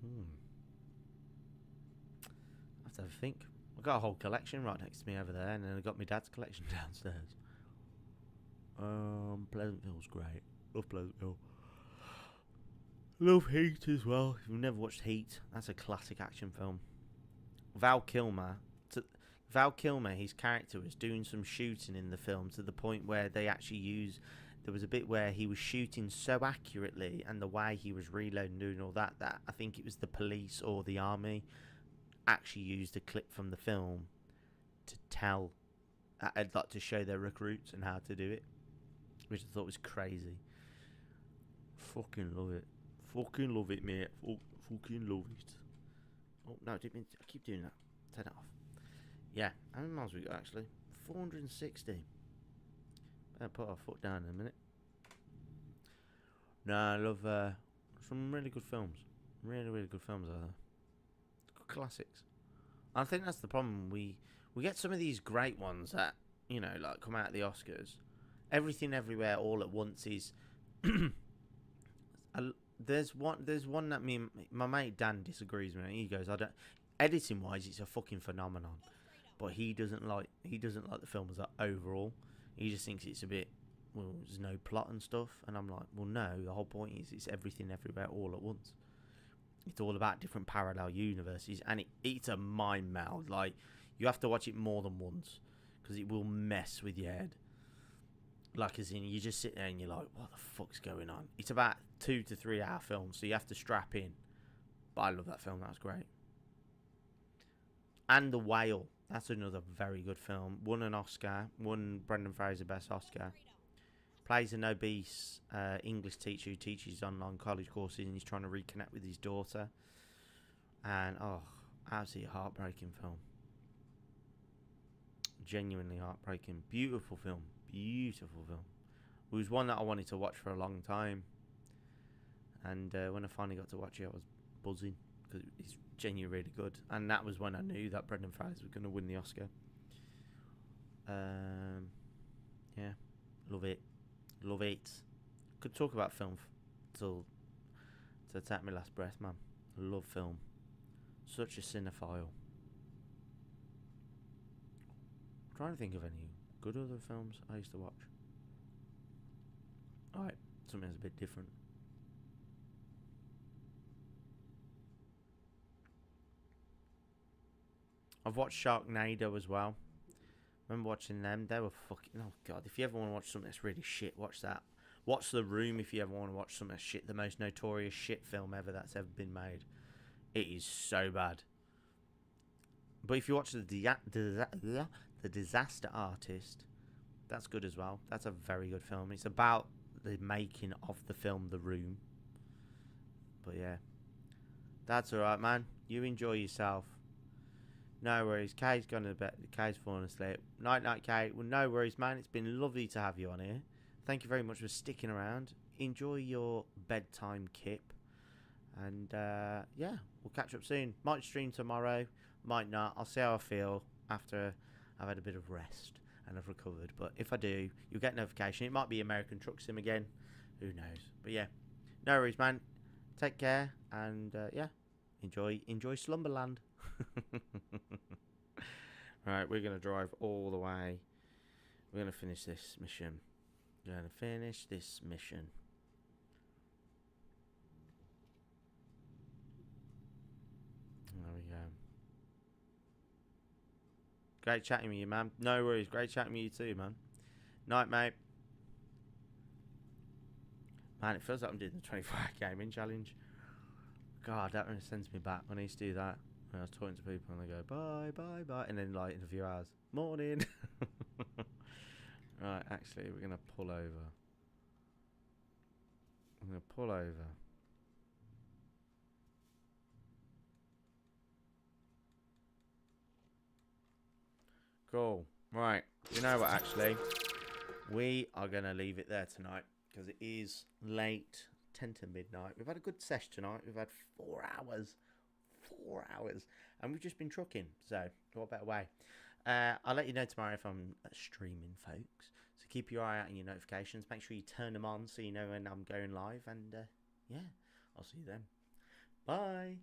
[SPEAKER 1] I have to have a think. I've got a whole collection right next to me over there, and then I've got my dad's collection downstairs. Pleasantville's great. Love Pleasantville. Love Heat as well. If you've never watched Heat, that's a classic action film. Val Kilmer, his character was doing some shooting in the film to the point where they actually there was a bit where he was shooting so accurately, and the way he was reloading, doing all that I think it was the police or the army actually used a clip from the film to tell, like to show their recruits and how to do it, which I thought was crazy. Fucking love it. Fucking love it, mate. Fucking love it. Oh, no, I keep doing that. Turn it off. Yeah, how many miles we got actually? 460. I'll put our foot down in a minute. No, I love some really good films. Really, really good films are there. Good classics. I think that's the problem. We get some of these great ones that, you know, like come out of the Oscars. Everything Everywhere All at Once is there's one that my mate Dan disagrees with me. He goes, editing wise it's a fucking phenomenon. But he doesn't like the film as that overall. He just thinks it's a bit, well, there's no plot and stuff. And I'm like, well, no, the whole point is it's everything everywhere all at once. It's all about different parallel universes, and it's a mind meld. Like, you have to watch it more than once because it will mess with your head. Like, as in, you just sit there and you're like, what the fuck's going on? It's about 2 to 3 hour film, so you have to strap in. But I love that film. That was great. And The Whale. That's another very good film. Won an Oscar. Won Brendan Fraser Best Oscar. Plays an obese English teacher who teaches online college courses, and he's trying to reconnect with his daughter. And, absolutely heartbreaking film. Genuinely heartbreaking. Beautiful film. Beautiful film. It was one that I wanted to watch for a long time. And when I finally got to watch it, I was buzzing because it's genuinely really good. And that was when I knew that Brendan Fraser was going to win the Oscar. Yeah, love it. Love it. Could talk about film till to take my last breath, man. Love film. Such a cinephile. I'm trying to think of any good other films I used to watch. Alright, something that's a bit different. I've watched Sharknado as well. Remember watching them? They were fucking... Oh, God. If you ever want to watch something that's really shit, watch that. Watch The Room if you ever want to watch something that's shit. The most notorious shit film ever that's ever been made. It is so bad. But if you watch The Disaster Artist, That's good as well. That's a very good film. It's about the making of the film The Room. But yeah, that's all right, man. You enjoy yourself. No worries. Kay's gone to bed. Kay's falling asleep. Night, night, Kay. Well, no worries, man. It's been lovely to have you on here. Thank you very much for sticking around. Enjoy your bedtime kip. And yeah, we'll catch up soon. Might stream tomorrow. Might not. I'll see how I feel after I've had a bit of rest and I've recovered. But if I do, you'll get notification. It might be American Truck Sim again. Who knows? But yeah, no worries, man. Take care. And yeah, enjoy Slumberland. Right, we're going to drive all the way. We're going to finish this mission. There we go. Great chatting with you, man. No worries. Great chatting with you too, man. Night, mate. Man, it feels like I'm doing the 24-hour gaming challenge. God, that really sends me back when I used to do that. When I was talking to people and they go, bye, bye, bye. And then, like, in a few hours, morning. Right, actually, we're going to pull over. I'm going to pull over. Cool. Right. You know what, actually? We are going to leave it there tonight because it is late, 10 to midnight. We've had a good sesh tonight. We've had 4 hours. 4 hours. And we've just been trucking. So, what better way? I'll let you know tomorrow if I'm streaming, folks. So, keep your eye out on your notifications. Make sure you turn them on so you know when I'm going live. And, yeah, I'll see you then. Bye.